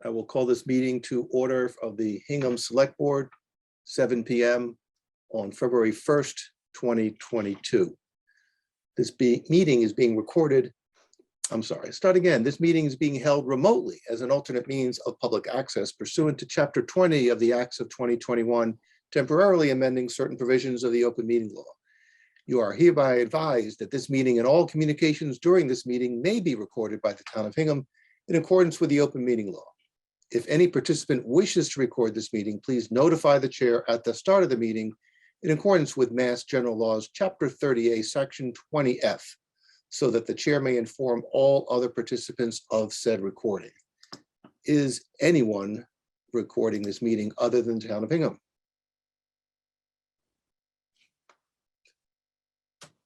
I will call this meeting to order of the Hingham Select Board, 7 p.m. on February 1st, 2022. This meeting is being recorded. Start again. This meeting is being held remotely as an alternate means of public access pursuant to Chapter 20 of the Acts of 2021, temporarily amending certain provisions of the open meeting law. You are hereby advised that this meeting and all communications during this meeting may be recorded by the Town of Hingham in accordance with the open meeting law. If any participant wishes to record this meeting, please notify the chair at the start of the meeting in accordance with Mass General Laws, Chapter 30A, Section 20F, so that the chair may inform all other participants of said recording. Is anyone recording this meeting other than the Town of Hingham?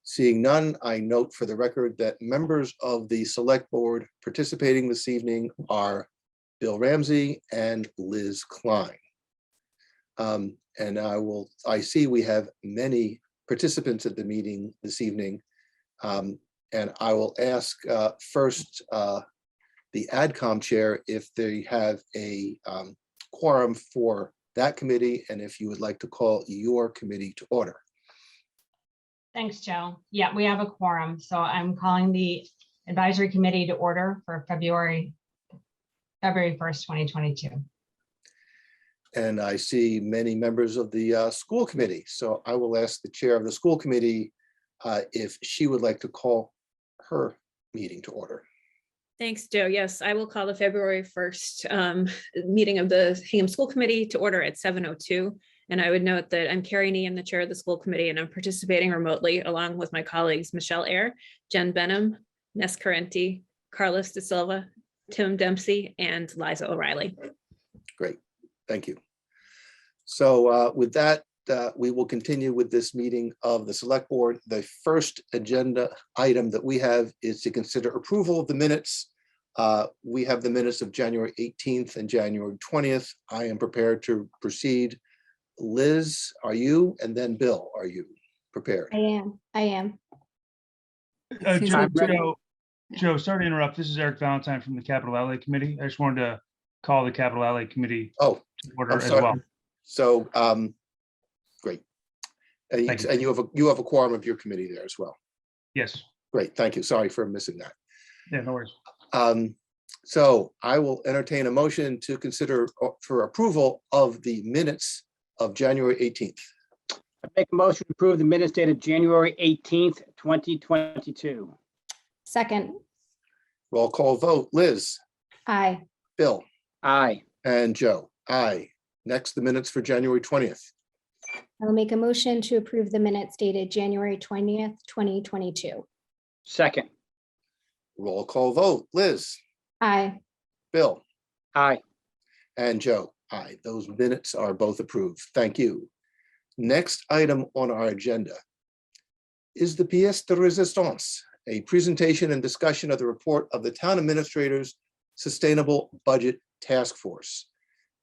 Seeing none, I note for the record that members of the Select Board participating this evening are Bill Ramsey and Liz Klein. And I see we have many participants at the meeting this evening. And I will ask first the AdCom chair if they have a quorum for that committee and if you would like to call your committee to order. Thanks, Joe. Yeah, we have a quorum. So I'm calling the advisory committee to order for February 1st, 2022. And I see many members of the school committee. So I will ask the chair of the school committee if she would like to call her meeting to order. Thanks, Joe. Yes, I will call the February 1st meeting of the Hingham School Committee to order at 7:02. And I would note that I'm Carrie Nee, I'm the chair of the school committee, and I'm participating remotely along with my colleagues, Michelle Eyre, Jen Benham, Ness Carenti, Carlos De Silva, Tim Dempsey, and Liza O'Reilly. Great, thank you. So with that, we will continue with this meeting of the Select Board. The first agenda item that we have is to consider approval of the minutes. We have the minutes of January 18th and January 20th. I am prepared to proceed. Liz, are you? And then Bill, are you prepared? I am. Joe, sorry to interrupt. This is Eric Valentine from the Capital Outlay Committee. I just wanted to call the Capital Outlay Committee to order as well. So, great. And you have a quorum of your committee there as well. Yes. Great, thank you. Sorry for missing that. Yeah, no worries. So I will entertain a motion to consider for approval of the minutes of January 18th. I make a motion to approve the minutes dated January 18th, 2022. Second. Roll call vote. Liz. Aye. Bill. Aye. And Joe. Aye. Next, the minutes for January 20th. I'll make a motion to approve the minutes dated January 20th, 2022. Second. Roll call vote. Liz. Aye. Bill. Aye. And Joe. Aye. Those minutes are both approved. Thank you. Next item on our agenda is the pièce de résistance, a presentation and discussion of the report of the Town Administrator's Sustainable Budget Task Force.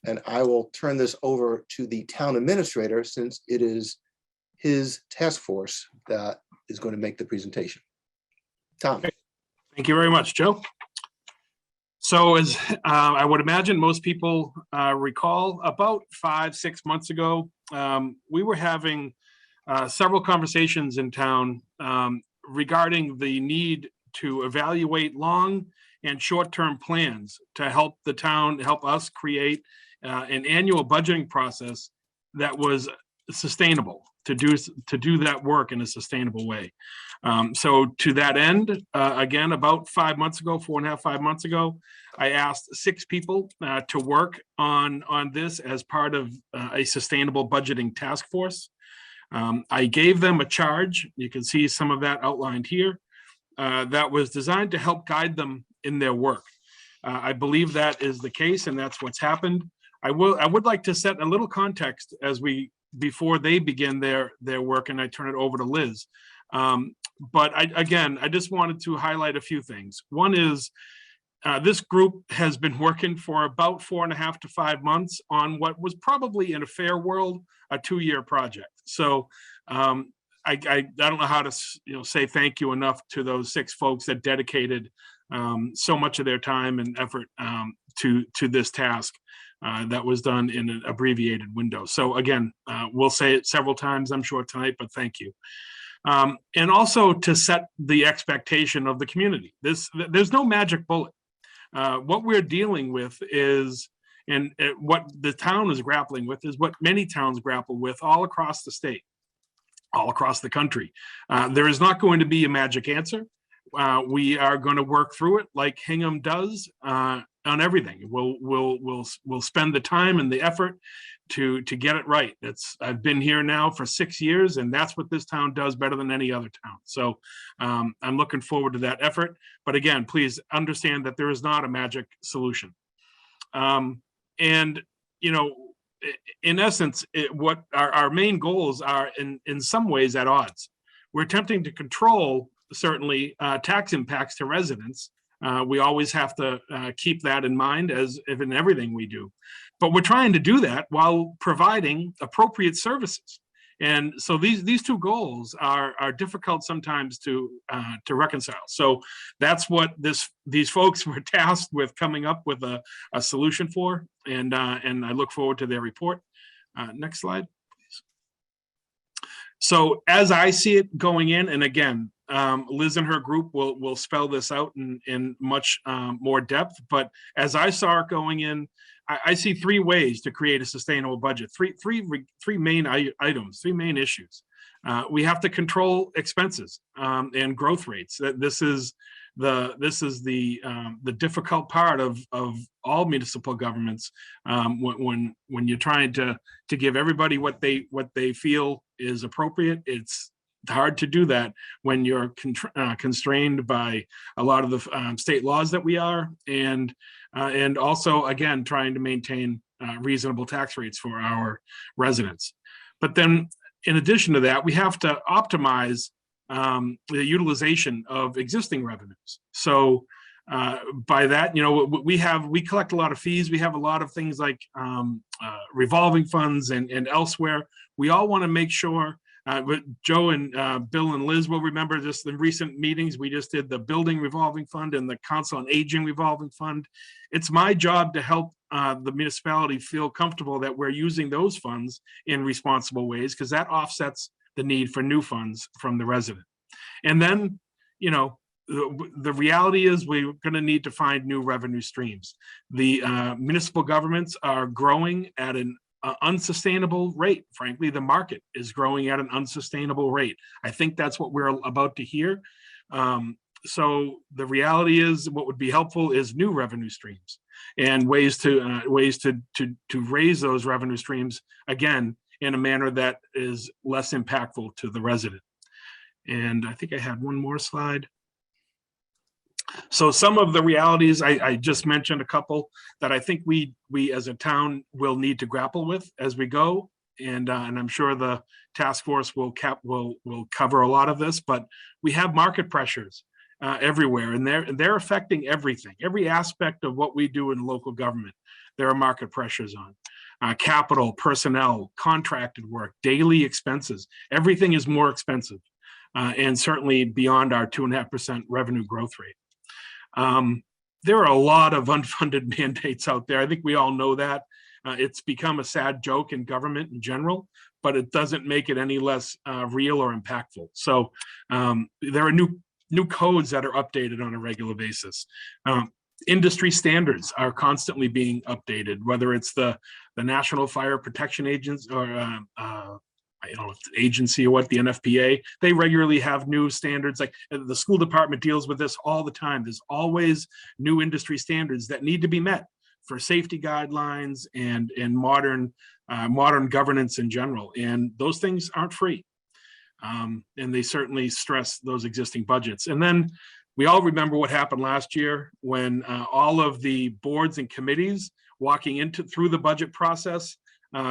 And I will turn this over to the Town Administrator since it is his task force that is going to make the presentation. Tom. Thank you very much, Joe. So as I would imagine most people recall, about 5-6 months ago, we were having several conversations in town regarding the need to evaluate long and short-term plans to help the town, help us create an annual budgeting process that was sustainable, to do that work in a sustainable way. So to that end, again, about 5 months ago, 4.5 months ago, I asked 6 people to work on this as part of a sustainable budgeting task force. I gave them a charge. You can see some of that outlined here. That was designed to help guide them in their work. I believe that is the case, and that's what's happened. I would like to set a little context before they begin their work, and I turn it over to Liz. But I just wanted to highlight a few things. One is this group has been working for about 4.5 to 5 months on what was probably, in a fair world, a 2-year project. So I don't know how to say thank you enough to those 6 folks that dedicated so much of their time and effort to this task that was done in an abbreviated window. So again, we'll say it several times, I'm sure tonight, but thank you. And also to set the expectation of the community. There's no magic bullet. What we're dealing with is, and what the town is grappling with is what many towns grapple with all across the state, all across the country. There is not going to be a magic answer. We are going to work through it like Hingham does on everything. We'll spend the time and the effort to get it right. I've been here now for 6 years, and that's what this town does better than any other town. So I'm looking forward to that effort. But again, please understand that there is not a magic solution. And you know, in essence, what our main goals are in some ways at odds. We're attempting to control certainly tax impacts to residents. We always have to keep that in mind as if in everything we do. But we're trying to do that while providing appropriate services. And so these two goals are difficult sometimes to reconcile. So that's what these folks were tasked with coming up with a solution for. And I look forward to their report. Next slide, please. So as I see it going in, and again, Liz and her group will spell this out in much more depth. But as I saw it going in, I see 3 ways to create a sustainable budget. Three main items, 3 main issues. We have to control expenses and growth rates. This is the difficult part of all municipal governments when you're trying to give everybody what they feel is appropriate. It's hard to do that when you're constrained by a lot of the state laws that we are, and also again trying to maintain reasonable tax rates for our residents. But then in addition to that, we have to optimize the utilization of existing revenues. So by that, you know, we collect a lot of fees. We have a lot of things like revolving funds and elsewhere. We all want to make sure. Joe and Bill and Liz will remember just the recent meetings. We just did the building revolving fund and the council on aging revolving fund. It's my job to help the municipality feel comfortable that we're using those funds in responsible ways, because that offsets the need for new funds from the resident. And then, you know, the reality is we're going to need to find new revenue streams. The municipal governments are growing at an unsustainable rate. Frankly, the market is growing at an unsustainable rate. I think that's what we're about to hear. So the reality is, what would be helpful is new revenue streams and ways to raise those revenue streams again in a manner that is less impactful to the resident. And I think I had one more slide. So some of the realities, I just mentioned a couple that I think we as a town will need to grapple with as we go. And I'm sure the task force will cover a lot of this, but we have market pressures everywhere, and they're affecting everything, every aspect of what we do in local government. There are market pressures on capital, personnel, contracted work, daily expenses. Everything is more expensive, and certainly beyond our 2.5% revenue growth rate. There are a lot of unfunded mandates out there. I think we all know that. It's become a sad joke in government in general, but it doesn't make it any less real or impactful. So there are new codes that are updated on a regular basis. Industry standards are constantly being updated, whether it's the National Fire Protection Agents or I don't know if the agency or what, the NFPA, they regularly have new standards. Like the school department deals with this all the time. There's always new industry standards that need to be met for safety guidelines and modern governance in general. And those things aren't free. And they certainly stress those existing budgets. And then we all remember what happened last year when all of the boards and committees walking through the budget process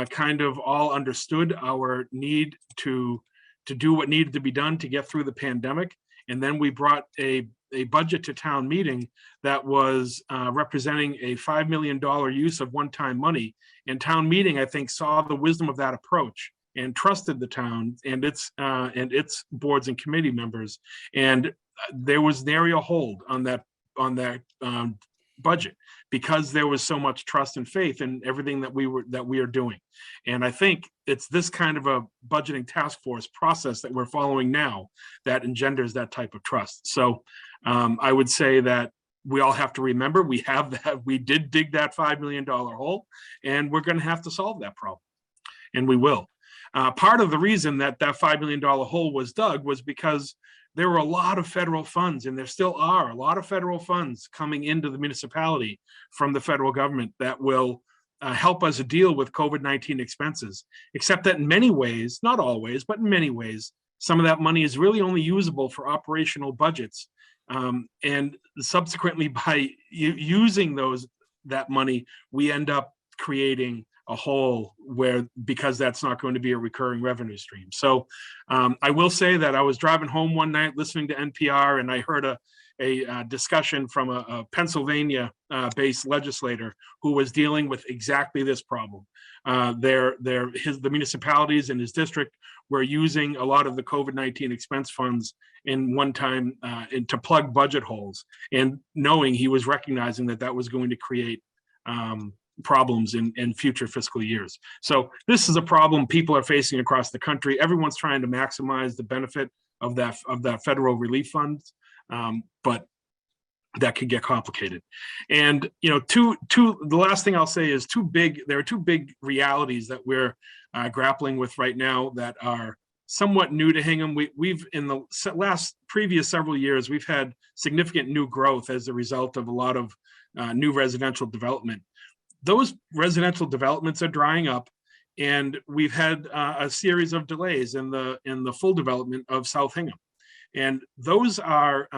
kind of all understood our need to do what needed to be done to get through the pandemic. And then we brought a budget to town meeting that was representing a $5 million use of one-time money. And town meeting, I think, saw the wisdom of that approach and trusted the town and its boards and committee members. And there was nary a hold on that budget because there was so much trust and faith in everything that we are doing. And I think it's this kind of a budgeting task force process that we're following now that engenders that type of trust. So I would say that we all have to remember we did dig that $5 million hole, and we're going to have to solve that problem, and we will. Part of the reason that $5 million hole was dug was because there were a lot of federal funds, and there still are a lot of federal funds coming into the municipality from the federal government that will help us deal with COVID-19 expenses, except that in many ways, not always, but in many ways, some of that money is really only usable for operational budgets. And subsequently, by using that money, we end up creating a hole because that's not going to be a recurring revenue stream. So I will say that I was driving home one night listening to NPR, and I heard a discussion from a Pennsylvania based legislator who was dealing with exactly this problem. The municipalities in his district were using a lot of the COVID-19 expense funds in one time to plug budget holes, and knowing he was recognizing that was going to create problems in future fiscal years. So this is a problem people are facing across the country. Everyone's trying to maximize the benefit of that federal relief funds, but that could get complicated. And the last thing I'll say is there are two big realities that we're grappling with right now that are somewhat new to Hingham. We've in the previous several years, we've had significant new growth as a result of a lot of new residential development. Those residential developments are drying up, and we've had a series of delays in the full development of South Hingham. And those are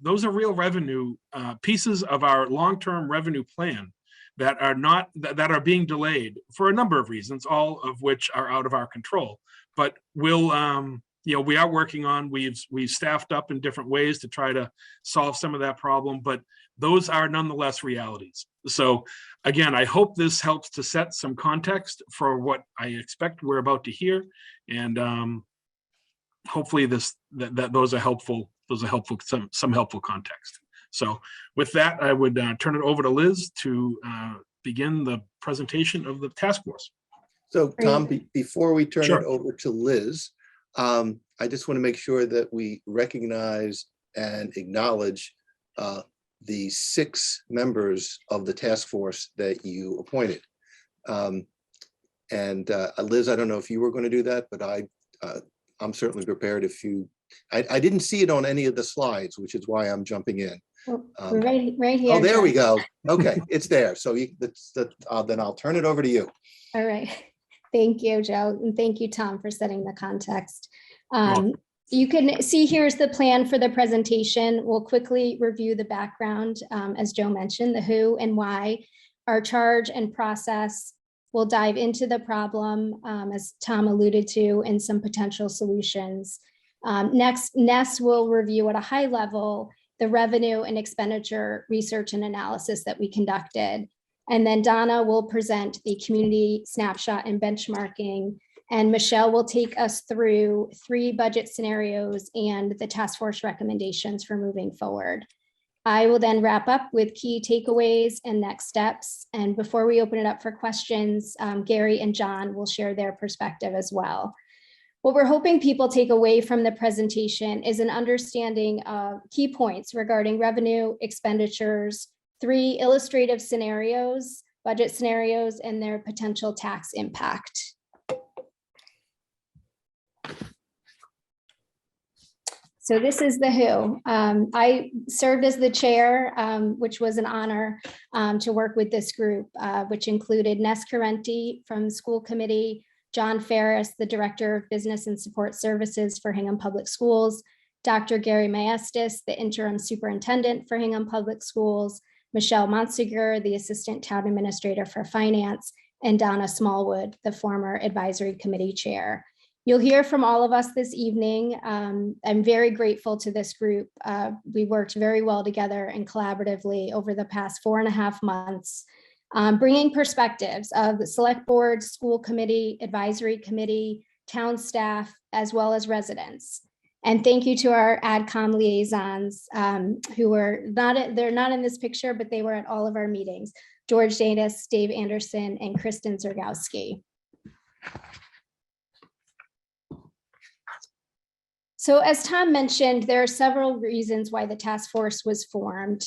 real revenue pieces of our long-term revenue plan that are being delayed for a number of reasons, all of which are out of our control. But we are working on. We've staffed up in different ways to try to solve some of that problem, but those are nonetheless realities. So again, I hope this helps to set some context for what I expect we're about to hear, and hopefully those are helpful. Some helpful context. So with that, I would turn it over to Liz to begin the presentation of the task force. So Tom, before we turn Sure. it over to Liz, I just want to make sure that we recognize and acknowledge the 6 members of the task force that you appointed. Liz, I don't know if you were going to do that, but I'm certainly prepared if you. I didn't see it on any of the slides, which is why I'm jumping in. Right here. Oh, there we Joe. go. Okay, it's there. So then I'll turn it over to you. All right. Thank you, Joe. And thank you, Tom, for setting the context. You can see here's the plan for the presentation. We'll quickly review the background, as Joe mentioned, the who and why, our charge and process. We'll dive into the problem, as Tom alluded to, and some potential solutions. Next, Ness will review at a high level the revenue and expenditure research and analysis that we conducted. And then Donna will present the community snapshot and benchmarking. And Michelle will take us through 3 budget scenarios and the task force recommendations for moving forward. I will then wrap up with key takeaways and next steps. And before we open it up for questions, Gary and John will share their perspective as well. What we're hoping people take away from the presentation is an understanding of key points regarding revenue, expenditures, 3 illustrative scenarios, budget scenarios, and their potential tax impact. So this is the who. I served as the chair, which was an honor to work with this group, which included Ness Carenti from the school committee, John Ferris, the Director of Business and Support Services for Hingham Public Schools, Dr. Gary Maestas, the Interim Superintendent for Hingham Public Schools, Michelle Monsegur, the Assistant Town Administrator for Finance, and Donna Smallwood, the former Advisory Committee Chair. You'll hear from all of us this evening. I'm very grateful to this group. We worked very well together and collaboratively over the past 4.5 months, bringing perspectives of the select board, school committee, advisory committee, town staff, as well as residents. And thank you to our AdCom liaisons who were they're not in this picture, but they were at all of our meetings. George Danis, Dave Anderson, and Kristen Zergowski. So as Tom mentioned, there are several reasons why the task force was formed.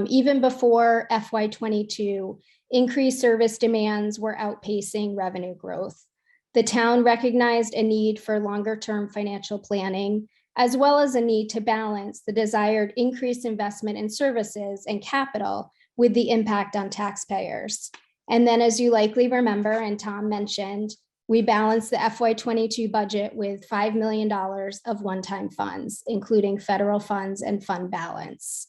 Even before FY22, increased service demands were outpacing revenue growth. The town recognized a need for longer-term financial planning, as well as a need to balance the desired increased investment in services and capital with the impact on taxpayers. And then, as you likely remember, and Tom mentioned, we balanced the FY22 budget with $5 million of one-time funds, including federal funds and fund balance.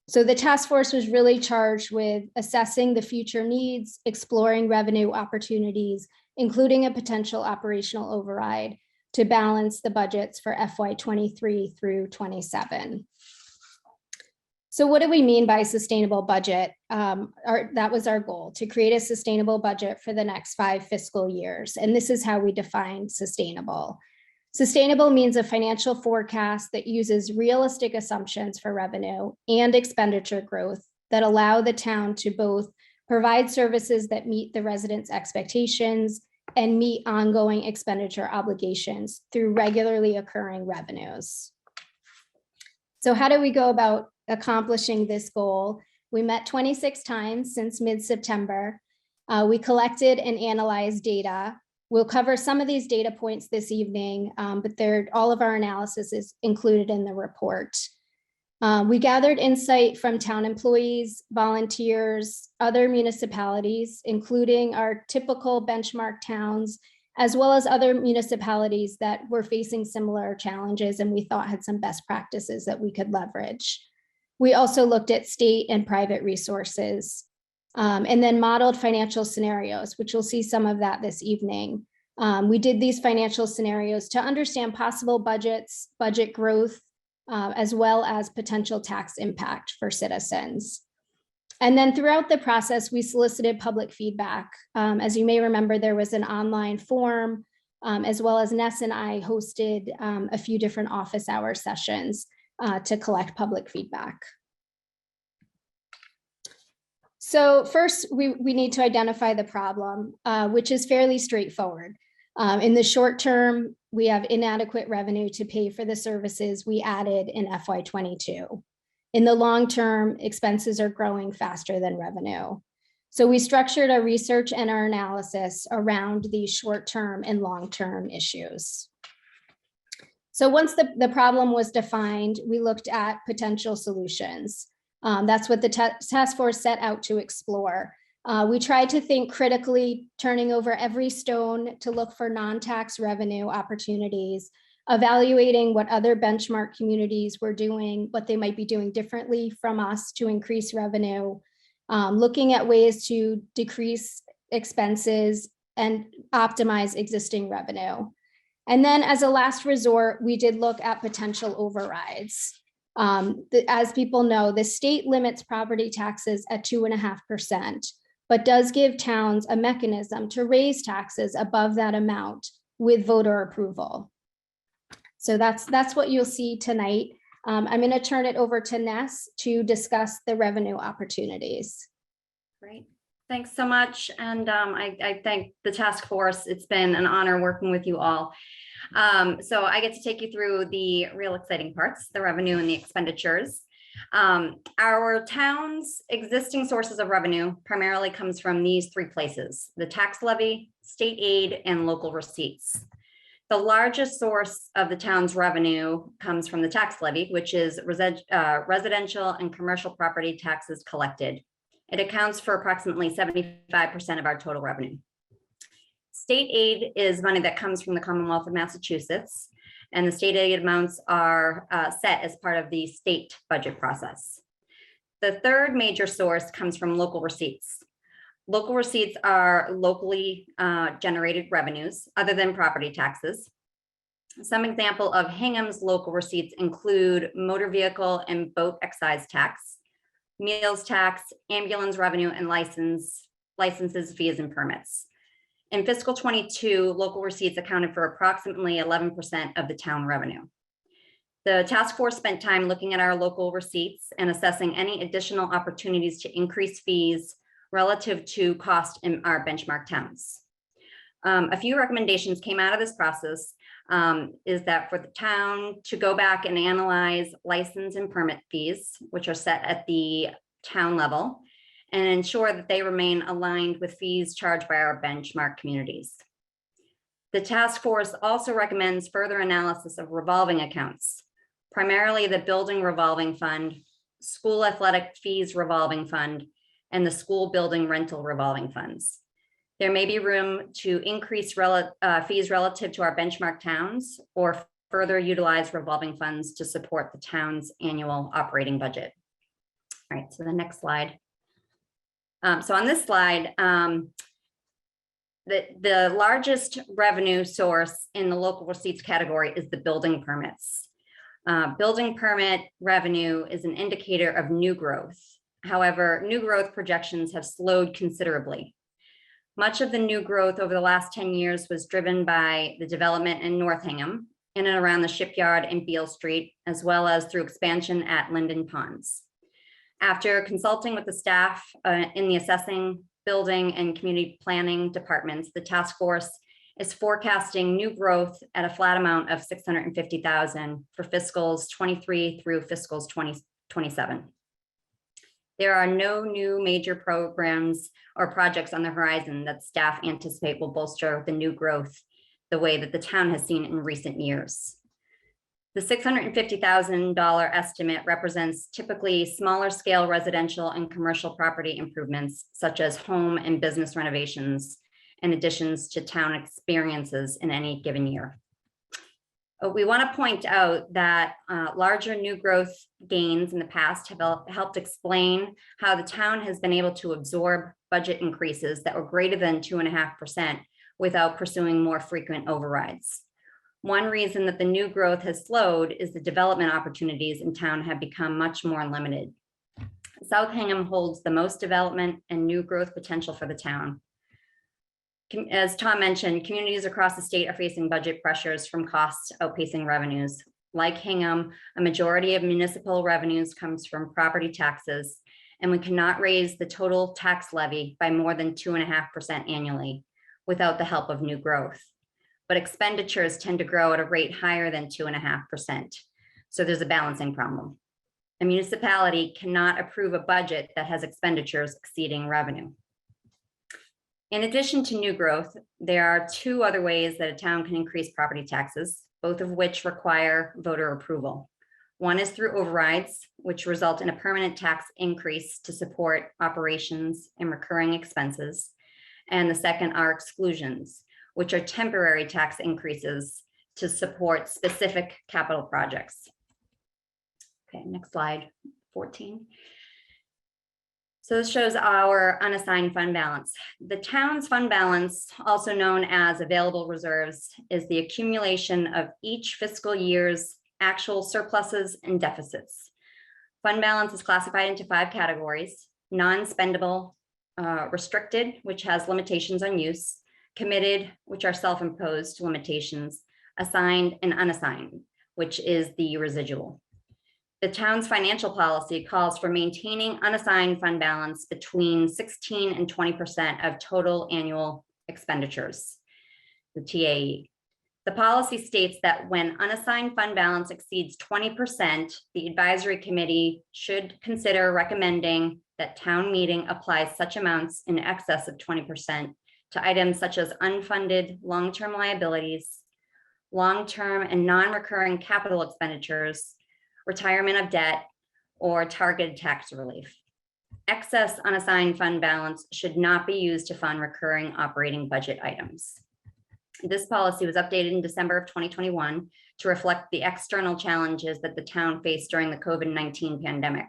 So the task force was really charged with assessing the future needs, exploring revenue opportunities, including a potential operational override to balance the budgets for FY23 through 27. So what do we mean by sustainable budget? That was our goal, to create a sustainable budget for the next 5 fiscal years. And this is how we define sustainable. Sustainable means a financial forecast that uses realistic assumptions for revenue and expenditure growth that allow the town to both provide services that meet the residents' expectations and meet ongoing expenditure obligations through regularly occurring revenues. So how do we go about accomplishing this goal? We met 26 times since mid-September. We collected and analyzed data. We'll cover some of these data points this evening, but all of our analysis is included in the report. We gathered insight from town employees, volunteers, other municipalities, including our typical benchmark towns, as well as other municipalities that were facing similar challenges and we thought had some best practices that we could leverage. We also looked at state and private resources, and then modeled financial scenarios, which we'll see some of that this evening. We did these financial scenarios to understand possible budgets, budget growth, as well as potential tax impact for citizens. And then throughout the process, we solicited public feedback. As you may remember, there was an online form, as well as Ness and I hosted a few different office hour sessions to collect public feedback. So first, we need to identify the problem, which is fairly straightforward. In the short term, we have inadequate revenue to pay for the services we added in FY22. In the long term, expenses are growing faster than revenue. So we structured our research and our analysis around these short-term and long-term issues. So once the problem was defined, we looked at potential solutions. That's what the task force set out to explore. We tried to think critically, turning over every stone to look for non-tax revenue opportunities, evaluating what other benchmark communities were doing, what they might be doing differently from us to increase revenue, looking at ways to decrease expenses and optimize existing revenue. And then as a last resort, we did look at potential overrides. As people know, the state limits property taxes at 2.5%, but does give towns a mechanism to raise taxes above that amount with voter approval. So that's what you'll see tonight. I'm going to turn it over to Ness to discuss the revenue opportunities. Great. Thanks so much. And I thank the task force. It's been an honor working with you all. So I get to take you through the real exciting parts, the revenue and the expenditures. Our town's existing sources of revenue primarily comes from these 3 places: the tax levy, state aid, and local receipts. The largest source of the town's revenue comes from the tax levy, which is residential and commercial property taxes collected. It accounts for approximately 75% of our total revenue. State aid is money that comes from the Commonwealth of Massachusetts, and the state aid amounts are set as part of the state budget process. The third major source comes from local receipts. Local receipts are locally generated revenues other than property taxes. Some example of Hingham's local receipts include motor vehicle and boat excise tax, meals tax, ambulance revenue, and licenses, fees, and permits. In fiscal 22, local receipts accounted for approximately 11% of the town revenue. The task force spent time looking at our local receipts and assessing any additional opportunities to increase fees relative to cost in our benchmark towns. A few recommendations came out of this process, is that for the town to go back and analyze license and permit fees, which are set at the town level, and ensure that they remain aligned with fees charged by our benchmark communities. The task force also recommends further analysis of revolving accounts, primarily the building revolving fund, school athletic fees revolving fund, and the school building rental revolving funds. There may be room to increase fees relative to our benchmark towns or further utilize revolving funds to support the town's annual operating budget. All right, so the next slide. So on this slide, the largest revenue source in the local receipts category is the building permits. Building permit revenue is an indicator of new growth. However, new growth projections have slowed considerably. Much of the new growth over the last 10 years was driven by the development in North Hingham, in and around the shipyard and Beale Street, as well as through expansion at Linden Ponds. After consulting with the staff in the assessing, building, and community planning departments, the task force is forecasting new growth at a flat amount of $650,000 for fiscals 23 through fiscals 2027. There are no new major programs or projects on the horizon that staff anticipate will bolster the new growth the way that the town has seen in recent years. The $650,000 estimate represents typically smaller scale residential and commercial property improvements, such as home and business renovations and additions to town experiences in any given year. We want to point out that larger new growth gains in the past have helped explain how the town has been able to absorb budget increases that were greater than 2.5% without pursuing more frequent overrides. One reason that the new growth has slowed is the development opportunities in town have become much more limited. South Hingham holds the most development and new growth potential for the town. As Tom mentioned, communities across the state are facing budget pressures from costs outpacing revenues. Like Hingham, a majority of municipal revenues comes from property taxes, and we cannot raise the total tax levy by more than 2.5% annually without the help of new growth. But expenditures tend to grow at a rate higher than 2.5%. So there's a balancing problem. A municipality cannot approve a budget that has expenditures exceeding revenue. In addition to new growth, there are two other ways that a town can increase property taxes, both of which require voter approval. One is through overrides, which result in a permanent tax increase to support operations and recurring expenses. And the second are exclusions, which are temporary tax increases to support specific capital projects. Okay, next slide, 14. So this shows our unassigned fund balance. The town's fund balance, also known as available reserves, is the accumulation of each fiscal year's actual surpluses and deficits. Fund balance is classified into 5 categories: non-spendable, restricted, which has limitations on use, committed, which are self-imposed limitations, assigned, and unassigned, which is the residual. The town's financial policy calls for maintaining unassigned fund balance between 16 and 20% of total annual expenditures, the TAE. The policy states that when unassigned fund balance exceeds 20%, the advisory committee should consider recommending that town meeting applies such amounts in excess of 20% to items such as unfunded long-term liabilities, long-term and non-recurring capital expenditures, retirement of debt, or targeted tax relief. Excess unassigned fund balance should not be used to fund recurring operating budget items. This policy was updated in December of 2021 to reflect the external challenges that the town faced during the COVID-19 pandemic.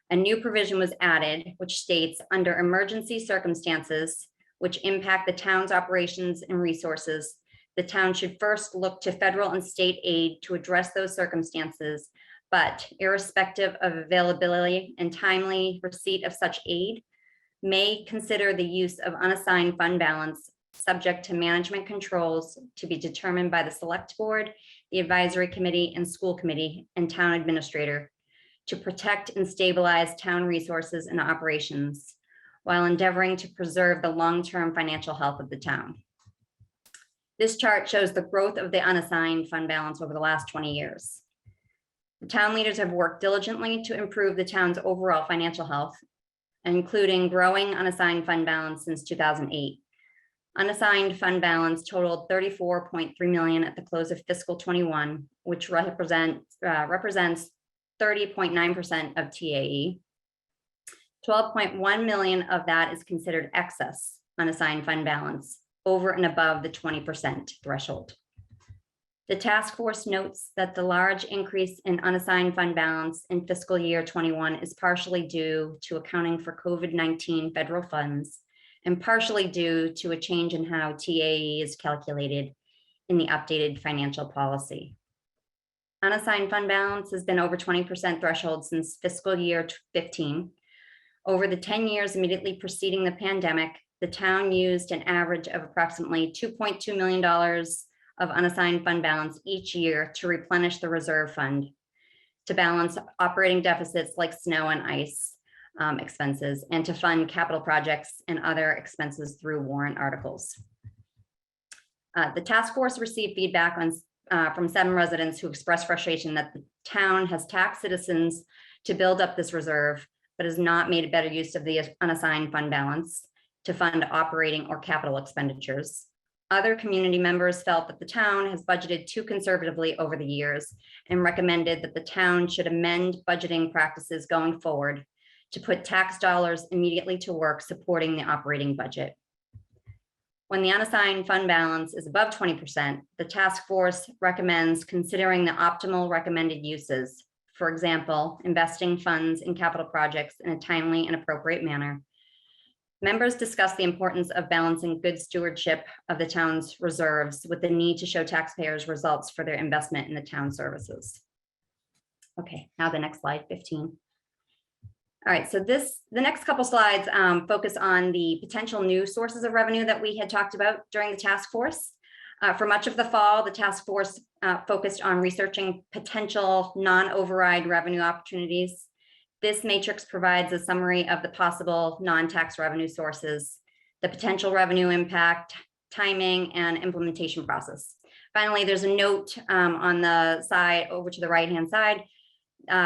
A new provision was added, which states, under emergency circumstances which impact the town's operations and resources, the town should first look to federal and state aid to address those circumstances, but irrespective of availability and timely receipt of such aid, may consider the use of unassigned fund balance subject to management controls to be determined by the select board the advisory committee and school committee and town administrator to protect and stabilize town resources and operations while endeavoring to preserve the long-term financial health of the town. This chart shows the growth of the unassigned fund balance over the last 20 years. The town leaders have worked diligently to improve the town's overall financial health, including growing unassigned fund balance since 2008. Unassigned fund balance totaled $34.3 million at the close of fiscal 21, which represents 30.9% of TAE. 12.1 million of that is considered excess unassigned fund balance over and above the 20% threshold. The task force notes that the large increase in unassigned fund balance in fiscal year 21 is partially due to accounting for COVID-19 federal funds and partially due to a change in how TAE is calculated in the updated financial policy. Unassigned fund balance has been over 20% threshold since fiscal year 15. Over the 10 years immediately preceding the pandemic, the town used an average of approximately $2.2 million of unassigned fund balance each year to replenish the reserve fund, to balance operating deficits like snow and ice expenses, and to fund capital projects and other expenses through warrant articles. The task force received feedback from 7 residents who expressed frustration that the town has taxed citizens to build up this reserve, but has not made a better use of the unassigned fund balance to fund operating or capital expenditures. Other community members felt that the town has budgeted too conservatively over the years and recommended that the town should amend budgeting practices going forward to put tax dollars immediately to work supporting the operating budget. When the unassigned fund balance is above 20%, the task force recommends considering the optimal recommended uses. For example, investing funds in capital projects in a timely and appropriate manner. Members discussed the importance of balancing good stewardship of the town's reserves with the need to show taxpayers results for their investment in the town services. Okay, now the next slide, 15. All right, so the next couple slides focus on the potential new sources of revenue that we had talked about during the task force. For much of the fall, the task force focused on researching potential non-override revenue opportunities. This matrix provides a summary of the possible non-tax revenue sources, the potential revenue impact, timing, and implementation process. Finally, there's a note on the side over to the right-hand side,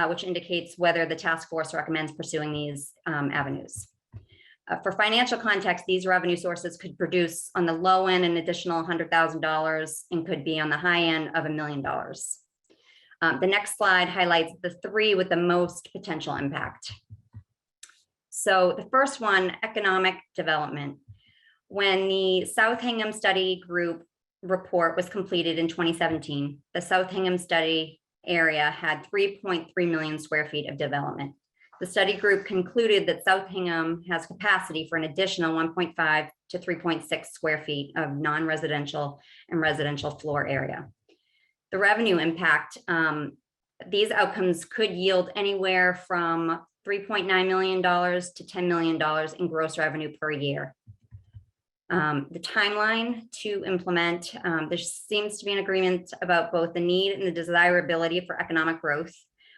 which indicates whether the task force recommends pursuing these avenues. For financial context, these revenue sources could produce on the low end an additional $100,000 and could be on the high end of $1 million. The next slide highlights the 3 with the most potential impact. So the first one, economic development. When the South Hingham Study Group report was completed in 2017, the South Hingham study area had 3.3 million square feet of development. The study group concluded that South Hingham has capacity for an additional 1.5 to 3.6 square feet of non-residential and residential floor area. The revenue impact, these outcomes could yield anywhere from $3.9 million to $10 million in gross revenue per year. The timeline to implement, there seems to be an agreement about both the need and the desirability for economic growth,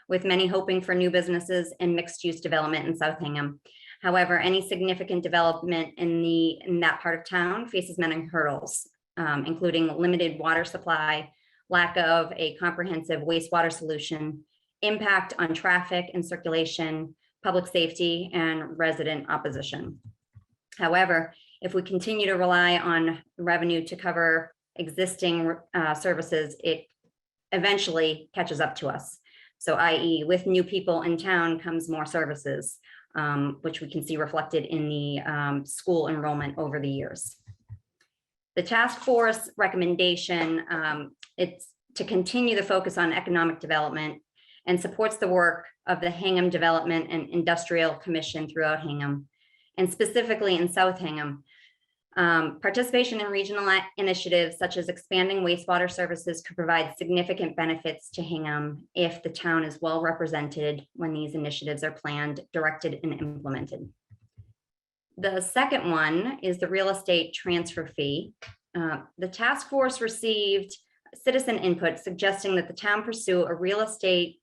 with many hoping for new businesses and mixed-use development in South Hingham. However, any significant development in that part of town faces many hurdles, including limited water supply, lack of a comprehensive wastewater solution, impact on traffic and circulation, public safety, and resident opposition. However, if we continue to rely on revenue to cover existing services, it eventually catches up to us. So i.e., with new people in town comes more services, which we can see reflected in the school enrollment over the years. The task force recommendation, it's to continue the focus on economic development and supports the work of the Hingham Development and Industrial Commission throughout Hingham, and specifically in South Hingham. Participation in regional initiatives such as expanding wastewater services could provide significant benefits to Hingham if the town is well represented when these initiatives are planned, directed, and implemented. The second one is the real estate transfer fee. The task force received citizen input suggesting that the town pursue a real estate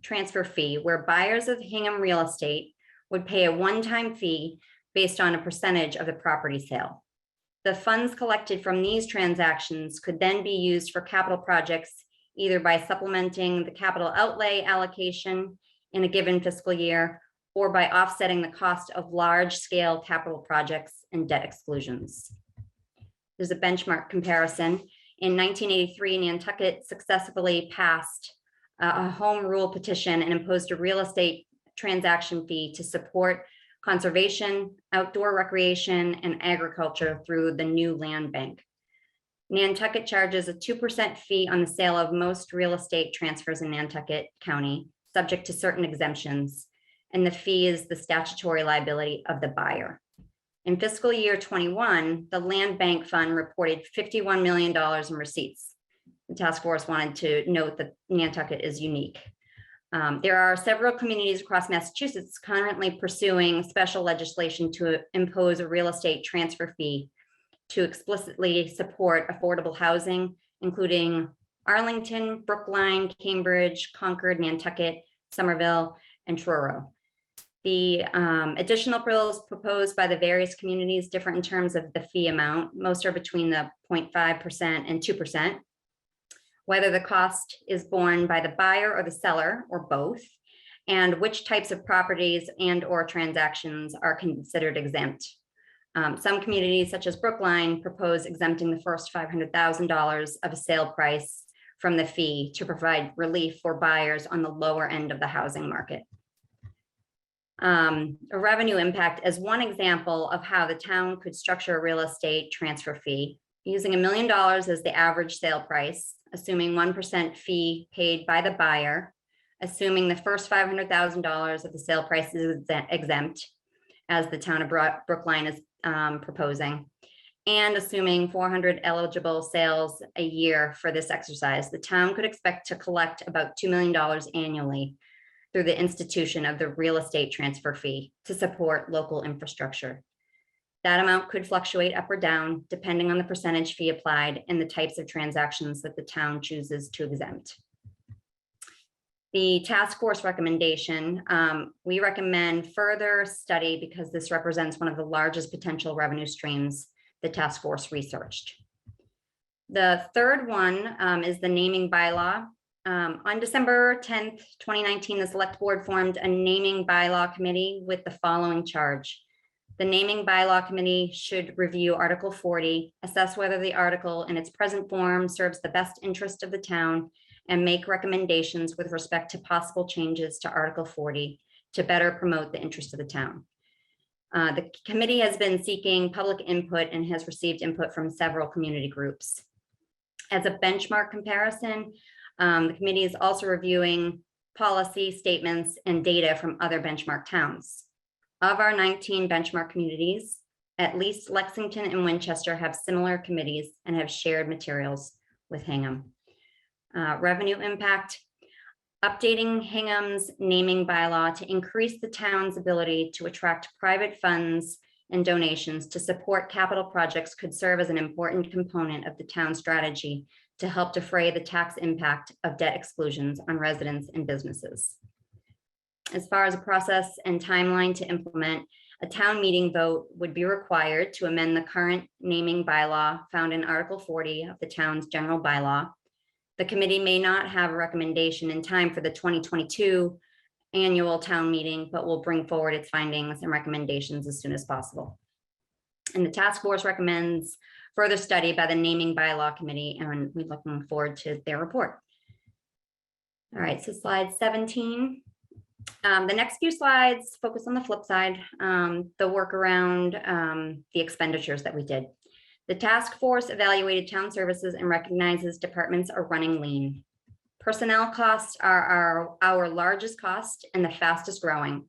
transfer fee where buyers of Hingham real estate would pay a one-time fee based on a percentage of the property sale. The funds collected from these transactions could then be used for capital projects, either by supplementing the capital outlay allocation in a given fiscal year or by offsetting the cost of large-scale capital projects and debt exclusions. There's a benchmark comparison. In 1983, Nantucket successfully passed a home rule petition and imposed a real estate transaction fee to support conservation, outdoor recreation, and agriculture through the new land bank. Nantucket charges a 2% fee on the sale of most real estate transfers in Nantucket County, subject to certain exemptions, and the fee is the statutory liability of the buyer. In fiscal year 21, the Land Bank Fund reported $51 million in receipts. The task force wanted to note that Nantucket is unique. There are several communities across Massachusetts currently pursuing special legislation to impose a real estate transfer fee to explicitly support affordable housing, including Arlington, Brookline, Cambridge, Concord, Nantucket, Somerville, and Truro. The additional bills proposed by the various communities differ in terms of the fee amount. Most are between the 0.5% and 2%. Whether the cost is borne by the buyer or the seller or both, and which types of properties and or transactions are considered exempt. Some communities such as Brookline propose exempting the first $500,000 of a sale price from the fee to provide relief for buyers on the lower end of the housing market. A revenue impact as one example of how the town could structure a real estate transfer fee using $1 million as the average sale price, assuming 1% fee paid by the buyer, assuming the first $500,000 of the sale price is exempt, as the town of Brookline is proposing, and assuming 400 eligible sales a year for this exercise, the town could expect to collect about $2 million annually through the institution of the real estate transfer fee to support local infrastructure. That amount could fluctuate up or down depending on the percentage fee applied and the types of transactions that the town chooses to exempt. The task force recommendation, we recommend further study because this represents one of the largest potential revenue streams the task force researched. The third one is the naming bylaw. On December 10th, 2019, the select board formed a naming bylaw committee with the following charge. The naming bylaw committee should review Article 40, assess whether the article in its present form serves the best interest of the town, and make recommendations with respect to possible changes to Article 40 to better promote the interest of the town. The committee has been seeking public input and has received input from several community groups. As a benchmark comparison, the committee is also reviewing policy statements and data from other benchmark towns. Of our 19 benchmark communities, at least Lexington and Winchester have similar committees and have shared materials with Hingham. Revenue impact, updating Hingham's naming bylaw to increase the town's ability to attract private funds and donations to support capital projects could serve as an important component of the town's strategy to help defray the tax impact of debt exclusions on residents and businesses. As far as a process and timeline to implement, a town meeting vote would be required to amend the current naming bylaw found in Article 40 of the town's general bylaw. The committee may not have a recommendation in time for the 2022 annual town meeting, but will bring forward its findings and recommendations as soon as possible. And the task force recommends further study by the naming bylaw committee, and we're looking forward to their report. All right, so slide 17. The next few slides focus on the flip side, the work around the expenditures that we did. The task force evaluated town services and recognizes departments are running lean. Personnel costs are our largest cost and the fastest growing.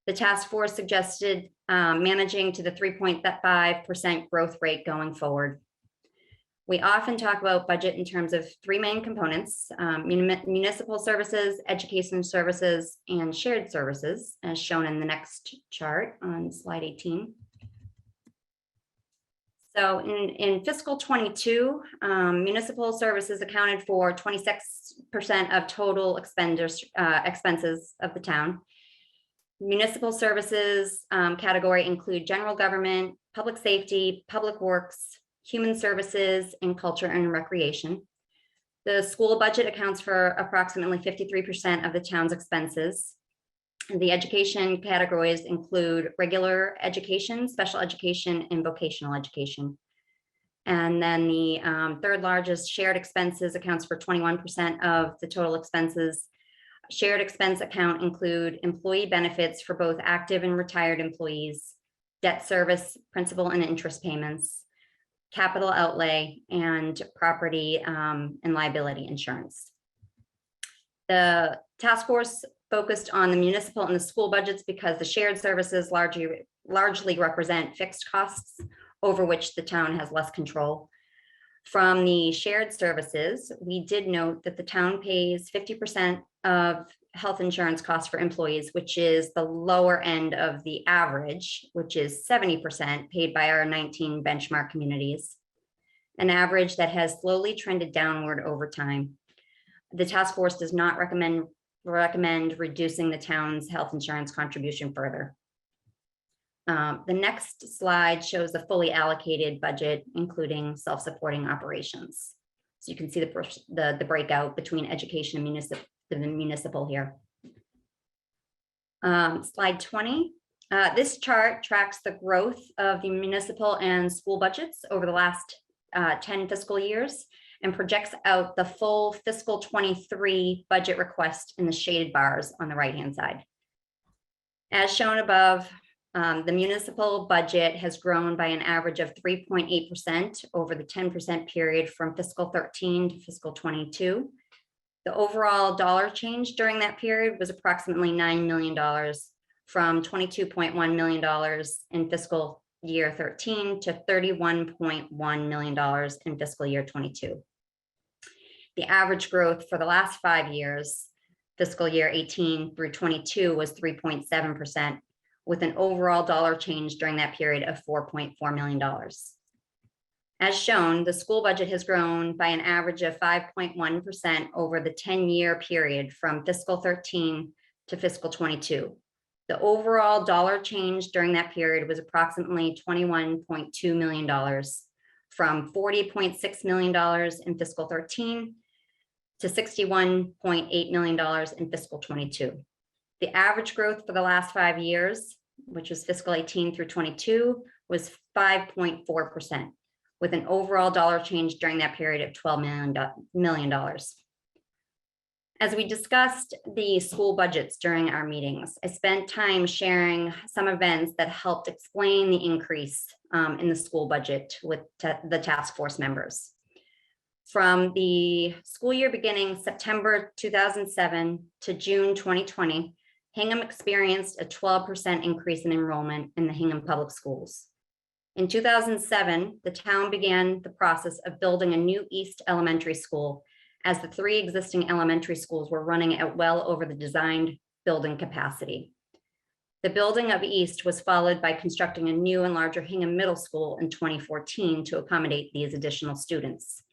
The task force suggested managing to the 3.5% growth rate going forward. We often talk about budget in terms of three main components: municipal services, education services, and shared services, as shown in the next chart on slide 18. So in fiscal 22, municipal services accounted for 26% of total expenses of the town. Municipal services category include general government, public safety, public works, human services, and culture and recreation. The school budget accounts for approximately 53% of the town's expenses. The education categories include regular education, special education, and vocational education. And then the third largest shared expenses accounts for 21% of the total expenses. Shared expense account include employee benefits for both active and retired employees, debt service, principal and interest payments, capital outlay, and property and liability insurance. The task force focused on the municipal and the school budgets because the shared services largely represent fixed costs over which the town has less control. From the shared services, we did note that the town pays 50% of health insurance costs for employees, which is the lower end of the average, which is 70% paid by our 19 benchmark communities, an average that has slowly trended downward over time. The task force does not recommend reducing the town's health insurance contribution further. The next slide shows the fully allocated budget, including self-supporting operations. So you can see the breakout between education and the municipal here. Slide 20. This chart tracks the growth of the municipal and school budgets over the last 10 fiscal years and projects out the full fiscal 23 budget request in the shaded bars on the right-hand side. As shown above, the municipal budget has grown by an average of 3.8% over the 10% period from fiscal 13 to fiscal 22. The overall dollar change during that period was approximately $9 million from $22.1 million in fiscal year 13 to $31.1 million in fiscal year 22. The average growth for the last 5 years, fiscal year 18 through 22, was 3.7%, with an overall dollar change during that period of $4.4 million. As shown, the school budget has grown by an average of 5.1% over the 10-year period from fiscal 13 to fiscal 22. The overall dollar change during that period was approximately $21.2 million, from $40.6 million in fiscal 13 to $61.8 million in fiscal 22. The average growth for the last 5 years, which was fiscal 18 through 22, was 5.4%, with an overall dollar change during that period of $12 million. As we discussed the school budgets during our meetings, I spent time sharing some events that helped explain the increase in the school budget with the task force members. From the school year beginning September 2007 to June 2020, Hingham experienced a 12% increase in enrollment in the Hingham Public Schools. In 2007, the town began the process of building a new East Elementary School, as the 3 existing elementary schools were running at well over the designed building capacity. The building of East was followed by constructing a new and larger Hingham Middle School in 2014 to accommodate these additional students.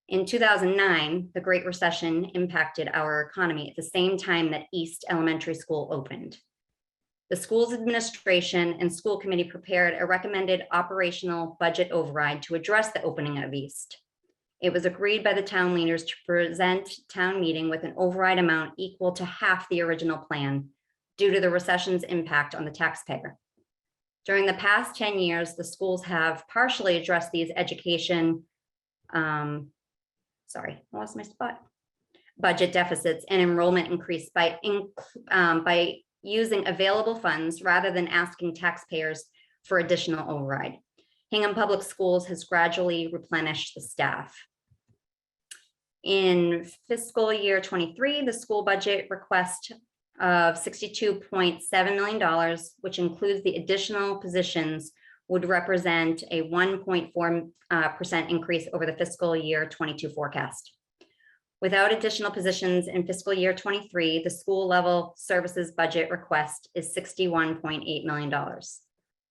In 2009, the Great Recession impacted our economy at the same time that East Elementary School opened. The school's administration and school committee prepared a recommended operational budget override to address the opening of East. It was agreed by the town leaders to present town meeting with an override amount equal to half the original plan due to the recession's impact on the taxpayer. During the past 10 years, the schools have partially addressed these education, budget deficits and enrollment increase by using available funds rather than asking taxpayers for additional override. Hingham Public Schools has gradually replenished the staff. In fiscal year 23, the school budget request of $62.7 million, which includes the additional positions, would represent a 1.4% increase over the fiscal year 22 forecast. Without additional positions in fiscal year 23, the school level services budget request is $61.8 million.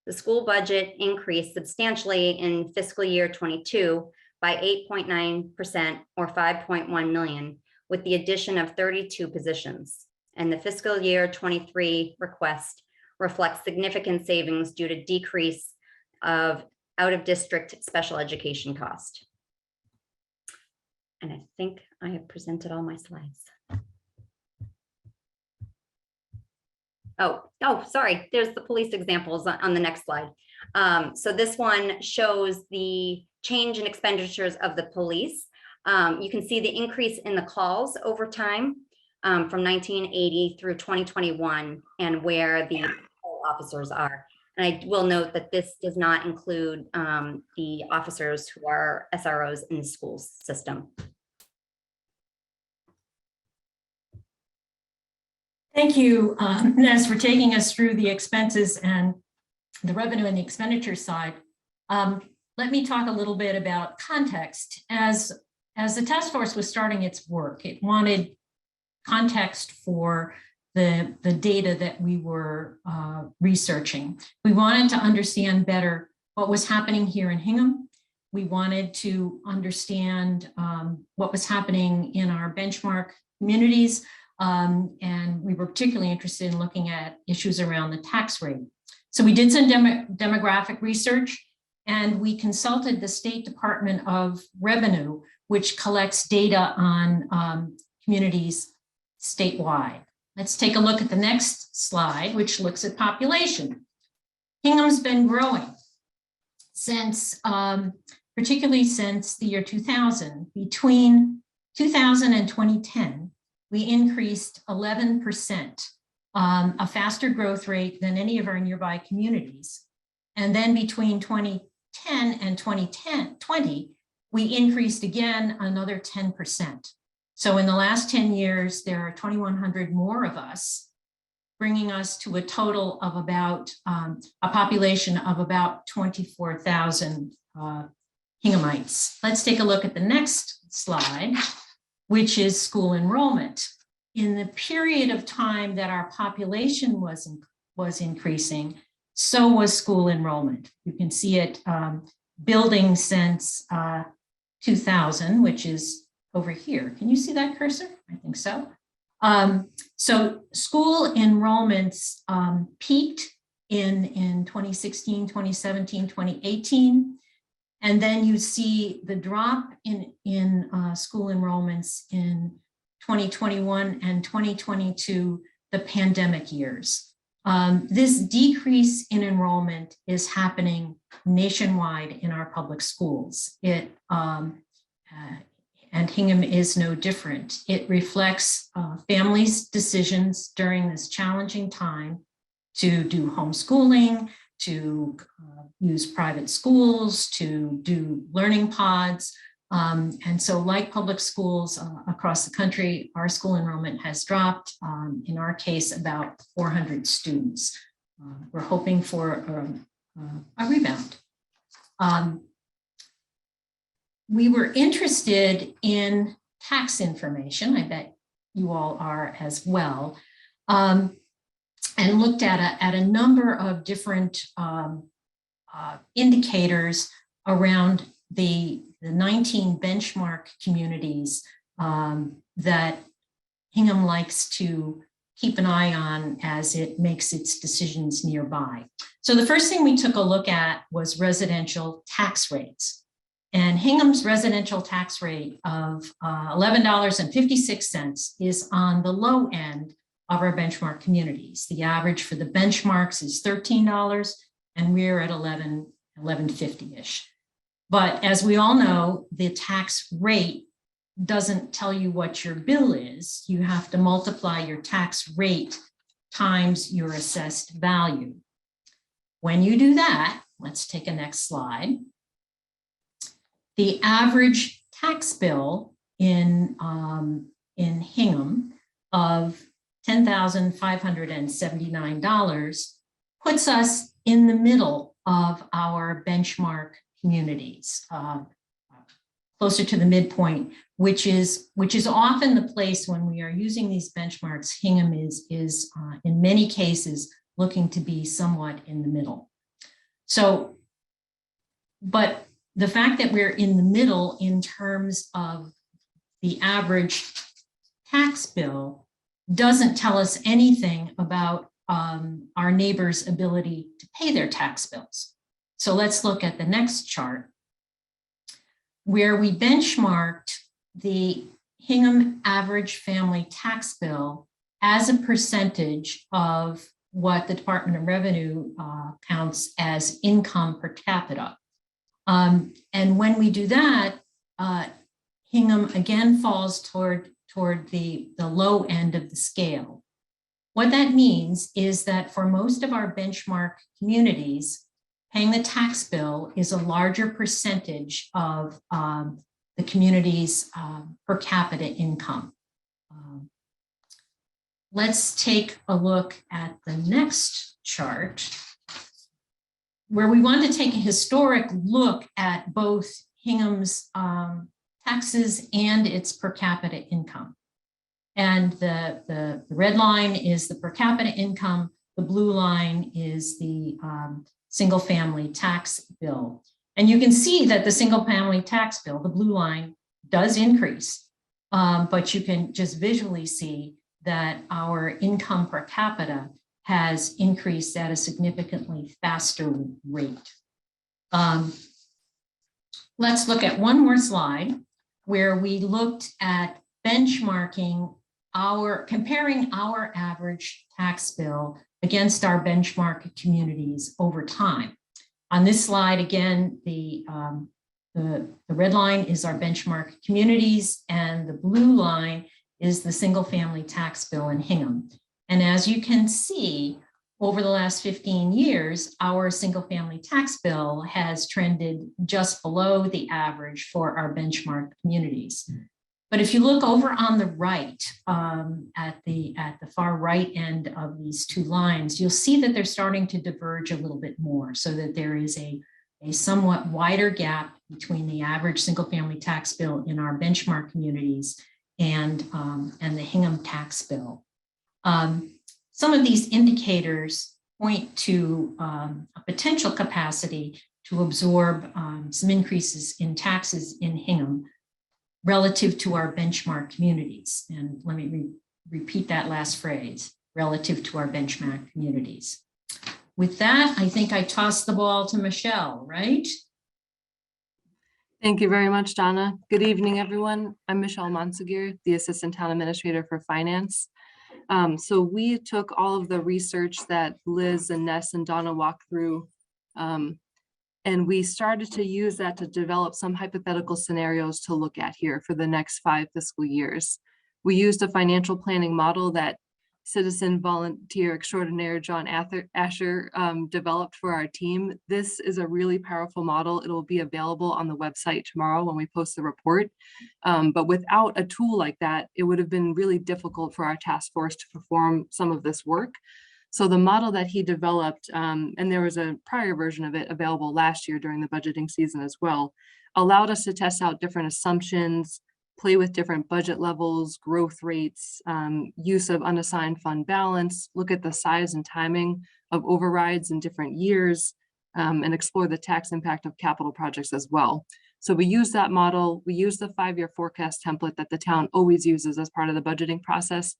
The school budget increased substantially in fiscal year 22 by 8.9% or 5.1 million, with the addition of 32 positions. And the fiscal year 23 request reflects significant savings due to decrease of out-of-district special education cost. And I think I have presented all my slides. Oh, sorry. There's the police examples on the next slide. So this one shows the change in expenditures of the police. You can see the increase in the calls over time from 1980 through 2021 and where the officers are. And I will note that this does not include the officers who are SROs in the school system. Thank you, Ness, for taking us through the expenses and the revenue and the expenditure side. Let me talk a little bit about context. As the task force was starting its work, it wanted context for the data that we were researching. We wanted to understand better what was happening here in Hingham. We wanted to understand what was happening in our benchmark communities. And we were particularly interested in looking at issues around the tax rate. So we did some demographic research, and we consulted the State Department of Revenue, which collects data on communities statewide. Let's take a look at the next slide, which looks at population. Hingham's been growing since, particularly since the year 2000. Between 2000 and 2010, we increased 11%, a faster growth rate than any of our nearby communities. And then between 2010 and 2020, we increased again another 10%. So in the last 10 years, there are 2,100 more of us, bringing us to a total of about a population of about 24,000 Hinghamites. Let's take a look at the next slide, which is school enrollment. In the period of time that our population was increasing, so was school enrollment. You can see it building since 2000, which is over here. Can you see that cursor? I think so. So school enrollments peaked in 2016, 2017, 2018. And then you see the drop in school enrollments in 2021 and 2022, the pandemic years. This decrease in enrollment is happening nationwide in our public schools. And Hingham is no different. It reflects families' decisions during this challenging time to do homeschooling, to use private schools, to do learning pods. And so like public schools across the country, our school enrollment has dropped, in our case, about 400 students. We're hoping for a rebound. We were interested in tax information. I bet you all are as well. And looked at a number of different indicators around the 19 benchmark communities that Hingham likes to keep an eye on as it makes its decisions nearby. So the first thing we took a look at was residential tax rates. And Hingham's residential tax rate of $11.56 is on the low end of our benchmark communities. The average for the benchmarks is $13, and we're at $11.50-ish. But as we all know, the tax rate doesn't tell you what your bill is. You have to multiply your tax rate times your assessed value. When you do that, let's take a next slide. The average tax bill in Hingham of $10,579 puts us in the middle of our benchmark communities, closer to the midpoint, which is often the place when we are using these benchmarks. Hingham is in many cases looking to be somewhat in the middle. So, but the fact that we're in the middle in terms of the average tax bill doesn't tell us anything about our neighbors' ability to pay their tax bills. So let's look at the next chart, where we benchmarked the Hingham average family tax bill as a percentage of what the Department of Revenue counts as income per capita. And when we do that, Hingham again falls toward the low end of the scale. What that means is that for most of our benchmark communities, paying the tax bill is a larger percentage of the community's per capita income. Let's take a look at the next chart, where we want to take a historic look at both Hingham's taxes and its per capita income. And the red line is the per capita income. The blue line is the single family tax bill. And you can see that the single family tax bill, the blue line, does increase, but you can just visually see that our income per capita has increased at a significantly faster rate. Let's look at one more slide where we looked at benchmarking comparing our average tax bill against our benchmark communities over time. On this slide, again, the red line is our benchmark communities, and the blue line is the single family tax bill in Hingham. And as you can see, over the last 15 years, our single family tax bill has trended just below the average for our benchmark communities. But if you look over on the right, at the far right end of these two lines, you'll see that they're starting to diverge a little bit more, so that there is a somewhat wider gap between the average single family tax bill in our benchmark communities and the Hingham tax bill. Some of these indicators point to a potential capacity to absorb some increases in taxes in Hingham relative to our benchmark communities. And let me repeat that last phrase, relative to our benchmark communities. With that, I think I tossed the ball to Michelle, right? Thank you very much, Donna. Good evening, everyone. I'm Michelle Monsegur, the Assistant Town Administrator for Finance. So we took all of the research that Liz and Ness and Donna walked through, and we started to use that to develop some hypothetical scenarios to look at here for the next 5 fiscal years. We used a financial planning model that citizen volunteer extraordinaire John Asher developed for our team. This is a really powerful model. It will be available on the website tomorrow when we post the report. But without a tool like that, it would have been really difficult for our task force to perform some of this work. So the model that he developed, and there was a prior version of it available last year during the budgeting season as well, allowed us to test out different assumptions, play with different budget levels, growth rates, use of unassigned fund balance, look at the size and timing of overrides in different years, and explore the tax impact of capital projects as well. So we use that model, we use the 5-year forecast template that the town always uses as part of the budgeting process.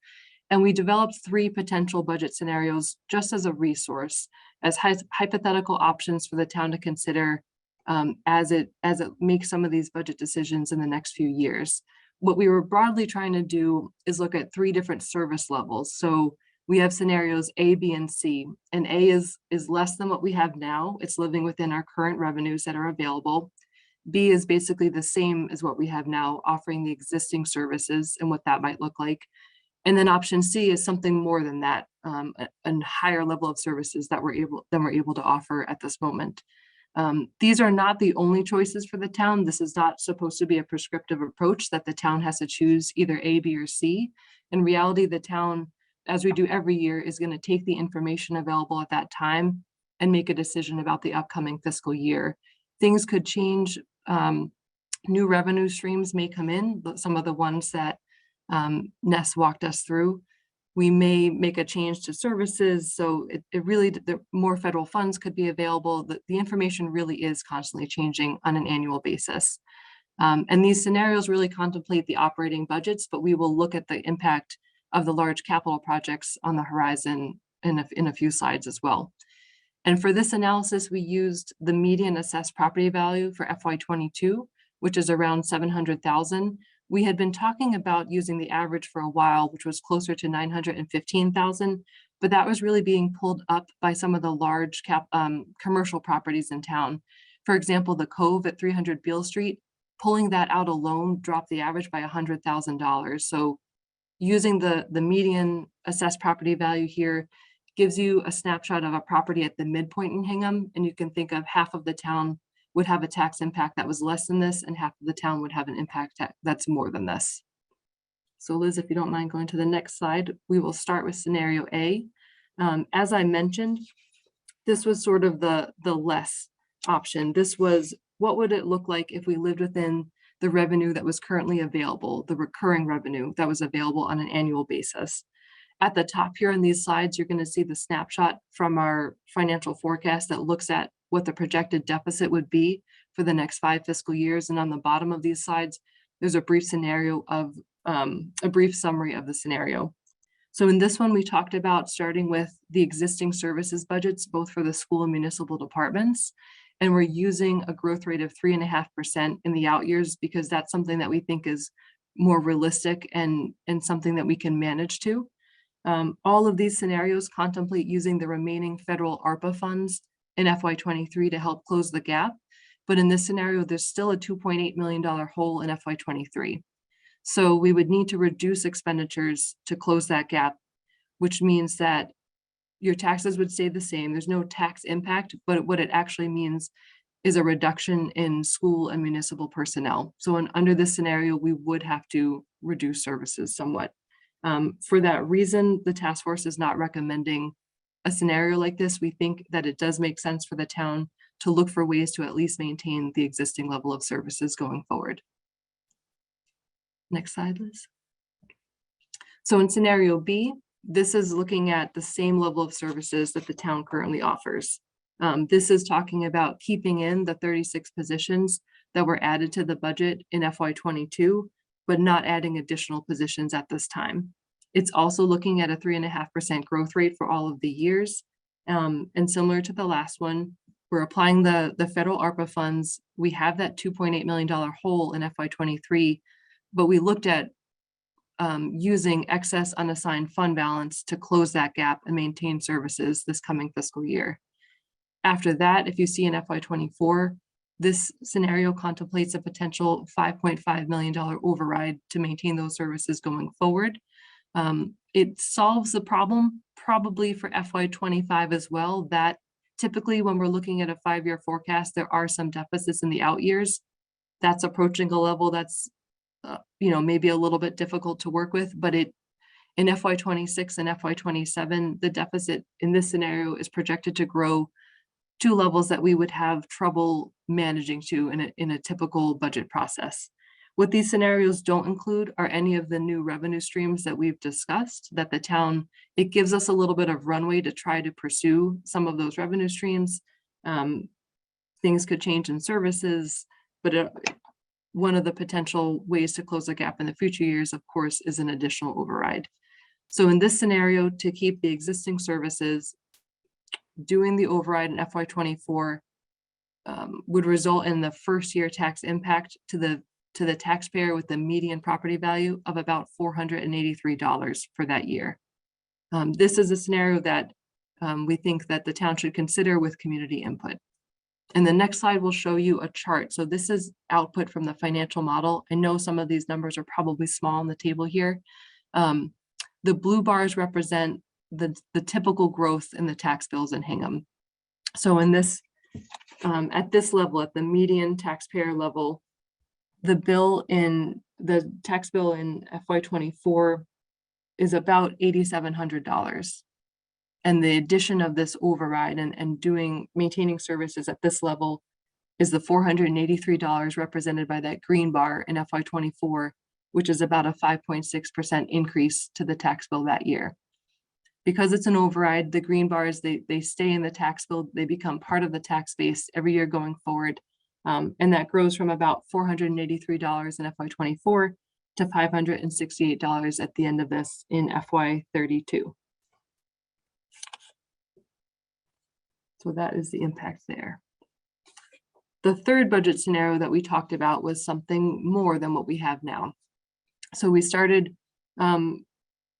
And we developed 3 potential budget scenarios just as a resource, as hypothetical options for the town to consider as it makes some of these budget decisions in the next few years. What we were broadly trying to do is look at 3 different service levels. So we have scenarios A, B, and C, and A is less than what we have now. It's living within our current revenues that are available. B is basically the same as what we have now, offering the existing services and what that might look like. And then option C is something more than that, a higher level of services that we're able to offer at this moment. These are not the only choices for the town. This is not supposed to be a prescriptive approach that the town has to choose either A, B, or C. In reality, the town, as we do every year, is going to take the information available at that time and make a decision about the upcoming fiscal year. Things could change. New revenue streams may come in, but some of the ones that Ness walked us through. We may make a change to services. So it really, the more federal funds could be available. The information really is constantly changing on an annual basis. And these scenarios really contemplate the operating budgets, but we will look at the impact of the large capital projects on the horizon in a few slides as well. And for this analysis, we used the median assessed property value for FY22, which is around 700,000. We had been talking about using the average for a while, which was closer to 915,000, but that was really being pulled up by some of the large commercial properties in town. For example, the Cove at 300 Beale Street, pulling that out alone dropped the average by $100,000. So using the median assessed property value here gives you a snapshot of a property at the midpoint in Hingham, and you can think of half of the town would have a tax impact that was less than this, and half of the town would have an impact that's more than this. So Liz, if you don't mind going to the next slide, we will start with scenario A. As I mentioned, this was sort of the less option. This was, what would it look like if we lived within the revenue that was currently available, the recurring revenue that was available on an annual basis. At the top here on these slides, you're going to see the snapshot from our financial forecast that looks at what the projected deficit would be for the next 5 fiscal years. And on the bottom of these slides, there's a brief scenario of a brief summary of the scenario. So in this one, we talked about starting with the existing services budgets, both for the school and municipal departments. And we're using a growth rate of 3.5% in the out years because that's something that we think is more realistic and something that we can manage to. All of these scenarios contemplate using the remaining federal ARPA funds in FY23 to help close the gap. But in this scenario, there's still a $2.8 million hole in FY23. So we would need to reduce expenditures to close that gap, which means that your taxes would stay the same. There's no tax impact, but what it actually means is a reduction in school and municipal personnel. So under this scenario, we would have to reduce services somewhat. For that reason, the task force is not recommending a scenario like this. We think that it does make sense for the town to look for ways to at least maintain the existing level of services going forward. Next slide, Liz. So in scenario B, this is looking at the same level of services that the town currently offers. This is talking about keeping in the 36 positions that were added to the budget in FY22, but not adding additional positions at this time. It's also looking at a 3.5% growth rate for all of the years. And similar to the last one, we're applying the federal ARPA funds. We have that $2.8 million hole in FY23, but we looked at using excess unassigned fund balance to close that gap and maintain services this coming fiscal year. After that, if you see in FY24, this scenario contemplates a potential $5.5 million override to maintain those services going forward. It solves the problem probably for FY25 as well, that typically when we're looking at a 5-year forecast, there are some deficits in the out years. That's approaching a level that's maybe a little bit difficult to work with, but in FY26 and FY27, the deficit in this scenario is projected to grow to levels that we would have trouble managing to in a typical budget process. What these scenarios don't include are any of the new revenue streams that we've discussed, that the town, it gives us a little bit of runway to try to pursue some of those revenue streams. Things could change in services, but one of the potential ways to close the gap in the future years, of course, is an additional override. So in this scenario, to keep the existing services, doing the override in FY24 would result in the first year tax impact to the taxpayer with the median property value of about $483 for that year. This is a scenario that we think that the town should consider with community input. And the next slide will show you a chart. So this is output from the financial model. I know some of these numbers are probably small on the table here. The blue bars represent the typical growth in the tax bills in Hingham. So in this, at this level, at the median taxpayer level, the tax bill in FY24 is about $8,700. And the addition of this override and maintaining services at this level is the $483 represented by that green bar in FY24, which is about a 5.6% increase to the tax bill that year. Because it's an override, the green bars, they stay in the tax bill, they become part of the tax base every year going forward. And that grows from about $483 in FY '24 to $568 at the end of this in FY '32. So that is the impact there. The third budget scenario that we talked about was something more than what we have now. So we started, in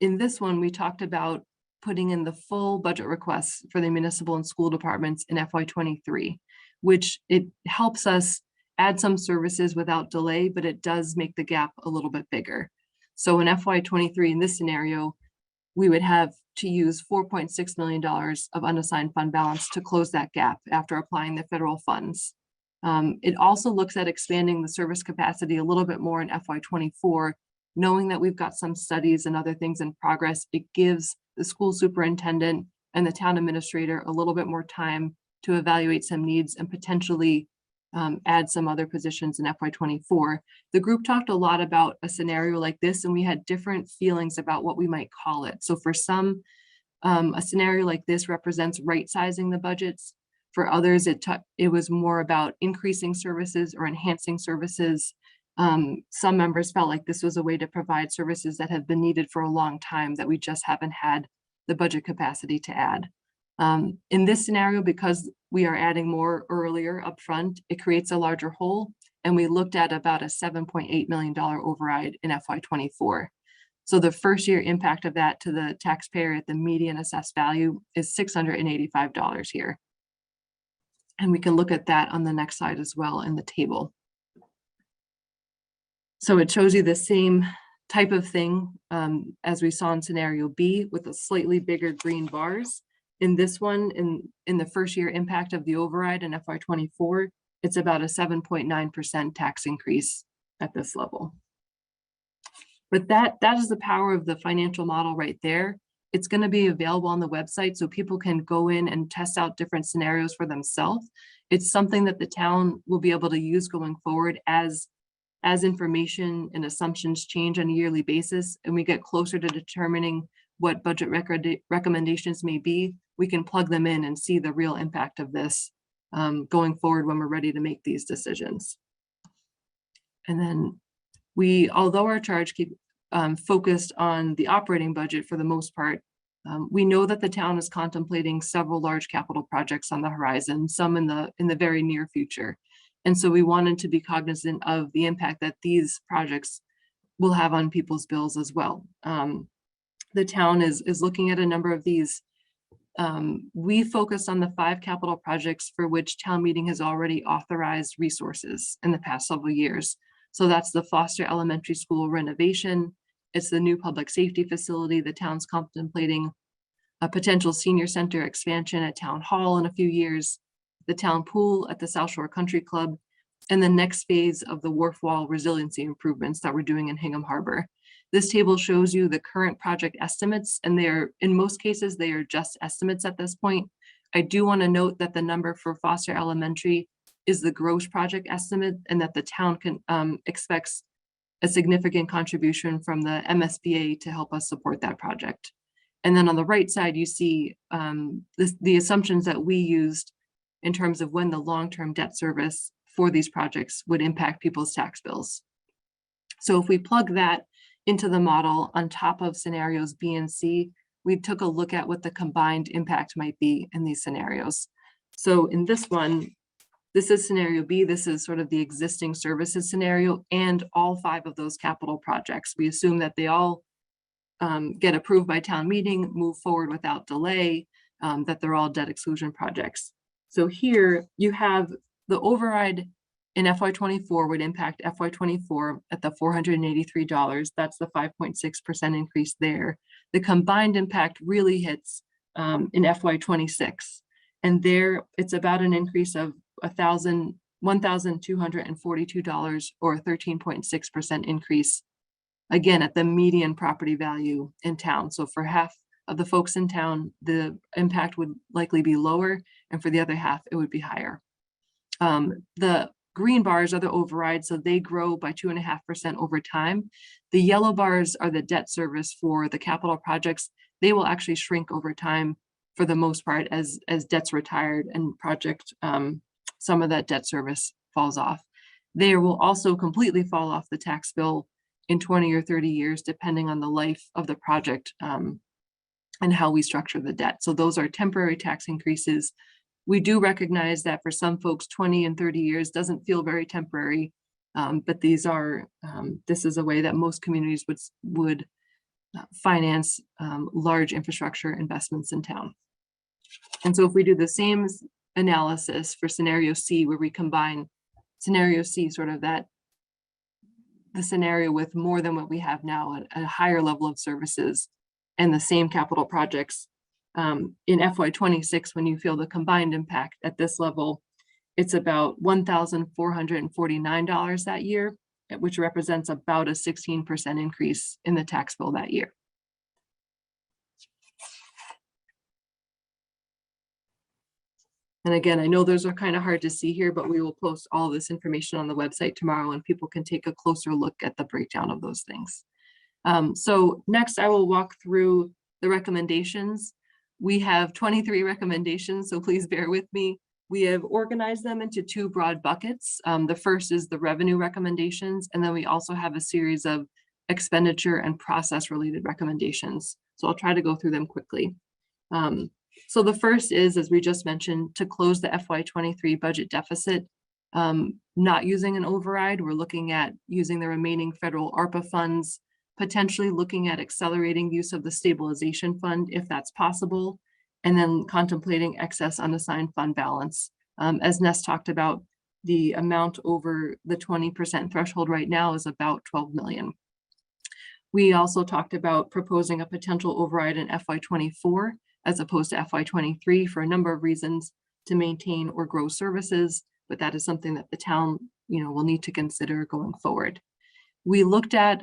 this one, we talked about putting in the full budget requests for the municipal and school departments in FY '23, which it helps us add some services without delay, but it does make the gap a little bit bigger. So in FY '23, in this scenario, we would have to use $4.6 million of unassigned fund balance to close that gap after applying the federal funds. It also looks at expanding the service capacity a little bit more in FY '24, knowing that we've got some studies and other things in progress. It gives the school superintendent and the town administrator a little bit more time to evaluate some needs and potentially add some other positions in FY '24. The group talked a lot about a scenario like this, and we had different feelings about what we might call it. So for some, a scenario like this represents right-sizing the budgets. For others, it was more about increasing services or enhancing services. Some members felt like this was a way to provide services that have been needed for a long time that we just haven't had the budget capacity to add. In this scenario, because we are adding more earlier upfront, it creates a larger hole, and we looked at about a $7.8 million override in FY '24. So the first year impact of that to the taxpayer at the median assessed value is $685 here. And we can look at that on the next slide as well in the table. So it shows you the same type of thing as we saw in scenario B with a slightly bigger green bars. In this one, in the first year impact of the override in FY '24, it's about a 7.9% tax increase at this level. But that is the power of the financial model right there. It's going to be available on the website so people can go in and test out different scenarios for themselves. It's something that the town will be able to use going forward as information and assumptions change on a yearly basis, and we get closer to determining what budget recommendations may be. We can plug them in and see the real impact of this going forward when we're ready to make these decisions. And then although our charge keep focused on the operating budget for the most part, we know that the town is contemplating several large capital projects on the horizon, some in the very near future. And so we wanted to be cognizant of the impact that these projects will have on people's bills as well. The town is looking at a number of these. We focused on the 5 capital projects for which town meeting has already authorized resources in the past several years. So that's the Foster Elementary School renovation. It's the new public safety facility. The town's contemplating a potential senior center expansion at Town Hall in a few years, the town pool at the South Shore Country Club, and the next phase of the wharf wall resiliency improvements that we're doing in Hingham Harbor. This table shows you the current project estimates, and in most cases, they are just estimates at this point. I do want to note that the number for Foster Elementary is the gross project estimate, and that the town expects a significant contribution from the MSBA to help us support that project. And then on the right side, you see the assumptions that we used in terms of when the long-term debt service for these projects would impact people's tax bills. So if we plug that into the model on top of scenarios B and C, we took a look at what the combined impact might be in these scenarios. So in this one, this is scenario B. This is sort of the existing services scenario and all 5 of those capital projects. We assume that they all get approved by town meeting, move forward without delay, that they're all debt exclusion projects. So here you have the override in FY '24 would impact FY '24 at the $483. That's the 5.6% increase there. The combined impact really hits in FY '26. And there it's about an increase of $1,242 or a 13.6% increase, again, at the median property value in town. So for half of the folks in town, the impact would likely be lower, and for the other half, it would be higher. The green bars are the overrides, so they grow by 2.5% over time. The yellow bars are the debt service for the capital projects. they will actually shrink over time for the most part as debt's retired and some of that debt service falls off. They will also completely fall off the tax bill in 20 or 30 years, depending on the life of the project and how we structure the debt. So those are temporary tax increases. We do recognize that for some folks, 20 and 30 years doesn't feel very temporary, but these are, this is a way that most communities would finance large infrastructure investments in town. And so if we do the same analysis for scenario C, where we combine scenario C, sort of the scenario with more than what we have now, a higher level of services and the same capital projects, in FY26, when you feel the combined impact at this level, it's about $1,449 that year, which represents about a 16% increase in the tax bill that year. And again, I know those are kind of hard to see here, but we will post all this information on the website tomorrow and people can take a closer look at the breakdown of those things. So next I will walk through the recommendations. We have 23 recommendations, so please bear with me. We have organized them into two broad buckets. The first is the revenue recommendations, and then we also have a series of expenditure and process related recommendations. So I'll try to go through them quickly. So the first is, as we just mentioned, to close the FY23 budget deficit, not using an override. We're looking at using the remaining federal ARPA funds, potentially looking at accelerating use of the Stabilization Fund if that's possible, and then contemplating excess unassigned fund balance. As Ness talked about, the amount over the 20% threshold right now is about 12 million. We also talked about proposing a potential override in FY24 as opposed to FY23 for a number of reasons, to maintain or grow services, but that is something that the town, will need to consider going forward. We looked at,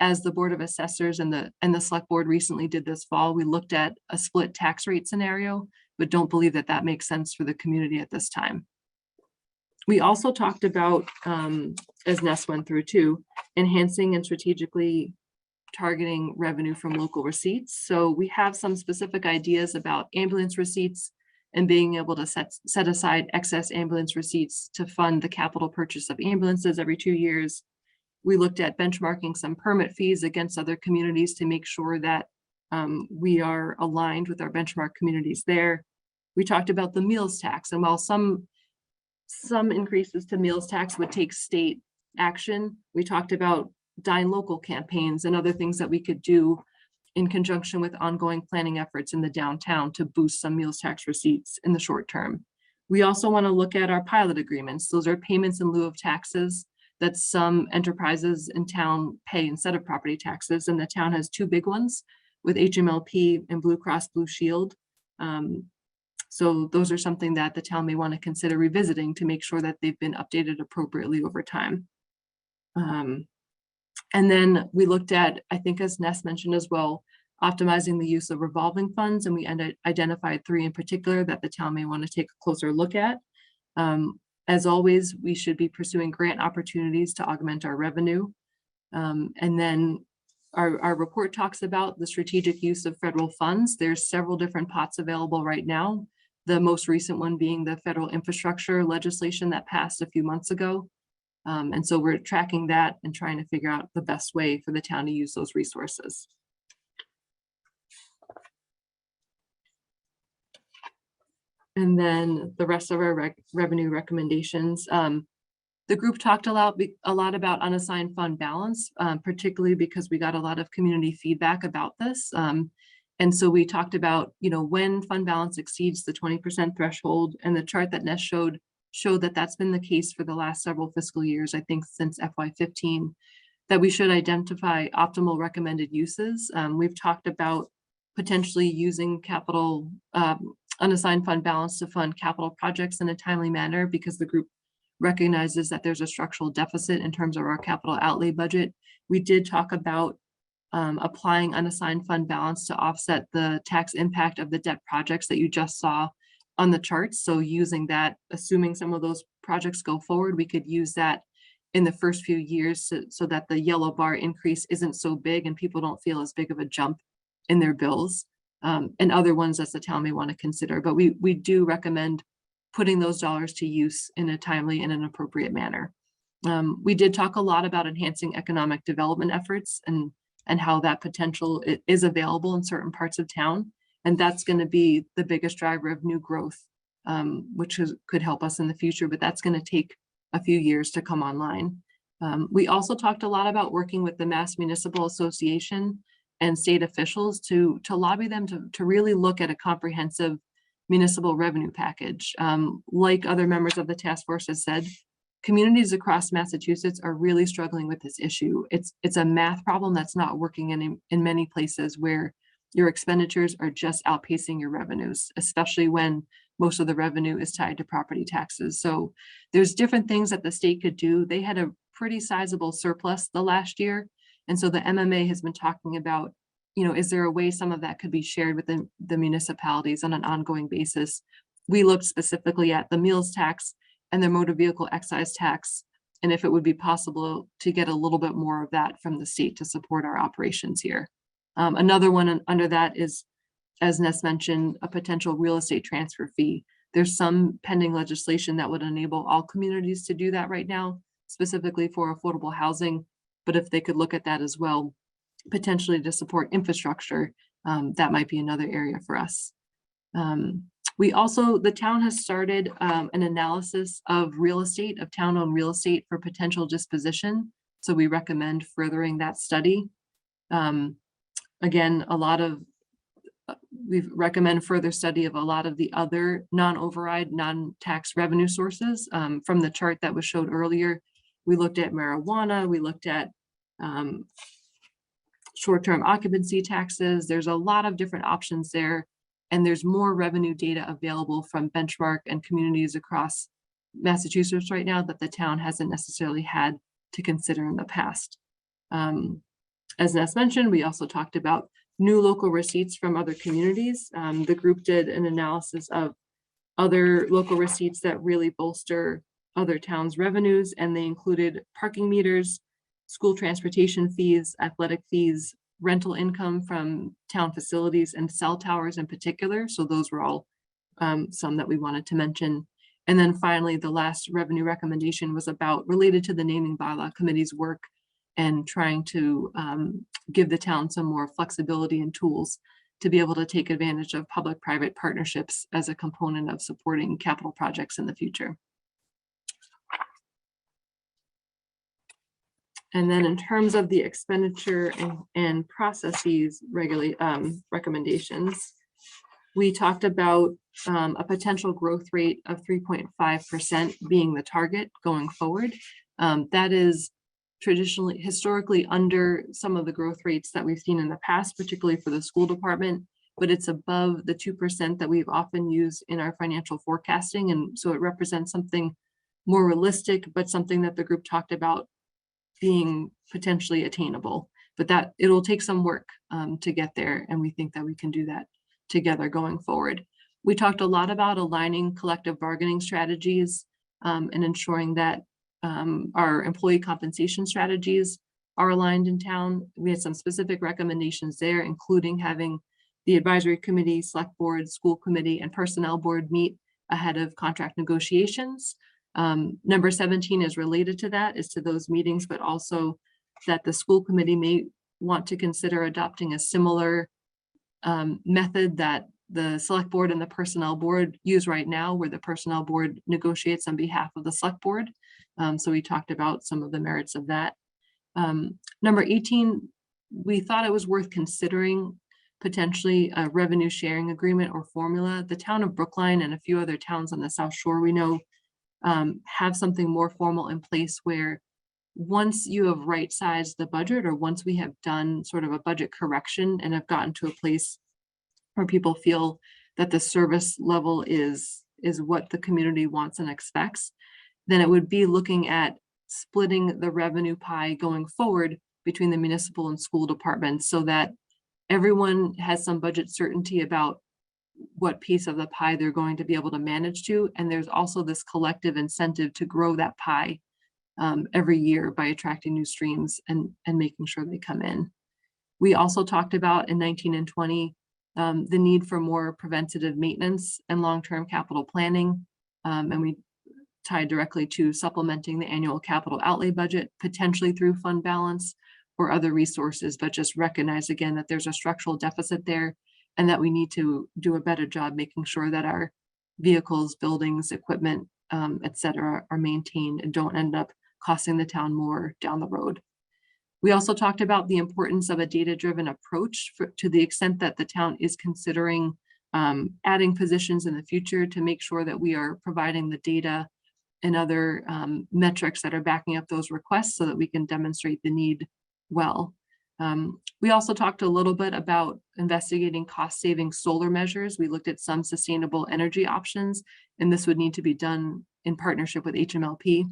as the Board of Assessors and the Select Board recently did this fall, we looked at a split tax rate scenario, but don't believe that that makes sense for the community at this time. We also talked about, as Ness went through too, enhancing and strategically targeting revenue from local receipts. So we have some specific ideas about ambulance receipts and being able to set aside excess ambulance receipts to fund the capital purchase of ambulances every 2 years. We looked at benchmarking some permit fees against other communities to make sure that we are aligned with our benchmark communities there. We talked about the meals tax, and while some increases to meals tax would take state action, we talked about Dine Local campaigns and other things that we could do in conjunction with ongoing planning efforts in the downtown to boost some meals tax receipts in the short term. We also want to look at our pilot agreements. Those are payments in lieu of taxes that some enterprises in town pay instead of property taxes. And the town has two big ones with HMLP and Blue Cross Blue Shield. So those are something that the town may want to consider revisiting to make sure that they've been updated appropriately over time. And then we looked at, I think as Ness mentioned as well, optimizing the use of revolving funds, and we identified 3 in particular that the town may want to take a closer look at. As always, we should be pursuing grant opportunities to augment our revenue. And then our report talks about the strategic use of federal funds. There's several different pots available right now. The most recent one being the federal infrastructure legislation that passed a few months ago. And so we're tracking that and trying to figure out the best way for the town to use those resources. And then the rest of our revenue recommendations. The group talked a lot about unassigned fund balance, particularly because we got a lot of community feedback about this. And so we talked about, when fund balance exceeds the 20% threshold, and the chart that Ness showed that that's been the case for the last several fiscal years, I think since FY15, that we should identify optimal recommended uses. We've talked about potentially using capital unassigned fund balance to fund capital projects in a timely manner, because the group recognizes that there's a structural deficit in terms of our capital outlay budget. We did talk about applying unassigned fund balance to offset the tax impact of the debt projects that you just saw on the charts. So using that, assuming some of those projects go forward, we could use that in the first few years so that the yellow bar increase isn't so big and people don't feel as big of a jump in their bills. and other ones that the town may want to consider. But we do recommend putting those dollars to use in a timely and an appropriate manner. We did talk a lot about enhancing economic development efforts and how that potential is available in certain parts of town. And that's going to be the biggest driver of new growth, which could help us in the future, but that's going to take a few years to come online. We also talked a lot about working with the Mass Municipal Association and state officials to lobby them to really look at a comprehensive municipal revenue package. Like other members of the task force has said, communities across Massachusetts are really struggling with this issue. It's a math problem that's not working in many places where your expenditures are just outpacing your revenues, especially when most of the revenue is tied to property taxes. So there's different things that the state could do. They had a pretty sizable surplus the last year. And so the MMA has been talking about, is there a way some of that could be shared with the municipalities on an ongoing basis? We looked specifically at the meals tax and the motor vehicle excise tax, and if it would be possible to get a little bit more of that from the state to support our operations here. Another one under that is, as Ness mentioned, a potential real estate transfer fee. There's some pending legislation that would enable all communities to do that right now, specifically for affordable housing. But if they could look at that as well, potentially to support infrastructure, that might be another area for us. The town has started an analysis of real estate, of town-owned real estate for potential disposition. So we recommend furthering that study. Again, we recommend further study of a lot of the other non-override, non-tax revenue sources. From the chart that was showed earlier, we looked at marijuana, we looked at short-term occupancy taxes. There's a lot of different options there, and there's more revenue data available from Benchmark and communities across Massachusetts right now that the town hasn't necessarily had to consider in the past. As Ness mentioned, we also talked about new local receipts from other communities. The group did an analysis of other local receipts that really bolster other towns' revenues, and they included parking meters, school transportation fees, athletic fees, rental income from town facilities, and cell towers in particular. So those were all some that we wanted to mention. And then finally, the last revenue recommendation was related to the Naming Bylaw Committee's work and trying to give the town some more flexibility and tools to be able to take advantage of public-private partnerships as a component of supporting capital projects in the future. And then in terms of the expenditure and processes recommendations, we talked about a potential growth rate of 3.5% being the target going forward. That is historically under some of the growth rates that we've seen in the past, particularly for the school department, but it's above the 2% that we've often used in our financial forecasting. And so it represents something more realistic, but something that the group talked about being potentially attainable, but that it'll take some work to get there. And we think that we can do that together going forward. We talked a lot about aligning collective bargaining strategies and ensuring that our employee compensation strategies are aligned in town. We had some specific recommendations there, including having the advisory committee, select board, school committee, and personnel board meet ahead of contract negotiations. Number 17 is related to that, is to those meetings, but also that the school committee may want to consider adopting a similar method that the select board and the personnel board use right now, where the personnel board negotiates on behalf of the select board. So we talked about some of the merits of that. Number 18, we thought it was worth considering potentially a revenue sharing agreement or formula. The town of Brookline and a few other towns on the South Shore we know have something more formal in place where once you have right-sized the budget, or once we have done sort of a budget correction and have gotten to a place where people feel that the service level is what the community wants and expects, then it would be looking at splitting the revenue pie going forward between the municipal and school departments so that everyone has some budget certainty about what piece of the pie they're going to be able to manage to. And there's also this collective incentive to grow that pie every year by attracting new streams and making sure they come in. We also talked about in 19 and 20 the need for more preventative maintenance and long-term capital planning. And we tied directly to supplementing the annual capital outlay budget, potentially through fund balance or other resources, but just recognize again that there's a structural deficit there and that we need to do a better job making sure that our vehicles, buildings, equipment, et cetera, are maintained and don't end up costing the town more down the road. We also talked about the importance of a data-driven approach to the extent that the town is considering adding positions in the future to make sure that we are providing the data and other metrics that are backing up those requests so that we can demonstrate the need well. We also talked a little bit about investigating cost-saving solar measures. We looked at some sustainable energy options, and this would need to be done in partnership with HMLP.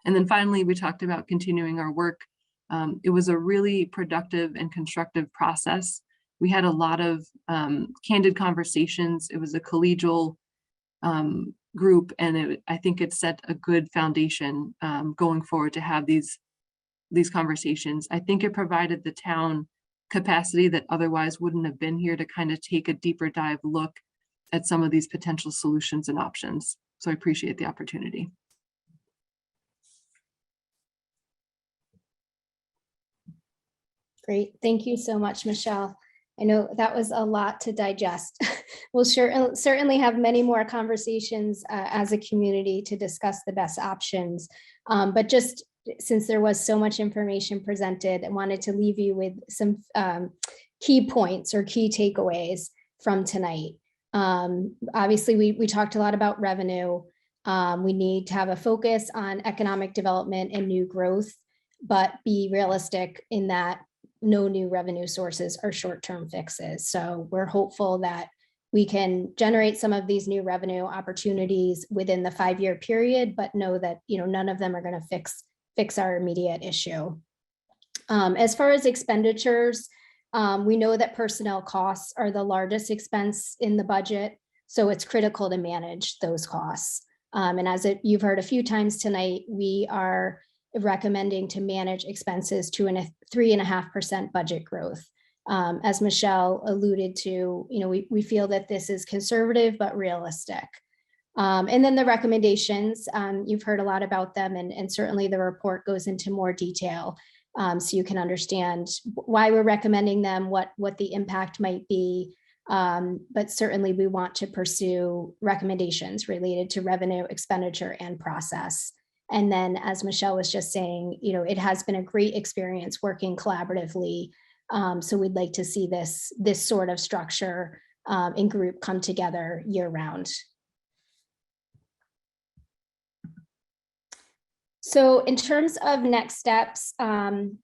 And then finally, we talked about continuing our work. It was a really productive and constructive process. We had a lot of candid conversations. It was a collegial group, and I think it set a good foundation going forward to have these conversations. I think it provided the town capacity that otherwise wouldn't have been here to kind of take a deeper dive look at some of these potential solutions and options. So I appreciate the opportunity. Great. Thank you so much, Michelle. I know that was a lot to digest. We'll certainly have many more conversations as a community to discuss the best options. But just since there was so much information presented, I wanted to leave you with some key points or key takeaways from tonight. Obviously, we talked a lot about revenue. We need to have a focus on economic development and new growth, but be realistic in that no new revenue sources are short-term fixes. So we're hopeful that we can generate some of these new revenue opportunities within the 5-year period, but know that none of them are going to fix our immediate issue. As far as expenditures, we know that personnel costs are the largest expense in the budget, so it's critical to manage those costs. And as you've heard a few times tonight, we are recommending to manage expenses to a 3.5% budget growth. As Michelle alluded to, we feel that this is conservative but realistic. And then the recommendations, you've heard a lot about them, and certainly the report goes into more detail, so you can understand why we're recommending them, what the impact might be. But certainly we want to pursue recommendations related to revenue, expenditure, and process. And then, as Michelle was just saying, it has been a great experience working collaboratively. So we'd like to see this sort of structure and group come together year round. So in terms of next steps, I'm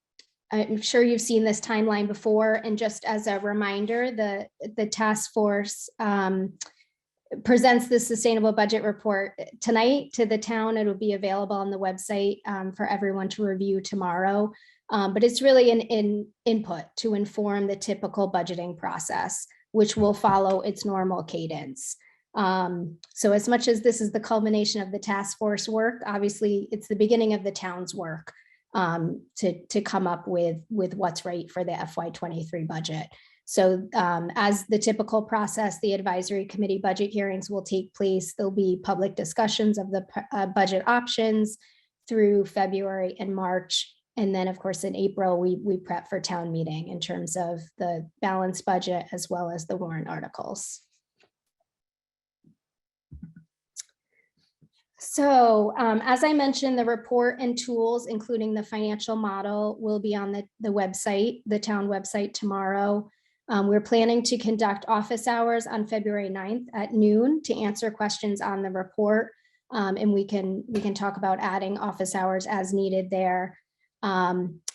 sure you've seen this timeline before, and just as a reminder, the task force presents the sustainable budget report tonight to the town. It'll be available on the website for everyone to review tomorrow. But it's really an input to inform the typical budgeting process, which will follow its normal cadence. So as much as this is the culmination of the task force work, obviously it's the beginning of the town's work to come up with what's right for the FY23 budget. So as the typical process, the advisory committee budget hearings will take place. There'll be public discussions of the budget options through February and March. And then, of course, in April, we prep for town meeting in terms of the balanced budget as well as the warrant articles. So as I mentioned, the report and tools, including the financial model, will be on the website, the town website tomorrow. We're planning to conduct office hours on February 9th at noon to answer questions on the report. And we can talk about adding office hours as needed there.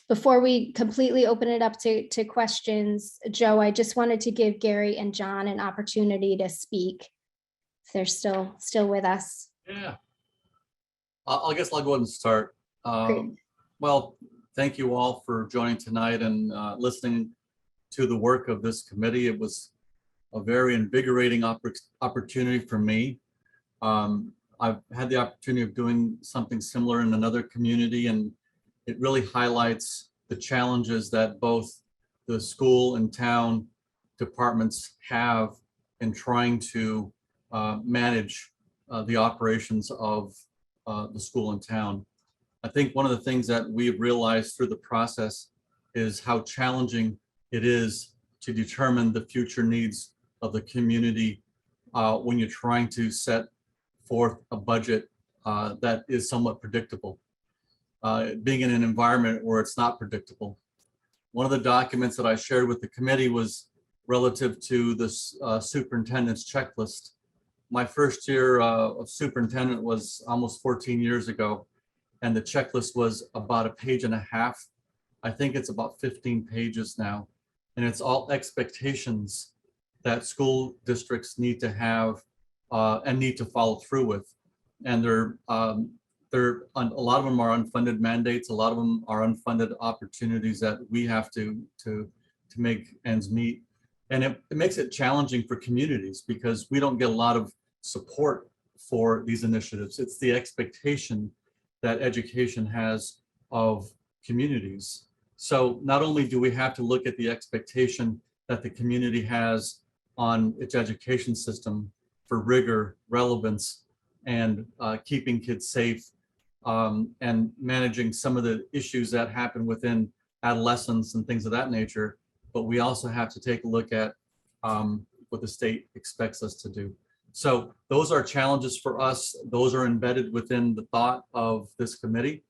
Before we completely open it up to questions, Joe, I just wanted to give Gary and John an opportunity to speak if they're still with us. Yeah. I guess I'll go ahead and start. Great. Well, thank you all for joining tonight and listening to the work of this committee. It was a very invigorating opportunity for me. I've had the opportunity of doing something similar in another community, and it really highlights the challenges that both the school and town departments have in trying to manage the operations of the school in town. I think one of the things that we've realized through the process is how challenging it is to determine the future needs of the community when you're trying to set forth a budget that is somewhat predictable. Being in an environment where it's not predictable. One of the documents that I shared with the committee was relative to this superintendent's checklist. My first year of superintendent was almost 14 years ago, and the checklist was about 1.5 pages. I think it's about 15 pages now, and it's all expectations that school districts need to have and need to follow through with. And a lot of them are unfunded mandates. A lot of them are unfunded opportunities that we have to make ends meet. And it makes it challenging for communities because we don't get a lot of support for these initiatives. It's the expectation that education has of communities. So not only do we have to look at the expectation that the community has on its education system for rigor, relevance, and keeping kids safe, and managing some of the issues that happen within adolescence and things of that nature, but we also have to take a look at what the state expects us to do. So those are challenges for us. Those are embedded within the thought of this committee.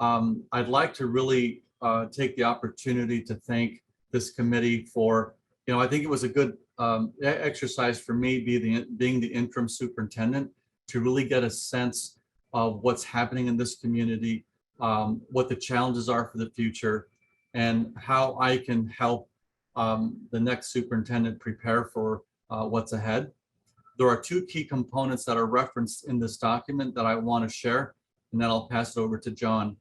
I'd like to really take the opportunity to thank this committee for, I think it was a good exercise for me being the interim superintendent to really get a sense of what's happening in this community, what the challenges are for the future, and how I can help the next superintendent prepare for what's ahead. There are two key components that are referenced in this document that I want to share, and then I'll pass it over to John.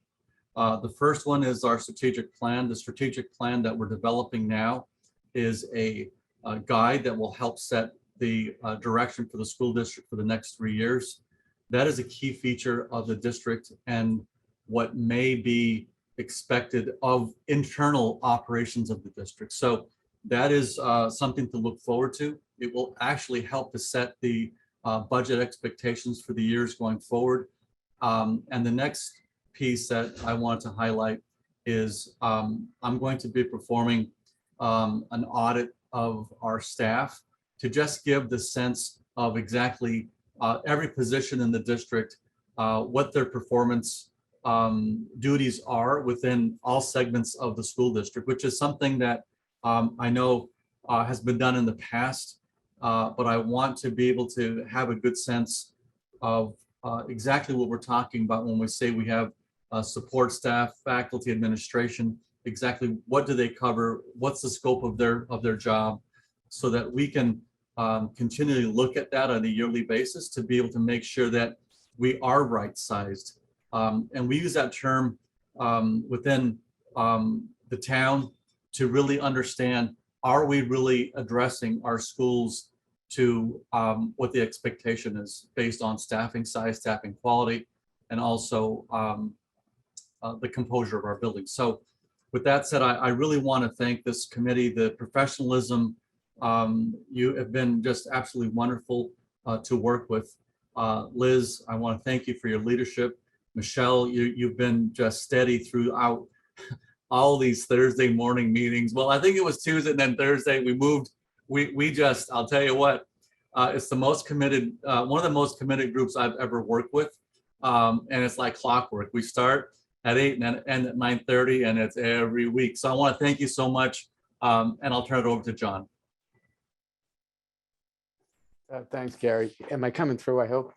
The first one is our strategic plan. The strategic plan that we're developing now is a guide that will help set the direction for the school district for the next 3 years. That is a key feature of the district and what may be expected of internal operations of the district. So that is something to look forward to. It will actually help to set the budget expectations for the years going forward. And the next piece that I want to highlight is I'm going to be performing an audit of our staff to just give the sense of exactly every position in the district, what their performance duties are within all segments of the school district, which is something that I know has been done in the past, but I want to be able to have a good sense of exactly what we're talking about when we say we have support staff, faculty, administration, exactly what do they cover, what's the scope of their job, so that we can continually look at that on a yearly basis to be able to make sure that we are right-sized. And we use that term within the town to really understand, are we really addressing our schools to what the expectation is based on staffing size, staffing quality, and also the composure of our buildings. So with that said, I really want to thank this committee, the professionalism. You have been just absolutely wonderful to work with. Liz, I want to thank you for your leadership. Michelle, you've been just steady throughout all these Thursday morning meetings. Well, I think it was Tuesday and then Thursday we moved. We just, I'll tell you what, it's the most committed, one of the most committed groups I've ever worked with. And it's like clockwork. We start at 8 and then end at 9:30, and it's every week. So I want to thank you so much. And I'll turn it over to John. Thanks, Gary. Am I coming through, I hope?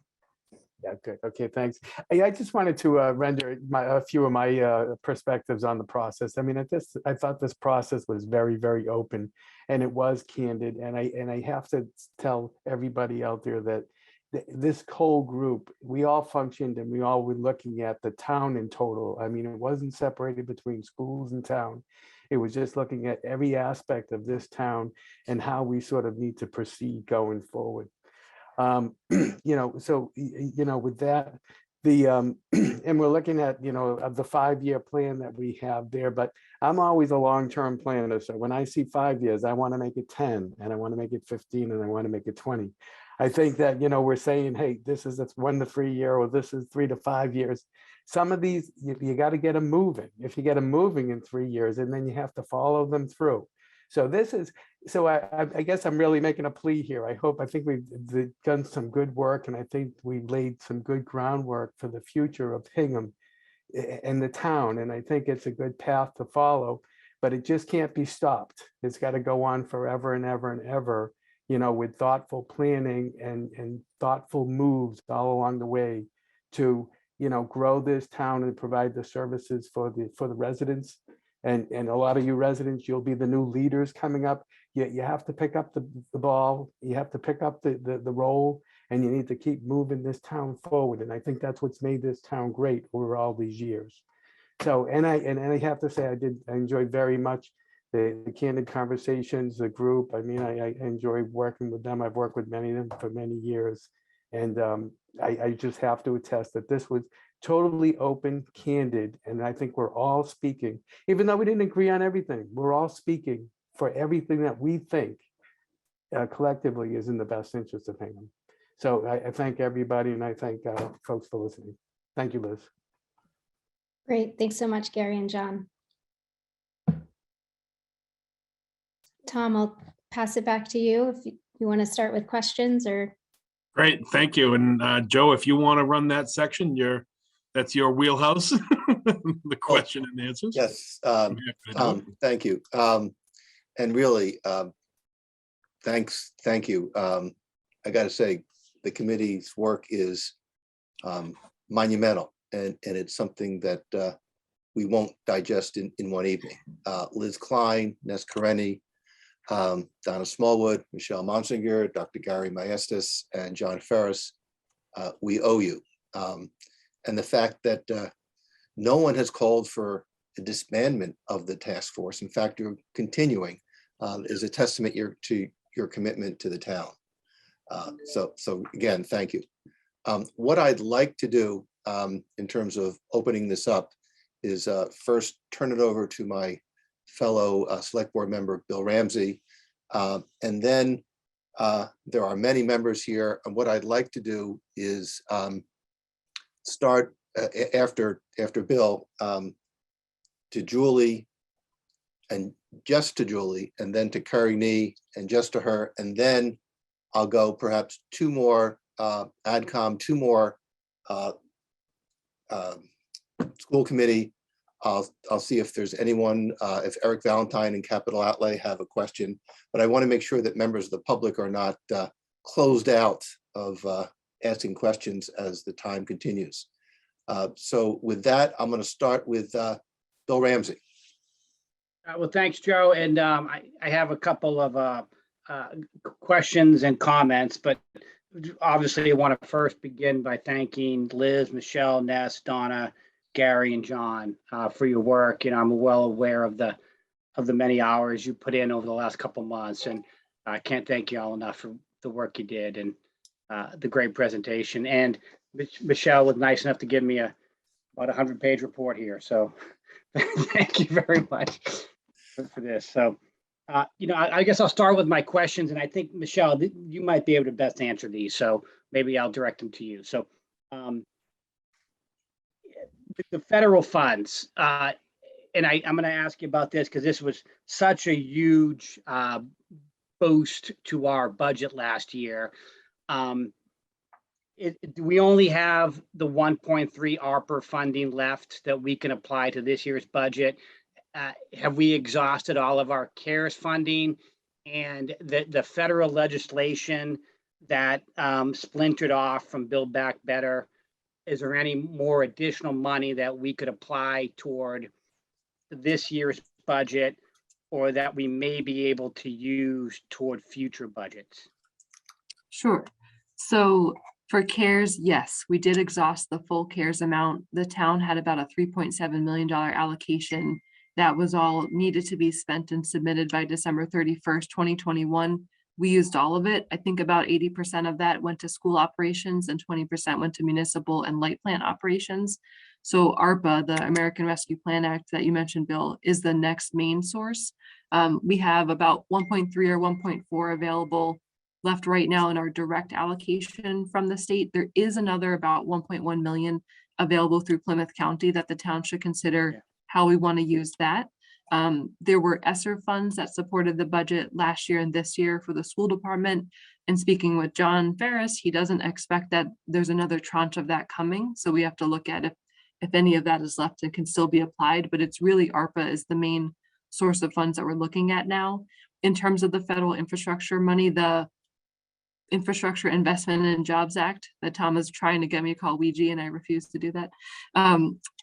Yeah, good. Okay, thanks. I just wanted to render a few of my perspectives on the process. I mean, I thought this process was very, very open, and it was candid. And I have to tell everybody out there that this whole group, we all functioned and we all were looking at the town in total. I mean, it wasn't separated between schools and town. It was just looking at every aspect of this town and how we sort of need to proceed going forward. So, with that, and we're looking at, of the 5-year plan that we have there, but I'm always a long-term planner. So when I see 5 years, I want to make it 10 and I want to make it 15 and I want to make it 20. I think that, we're saying, hey, this is 1 to 3 year, or this is 3 to 5 years. Some of these, you got to get them moving. If you get them moving in 3 years, and then you have to follow them through. So I guess I'm really making a plea here. I think we've done some good work, and I think we laid some good groundwork for the future of Hingham and the town. And I think it's a good path to follow, but it just can't be stopped. It's got to go on forever and ever and ever, with thoughtful planning and thoughtful moves all along the way to, grow this town and provide the services for the residents. And a lot of you residents, you'll be the new leaders coming up. You have to pick up the ball. You have to pick up the role, and you need to keep moving this town forward. And I think that's what's made this town great over all these years. So, and I have to say, I enjoyed very much the candid conversations, the group. I mean, I enjoy working with them. I've worked with many of them for many years. And I just have to attest that this was totally open, candid, and I think we're all speaking, even though we didn't agree on everything, we're all speaking for everything that we think collectively is in the best interest of Hingham. So I thank everybody, and I thank folks for listening. Thank you, Liz. Great. Thanks so much, Gary and John. Tom, I'll pass it back to you if you want to start with questions or. Great, thank you. And Joe, if you want to run that section, that's your wheelhouse, the question and answers. Yes, thank you. And really, thank you. I got to say, the committee's work is monumental, and it's something that we won't digest in one evening. Liz Klein, Ness Karenni, Donna Smallwood, Michelle Monsegur, Dr. Gary Maestas, and John Ferris, we owe you. And the fact that no one has called for a disbandment of the task force, in fact, you're continuing, is a testament to your commitment to the town. So again, thank you. What I'd like to do in terms of opening this up is first turn it over to my fellow select board member, Bill Ramsey. And then there are many members here. And what I'd like to do is start after Bill to Julie, and just to Julie, and then to Carrie Nee, and just to her. And then I'll go perhaps two more AdCom, two more school committee. I'll see if there's anyone, if Eric Valentine and Capital Outlay have a question, but I want to make sure that members of the public are not closed out of asking questions as the time continues. So with that, I'm going to start with Bill Ramsey. Well, thanks, Joe. And I have a couple of questions and comments, but obviously I want to first begin by thanking Liz, Michelle, Ness, Donna, Gary, and John for your work. I'm well aware of the many hours you put in over the last couple of months, and I can't thank you all enough for the work you did and the great presentation. And Michelle was nice enough to give me about 100-page report here, so thank you very much for this. So, I guess I'll start with my questions, and I think, Michelle, you might be able to best answer these, so maybe I'll direct them to you. So, the federal funds, and I'm going to ask you about this because this was such a huge boost to our budget last year. We only have the 1.3 ARPA funding left that we can apply to this year's budget. Have we exhausted all of our CARES funding? And the federal legislation that splintered off from Build Back Better, is there any more additional money that we could apply toward this year's budget, or that we may be able to use toward future budgets? Sure. So for CARES, yes, we did exhaust the full CARES amount. The town had about a $3.7 million allocation that was all needed to be spent and submitted by December 31st, 2021. we used all of it. I think about 80% of that went to school operations and 20% went to municipal and light plant operations. So ARPA, the American Rescue Plan Act that you mentioned, Bill, is the next main source. We have about 1.3 or 1.4 available left right now in our direct allocation from the state. There is another about 1.1 million available through Plymouth County that the town should consider how we want to use that. There were ESSER funds that supported the budget last year and this year for the school department. And speaking with John Ferris, he doesn't expect that there's another tranche of that coming. So we have to look at if any of that is left and can still be applied, but it's really ARPA is the main source of funds that we're looking at now. In terms of the federal infrastructure money, the Infrastructure Investment and Jobs Act that Tom is trying to get me to call Ouija, and I refuse to do that.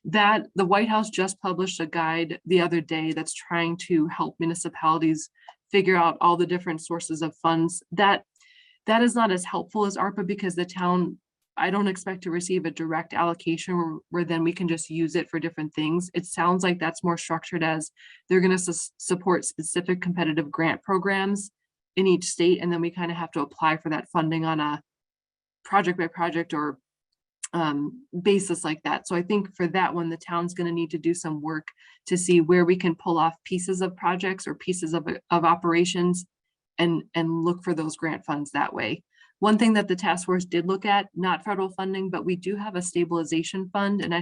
That the White House just published a guide the other day that's trying to help municipalities figure out all the different sources of funds. That is not as helpful as ARPA because the town, I don't expect to receive a direct allocation where then we can just use it for different things. It sounds like that's more structured as they're going to support specific competitive grant programs in each state, and then we kind of have to apply for that funding on a project by project or basis like that. So I think for that one, the town's going to need to do some work to see where we can pull off pieces of projects or pieces of operations and look for those grant funds that way. One thing that the task force did look at, not federal funding, but we do have a stabilization fund, and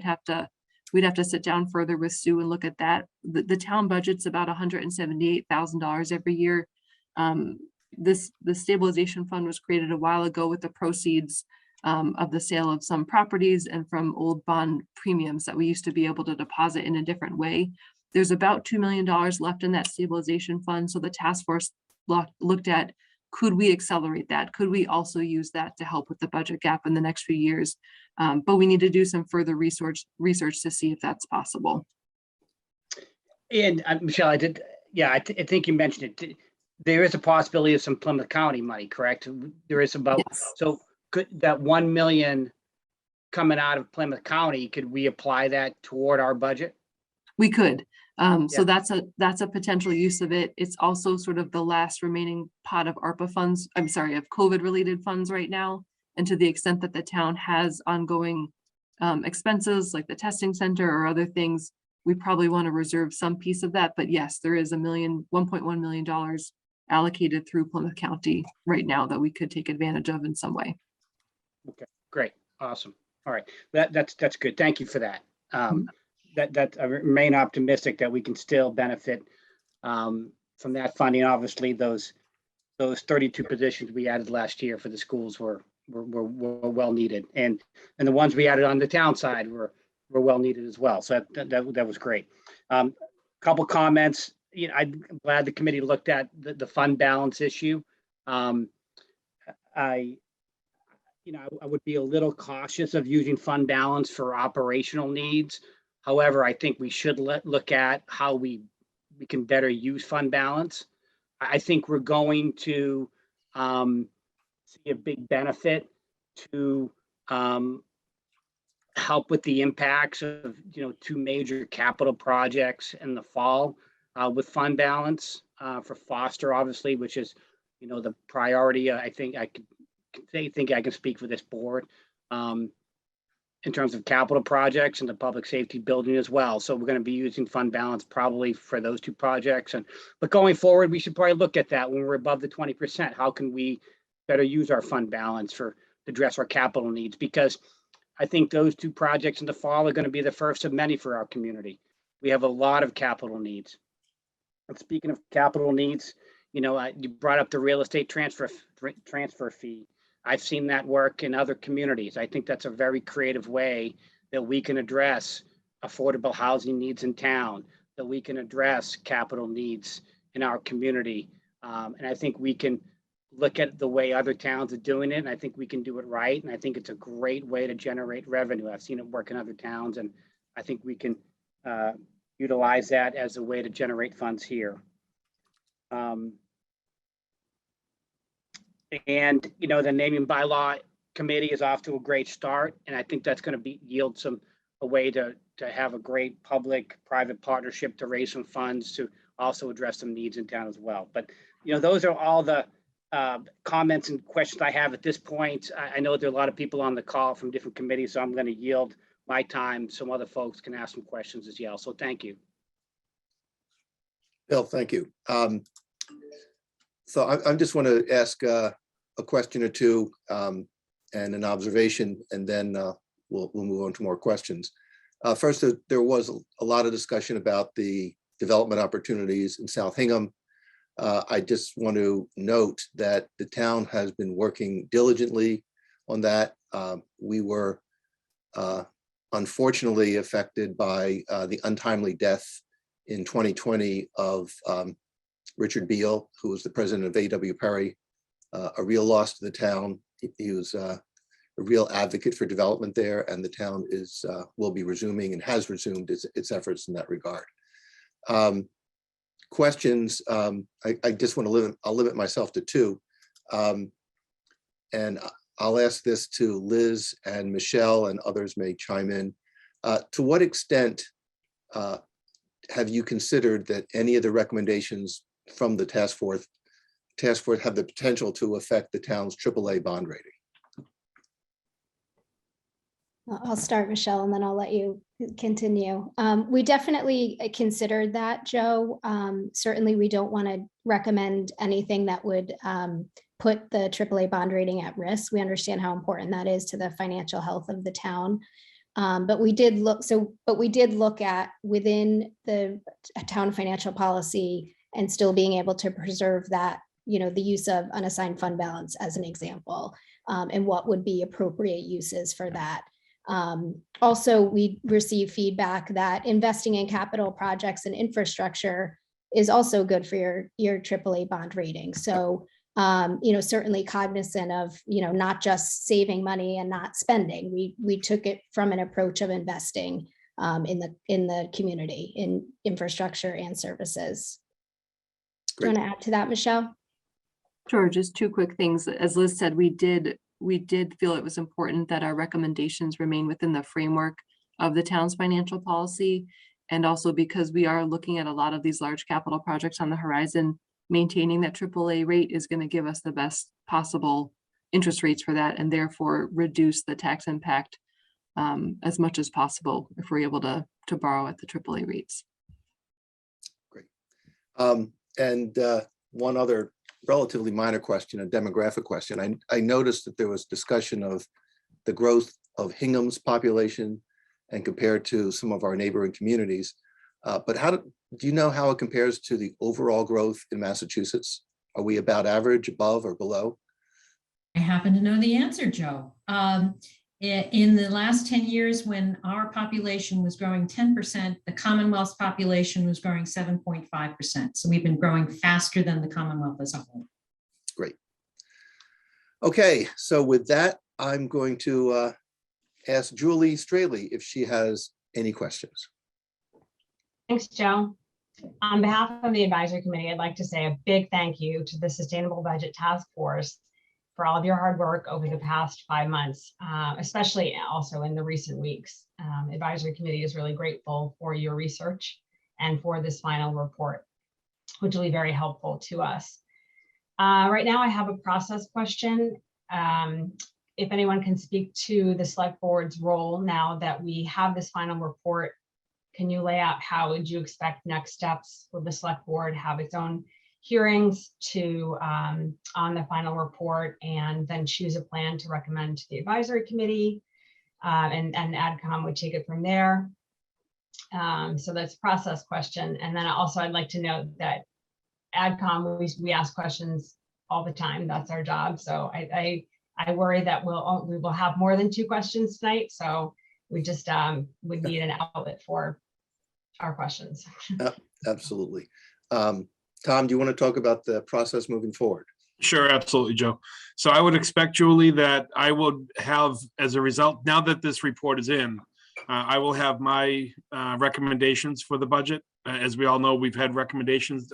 we'd have to sit down further with Sue and look at that. The town budget's about $178,000 every year. The stabilization fund was created a while ago with the proceeds of the sale of some properties and from old bond premiums that we used to be able to deposit in a different way. There's about $2 million left in that stabilization fund. So the task force looked at, could we accelerate that? Could we also use that to help with the budget gap in the next few years? But we need to do some further research to see if that's possible. And Michelle, I think you mentioned it. There is a possibility of some Plymouth County money, correct? There is about, Yes. So could that 1 million coming out of Plymouth County, could we apply that toward our budget? We could. So that's a potential use of it. It's also sort of the last remaining pot of ARPA funds, of COVID related funds right now. And to the extent that the town has ongoing expenses like the testing center or other things, we probably want to reserve some piece of that. But yes, there is $1.1 million allocated through Plymouth County right now that we could take advantage of in some way. Okay, great, awesome. All right, that's good. Thank you for that. That I remain optimistic that we can still benefit from that funding. Obviously, those 32 positions we added last year for the schools were well needed, and the ones we added on the town side were well needed as well. So that was great. Couple comments. I'm glad the committee looked at the fund balance issue. I would be a little cautious of using fund balance for operational needs. However, I think we should look at how we can better use fund balance. I think we're going to see a big benefit to help with the impacts of 2 major capital projects in the fall with fund balance for Foster, obviously, which is the priority. I think I can speak for this board in terms of capital projects and the public safety building as well. So we're going to be using fund balance probably for those 2 projects. But going forward, we should probably look at that when we're above the 20%. How can we better use our fund balance to address our capital needs? Because I think those 2 projects in the fall are going to be the first of many for our community. We have a lot of capital needs. And speaking of capital needs, you brought up the real estate transfer fee. I've seen that work in other communities. I think that's a very creative way that we can address affordable housing needs in town, that we can address capital needs in our community. And I think we can look at the way other towns are doing it, and I think we can do it right. And I think it's a great way to generate revenue. I've seen it work in other towns, and I think we can utilize that as a way to generate funds here. And the naming bylaw committee is off to a great start, and I think that's going to yield a way to have a great public-private partnership to raise some funds to also address some needs in town as well. But those are all the comments and questions I have at this point. I know there are a lot of people on the call from different committees, so I'm going to yield my time. Some other folks can ask some questions as well. So thank you. Bill, thank you. So I just want to ask a question or two and an observation, and then we'll move on to more questions. First, there was a lot of discussion about the development opportunities in South Hingham. I just want to note that the town has been working diligently on that. We were unfortunately affected by the untimely death in 2020 of Richard Beal, who was the president of A.W. Perry, a real loss to the town. He was a real advocate for development there, and the town will be resuming and has resumed its efforts in that regard. Questions, I just want to I'll limit myself to two. And I'll ask this to Liz and Michelle, and others may chime in. To what extent have you considered that any of the recommendations from the task force have the potential to affect the town's AAA bond rating? I'll start, Michelle, and then I'll let you continue. We definitely considered that, Joe. Certainly, we don't want to recommend anything that would put the AAA bond rating at risk. We understand how important that is to the financial health of the town. But we did look at within the town financial policy and still being able to preserve that, the use of unassigned fund balance as an example, and what would be appropriate uses for that. Also, we receive feedback that investing in capital projects and infrastructure is also good for your AAA bond rating. So, certainly cognizant of, not just saving money and not spending. We took it from an approach of investing in the community, in infrastructure and services. Do you want to add to that, Michelle? Sure, just two quick things. As Liz said, we did feel it was important that our recommendations remain within the framework of the town's financial policy. And also because we are looking at a lot of these large capital projects on the horizon, maintaining that AAA rate is going to give us the best possible interest rates for that, and therefore reduce the tax impact as much as possible if we're able to borrow at the AAA rates. Great. And one other relatively minor question, a demographic question. I noticed that there was discussion of the growth of Hingham's population and compared to some of our neighboring communities. But do you know how it compares to the overall growth in Massachusetts? Are we about average, above, or below? I happen to know the answer, Joe. In the last 10 years, when our population was growing 10%, the Commonwealth's population was growing 7.5%. So we've been growing faster than the Commonwealth as a whole. Great. Okay, so with that, I'm going to ask Julie Straley if she has any questions. Thanks, Joe. On behalf of the advisory committee, I'd like to say a big thank you to the Sustainable Budget Task Force for all of your hard work over the past 5 months, especially also in the recent weeks. Advisory committee is really grateful for your research and for this final report, which will be very helpful to us. Right now, I have a process question. If anyone can speak to the select board's role now that we have this final report, can you lay out how would you expect next steps? Will the select board have its own hearings on the final report and then choose a plan to recommend to the advisory committee, and AdCom would take it from there? So that's a process question. And then also I'd like to note that AdCom, we ask questions all the time. That's our job. So I worry that we will have more than 2 questions tonight. So we just would need an outlet for our questions. Absolutely. Tom, do you want to talk about the process moving forward? Sure, absolutely, Joe. So I would expect, Julie, that I would have, as a result, now that this report is in, I will have my recommendations for the budget. As we all know, we've had recommendations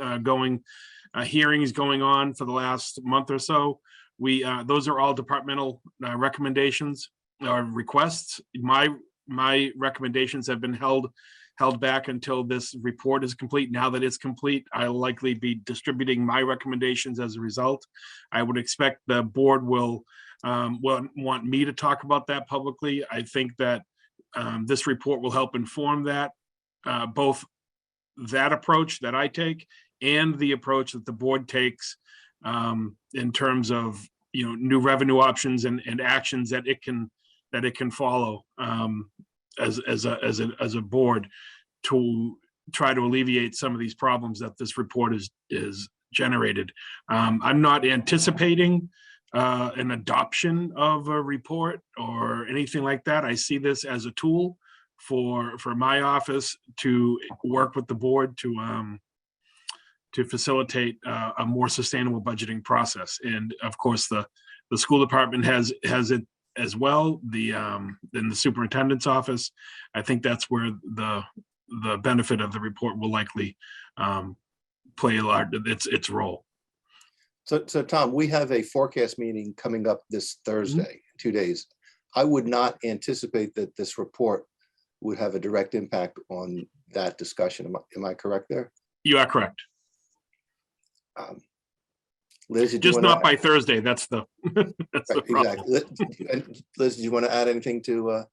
hearings going on for the last month or so. Those are all departmental recommendations or requests. My recommendations have been held held back until this report is complete. Now that it's complete, I'll likely be distributing my recommendations as a result. I would expect the board will want me to talk about that publicly. I think that this report will help inform that, both that approach that I take and the approach that the board takes in terms of new revenue options and actions that it can follow as a board to try to alleviate some of these problems that this report is generated. I'm not anticipating an adoption of a report or anything like that. I see this as a tool for my office to work with the board to facilitate a more sustainable budgeting process. And of course, the school department has it as well. In the superintendent's office, I think that's where the benefit of the report will likely play its role. So Tom, we have a forecast meeting coming up this Thursday, 2 days. I would not anticipate that this report would have a direct impact on that discussion. Am I correct there? You are correct. Liz, did you Just wanna not by Thursday. That's the that's the Right, problem. exactly. And Liz, do you want to add anything to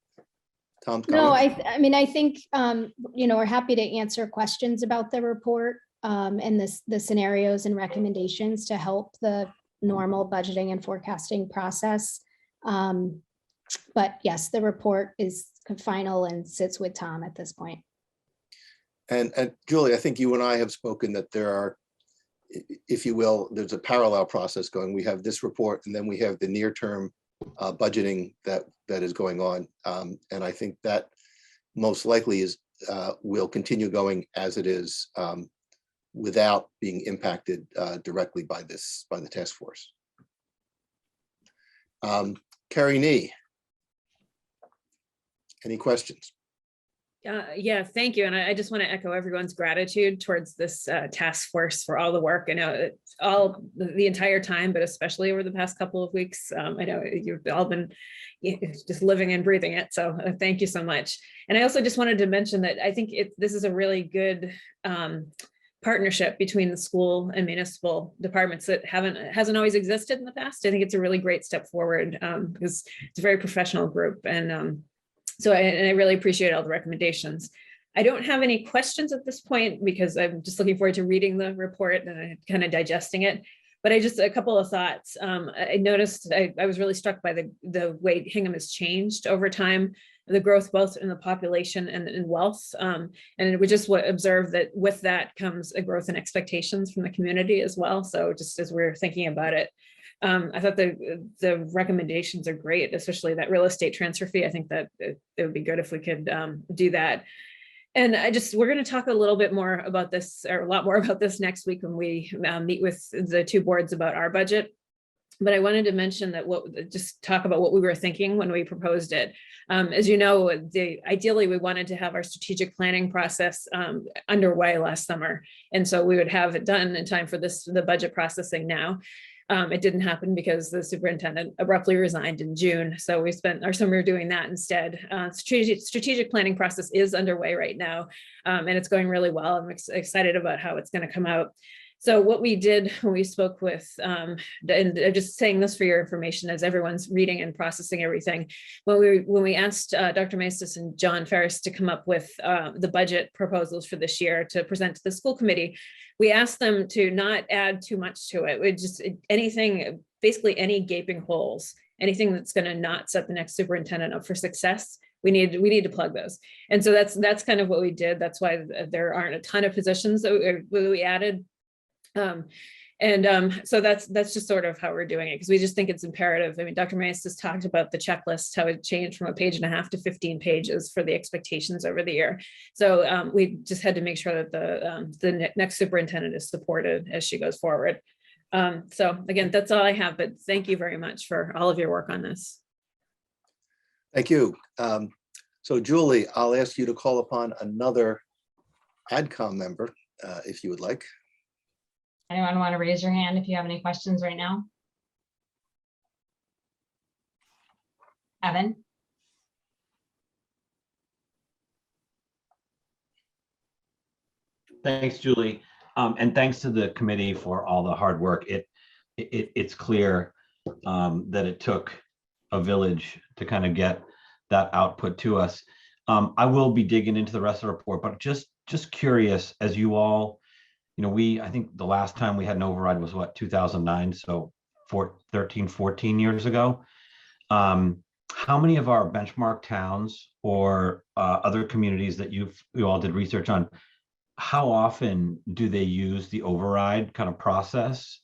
Tom's No, comments? I mean, I think, we're happy to answer questions about the report and the scenarios and recommendations to help the normal budgeting and forecasting process. But yes, the report is final and sits with Tom at this point. And Julie, I think you and I have spoken that there are, if you will, there's a parallel process going. We have this report and then we have the near-term budgeting that is going on. And I think that most likely will continue going as it is without being impacted directly by the task force. Carrie Nee, any questions? Yeah, thank you. And I just want to echo everyone's gratitude towards this task force for all the work. I know it's all the entire time, but especially over the past couple of weeks. I know you've all been just living and breathing it. So thank you so much. And I also just wanted to mention that I think this is a really good partnership between the school and municipal departments that hasn't always existed in the past. I think it's a really great step forward because it's a very professional group. And so I really appreciate all the recommendations. I don't have any questions at this point because I'm just looking forward to reading the report and kind of digesting it. But a couple of thoughts. I noticed, I was really struck by the way Hingham has changed over time, the growth both in the population and in wealth. And we just observe that with that comes a growth in expectations from the community as well. So just as we're thinking about it, I thought the recommendations are great, especially that real estate transfer fee. I think that it would be good if we could do that. And we're going to talk a little bit more about this, or a lot more about this next week when we meet with the two boards about our budget. But I wanted to mention that just talk about what we were thinking when we proposed it. As you know, ideally we wanted to have our strategic planning process underway last summer. And so we would have it done in time for the budget processing now. It didn't happen because the superintendent abruptly resigned in June. So we spent our summer doing that instead. Strategic planning process is underway right now, and it's going really well. I'm excited about how it's going to come out. So what we did when we spoke with, and I'm just saying this for your information as everyone's reading and processing everything, when we asked Dr. Maestas and John Ferris to come up with the budget proposals for this year to present to the school committee, we asked them to not add too much to it. We just anything, basically any gaping holes, anything that's going to not set the next superintendent up for success. We need to plug those. And so that's kind of what we did. That's why there aren't a ton of positions that we added. So that's just sort of how we're doing it, because we just think it's imperative. I mean, Dr. Mayes has talked about the checklist, how it changed from 1.5 pages to 15 pages for the expectations over the year. So we just had to make sure that the next superintendent is supported as she goes forward. So again, that's all I have, but thank you very much for all of your work on this. Thank you. So Julie, I'll ask you to call upon another AdCom member if you would like. Anyone want to raise your hand if you have any questions right now? Evan? Thanks, Julie. And thanks to the committee for all the hard work. It's clear that it took a village to kind of get that output to us. I will be digging into the rest of the report, but just curious, as you all, I think the last time we had an override was what, 2009, so 14 years ago. How many of our benchmark towns or other communities that you all did research on, how often do they use the override kind of process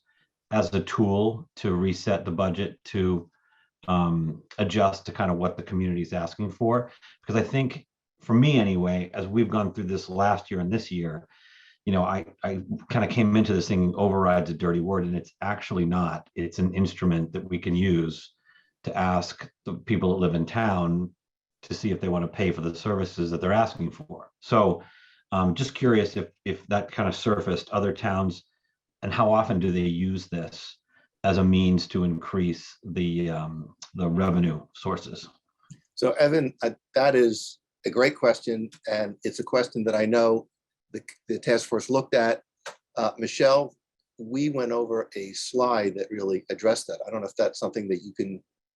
as a tool to reset the budget to adjust to kind of what the community is asking for? Because I think, for me anyway, as we've gone through this last year and this year, I kind of came into this thinking override's a dirty word, and it's actually not. It's an instrument that we can use to ask the people that live in town to see if they want to pay for the services that they're asking for. So just curious if that kind of surfaced other towns, and how often do they use this as a means to increase the revenue sources? So Evan, that is a great question, and it's a question that I know the task force looked at. Michelle, we went over a slide that really addressed that. I don't know if that's something that you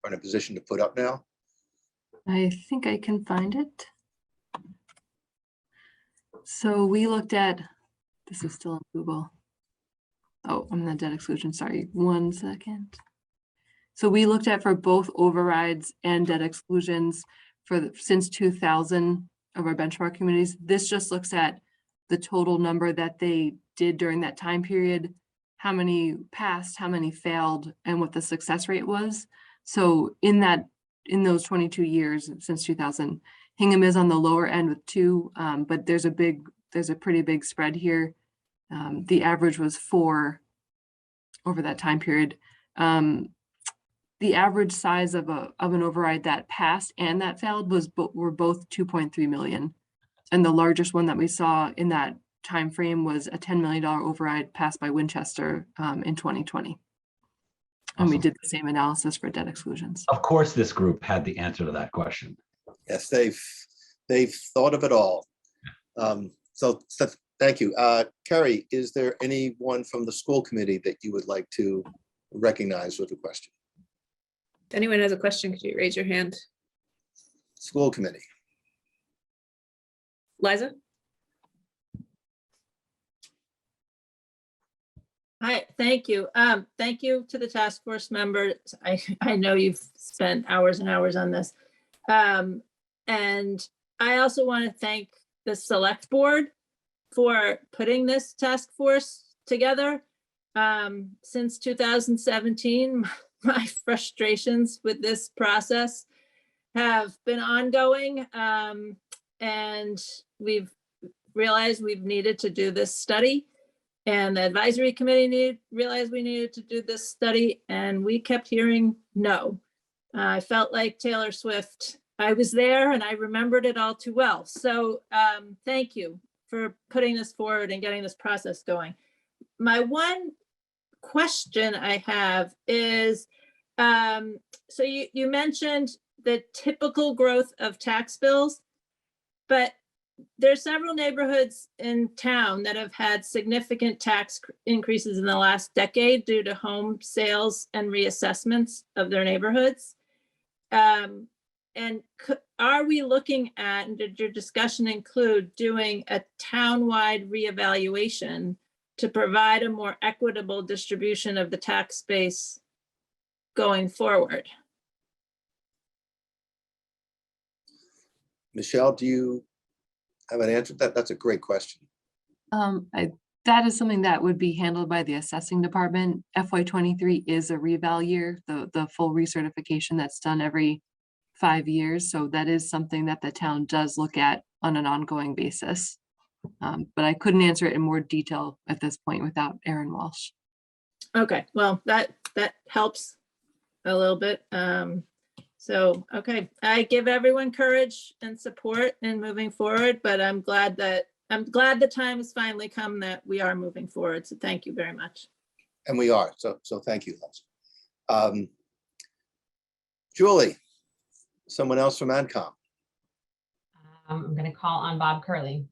are in a position to put up now. I think I can find it. So we looked at, this is still on Google. Oh, I'm the debt exclusion, sorry, 1 second. So we looked at, for both overrides and debt exclusions since 2000 of our benchmark communities. This just looks at the total number that they did during that time period, how many passed, how many failed, and what the success rate was. So in those 22 years since 2000, Hingham is on the lower end with 2, but there's a pretty big spread here. The average was 4 over that time period. The average size of an override that passed and that failed were both 2.3 million. And the largest one that we saw in that time frame was a $10 million override passed by Winchester in 2020. And we did the same analysis for debt exclusions. Of course, this group had the answer to that question. Yes, they've thought of it all. So thank you. Kerry, is there anyone from the school committee that you would like to recognize with a question? If anyone has a question, could you raise your hand? School committee. Liza? Hi, thank you. Thank you to the task force members. I know you've spent hours and hours on this. And I also want to thank the select board for putting this task force together. Since 2017, my frustrations with this process have been ongoing. And we've realized we've needed to do this study. And the advisory committee realized we needed to do this study, and we kept hearing no. I felt like Taylor Swift. I was there and I remembered it all too well. So thank you for putting this forward and getting this process going. My one question I have is, so you mentioned the typical growth of tax bills, but there's several neighborhoods in town that have had significant tax increases in the last decade due to home sales and reassessments of their neighborhoods. And are we looking at, and did your discussion include doing a townwide reevaluation to provide a more equitable distribution of the tax base going forward? Michelle, do you have an answer to that? That's a great question. That is something that would be handled by the assessing department. FY23 is a reval year, the full recertification that's done every 5 years. So that is something that the town does look at on an ongoing basis. But I couldn't answer it in more detail at this point without Erin Walsh. Okay, well, that helps a little bit. So, okay, I give everyone courage and support in moving forward, but I'm glad the time has finally come that we are moving forward. So thank you very much. And we are, so thank you, Les. Julie, someone else from ANCOM. I'm going to call on Bob Curley.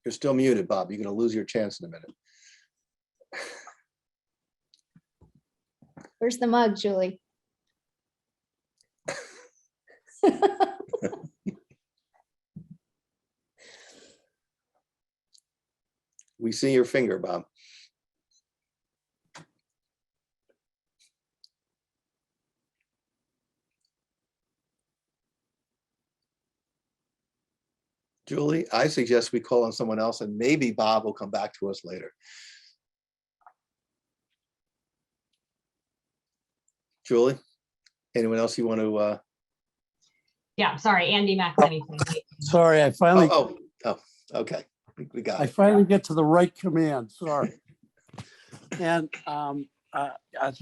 You're still muted, Bob. You're going to lose your chance in a minute. Where's the mug, Julie? We see your finger, Bob. Julie, I suggest we call on someone else and maybe Bob will come back to us later. Julie, anyone else you want to? Yeah, sorry, Andy McElhenney. Sorry, I finally, Okay, we got I it. finally get to the right command, sorry. And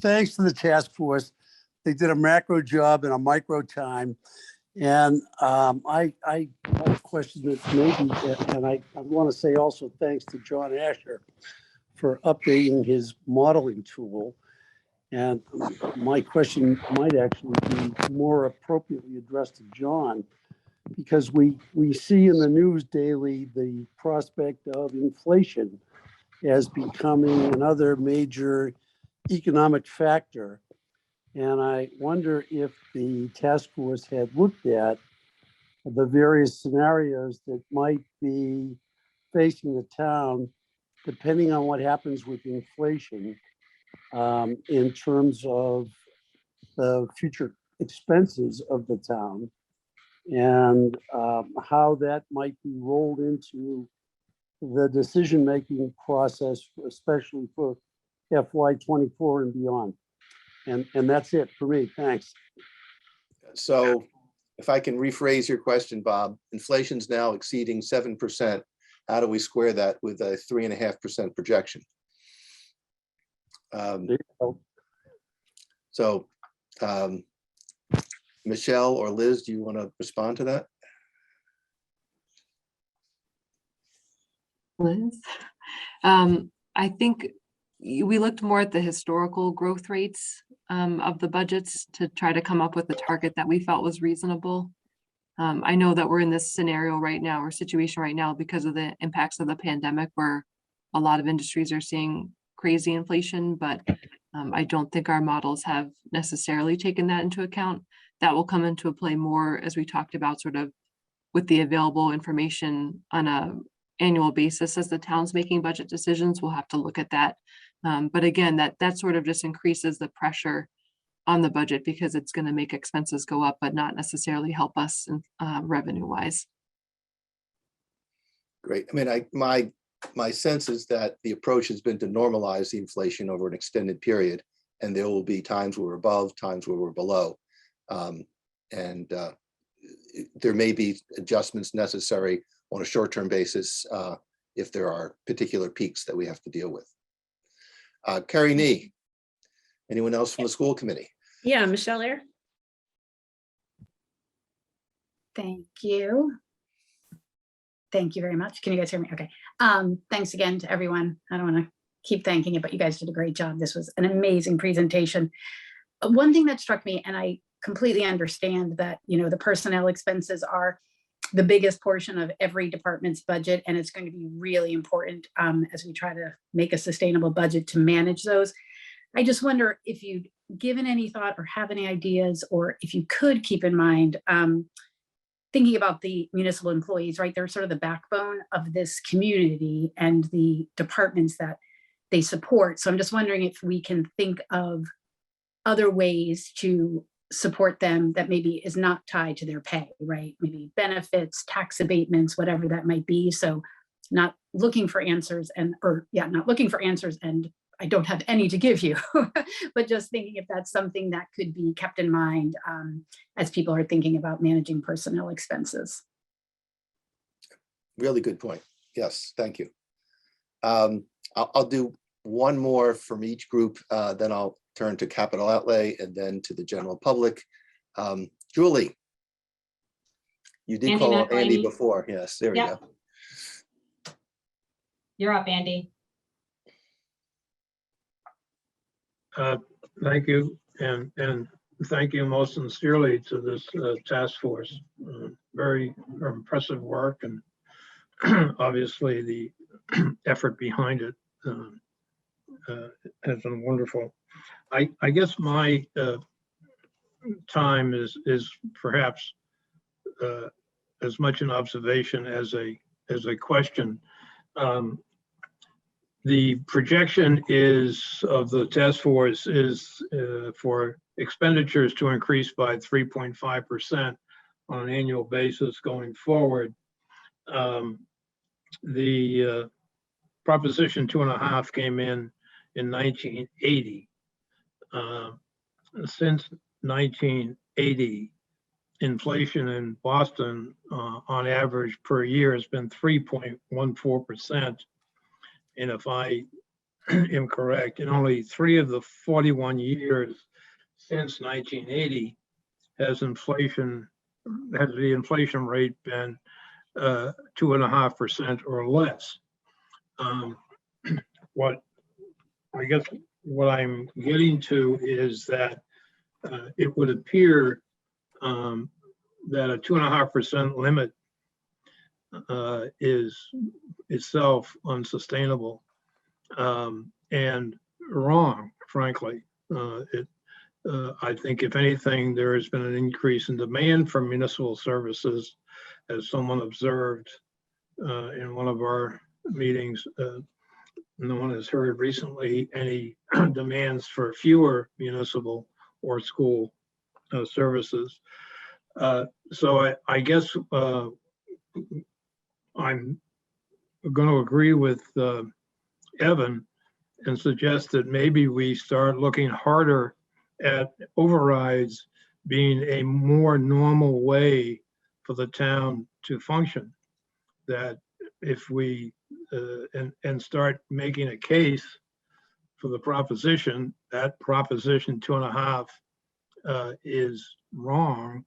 thanks to the task force, they did a macro job in a micro time. And I have a question that maybe, and I want to say also thanks to John Asher for updating his modeling tool. And my question might actually be more appropriately addressed to John, because we see in the news daily the prospect of inflation as becoming another major economic factor. And I wonder if the task force had looked at the various scenarios that might be facing the town, depending on what happens with inflation, in terms of the future expenses of the town, and how that might be rolled into the decision-making process, especially for FY24 and beyond. And that's it for me. Thanks. So if I can rephrase your question, Bob, inflation's now exceeding 7%. How do we square that with a 3.5% projection? So Michelle or Liz, do you want to respond to that? Liz? I think we looked more at the historical growth rates of the budgets to try to come up with a target that we felt was reasonable. I know that we're in this scenario right now, or situation right now, because of the impacts of the pandemic, where a lot of industries are seeing crazy inflation, but I don't think our models have necessarily taken that into account. That will come into play more, as we talked about, sort of with the available information on a annual basis as the town's making budget decisions. We'll have to look at that. But again, that sort of just increases the pressure on the budget, because it's going to make expenses go up, but not necessarily help us revenue wise. Great. I mean, my sense is that the approach has been to normalize the inflation over an extended period, and there will be times where we're above, times where we're below. There may be adjustments necessary on a short-term basis if there are particular peaks that we have to deal with. Carrie Nee, anyone else from the school committee? Yeah, Michelle Air. Thank you. Thank you very much. Can you guys hear me? Okay. Thanks again to everyone. I don't want to keep thanking you, but you guys did a great job. This was an amazing presentation. One thing that struck me, and I completely understand that, you know, the personnel expenses are the biggest portion of every department's budget, and it's going to be really important as we try to make a sustainable budget to manage those. I just wonder if you'd given any thought or have any ideas, or if you could keep in mind thinking about the municipal employees, right? They're sort of the backbone of this community and the departments that they support. So I'm just wondering if we can think of other ways to support them that maybe is not tied to their pay, right? Maybe benefits, tax abatements, whatever that might be. So not looking for answers not looking for answers and I don't have any to give you, but just thinking if that's something that could be kept in mind as people are thinking about managing personnel expenses. Really good point. Yes, thank you. I'll do one more from each group, then I'll turn to capital outlay and then to the general public. Julie, you did call out Andy before. Yes, there we go. You're up, Andy. Thank you, and thank you most sincerely to this task force. Very impressive work, and obviously the effort behind it has been wonderful. I guess my time is perhaps as much an observation as a question. The projection is of the task force is for expenditures to increase by 3.5% on an annual basis going forward. The Proposition 2.5 came in 1980. Since 1980, inflation in Boston on average per year has been 3.14%. And if I am correct, in only 3 of the 41 years since 1980 has the inflation rate been 2.5% or less. What I'm getting to is that it would appear that a 2.5% limit is itself unsustainable and wrong, frankly. I think if anything, there has been an increase in demand for municipal services, as someone observed in one of our meetings. No one has heard recently any demands for fewer municipal or school services. So I guess I'm going to agree with Evan and suggest that maybe we start looking harder at overrides being a more normal way for the town to function. That if we and start making a case for the proposition that Proposition 2.5 is wrong,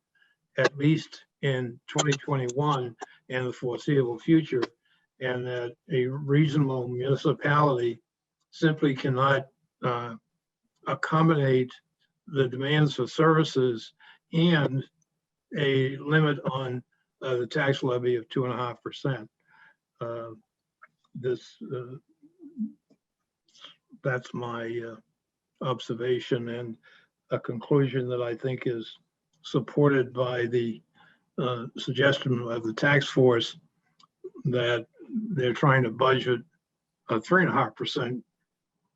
at least in 2021 and the foreseeable future, and that a reasonable municipality simply cannot accommodate the demands for services and a limit on the tax levy of 2.5%. That's my observation and a conclusion that I think is supported by the suggestion of the task force that they're trying to budget a 3.5%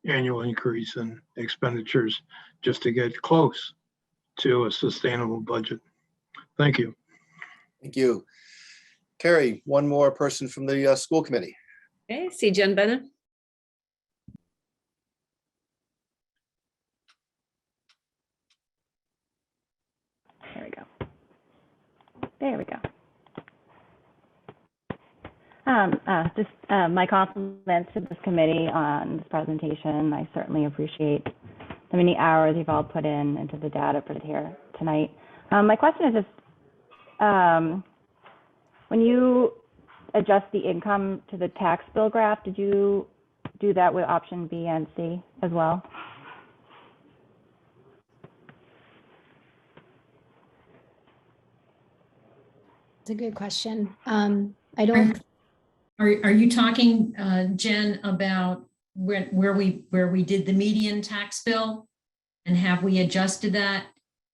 annual increase in expenditures just to get close to a sustainable budget. Thank you. Thank you. Carrie, one more person from the school committee. Okay, see Jen Bennett. There we go. There we go. Just my compliments to this committee on this presentation. I certainly appreciate the many hours you've all put in into the data put here tonight. My question is just, when you adjust the income to the tax bill graph, did you do that with option B and C as well? It's a good question. I don't. Are you talking, Jen, about where we did the median tax bill, and have we adjusted that?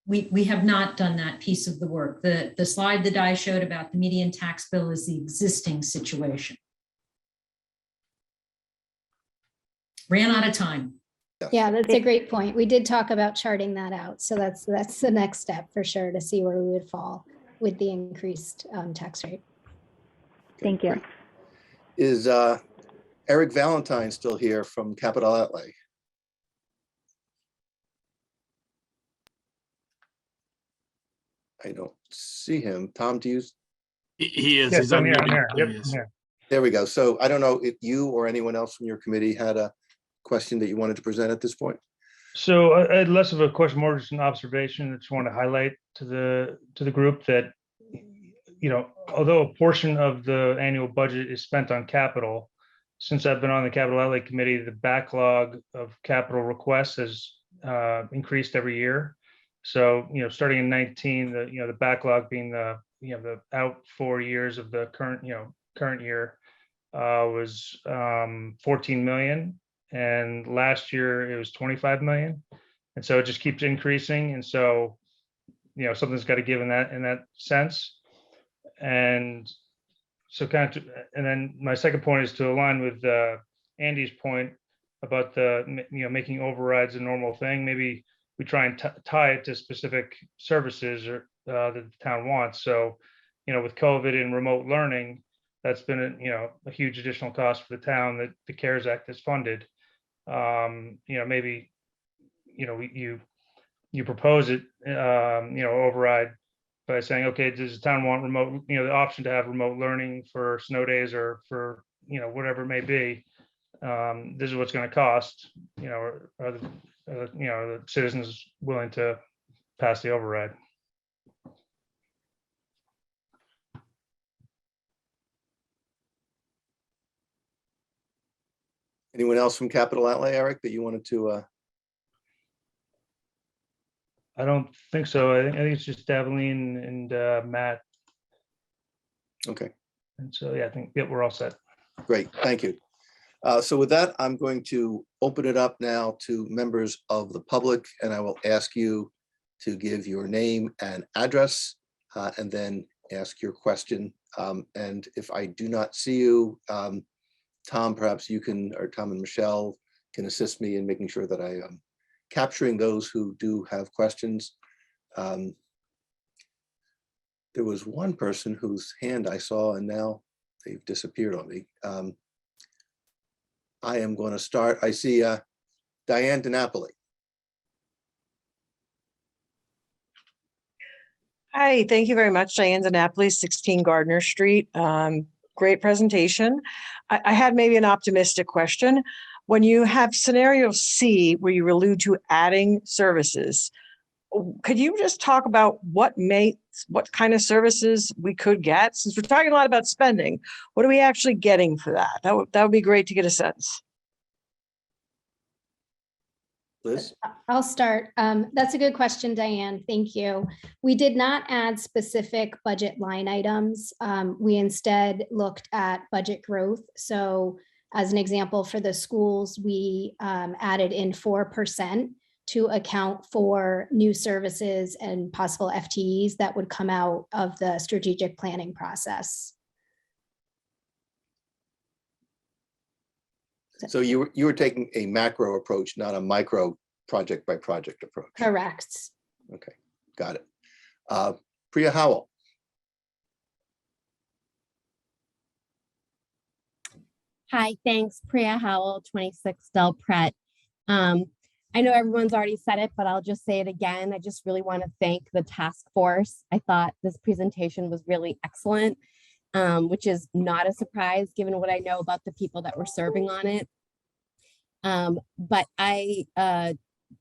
We have not done that piece of the work. The slide that I showed about the median tax bill is the existing situation. Ran out of time. Yeah, that's a great point. We did talk about charting that out. So that's the next step for sure, to see where we would fall with the increased tax rate. Thank you. Is Eric Valentine still here from Capital Outlay? I don't see him. Tom, do you? He is. Yes, He's I'm here. unmuted. Yep, There he I'm is. here. There we go. So I don't know if you or anyone else from your committee had a question that you wanted to present at this point. So I had less of a question, more just an observation. I just want to highlight to the group that, you know, although a portion of the annual budget is spent on capital, since I've been on the Capital Outlay Committee, the backlog of capital requests has increased every year. So, you know, starting in 19, the backlog being the out 4 years of the current, current year was 14 million. And last year it was 25 million. And so it just keeps increasing. And so, something's got to give in that sense. And so and then my second point is to align with Andy's point about making overrides a normal thing. Maybe we try and tie it to specific services or that the town wants. So, with COVID and remote learning, that's been a huge additional cost for the town that the CARES Act has funded. Maybe you propose it, override by saying, okay, does the town want remote, the option to have remote learning for snow days or for, whatever it may be. This is what's going to cost, are the citizens willing to pass the override? Anyone else from capital outlay, Eric, that you wanted to? I don't think so. I think it's just Daveline and Matt. Okay, And so, yeah, I think we're all set. great, thank you. So with that, I'm going to open it up now to members of the public, and I will ask you to give your name and address, and then ask your question. And if I do not see you, Tom, perhaps you can, or Tom and Michelle can assist me in making sure that I am capturing those who do have questions. There was one person whose hand I saw and now they've disappeared on me. I am going to start. I see Diane DiNapoli. Hi, thank you very much. Diane DiNapoli, 16 Gardner Street. Great presentation. I had maybe an optimistic question. When you have scenario C, where you allude to adding services, could you just talk about what kind of services we could get? Since we're talking a lot about spending, what are we actually getting for that? That would be great to get a sense. Liz? I'll start. That's a good question, Diane. Thank you. We did not add specific budget line items. We instead looked at budget growth. So as an example, for the schools, we added in 4% to account for new services and possible FTEs that would come out of the strategic planning process. So you were taking a macro approach, not a micro project by project approach. Correct. Okay, got it. Priya Howell. Hi, thanks. Priya Howell, 26 Del Pret. I know everyone's already said it, but I'll just say it again. I just really want to thank the task force. I thought this presentation was really excellent, which is not a surprise given what I know about the people that were serving on it. But I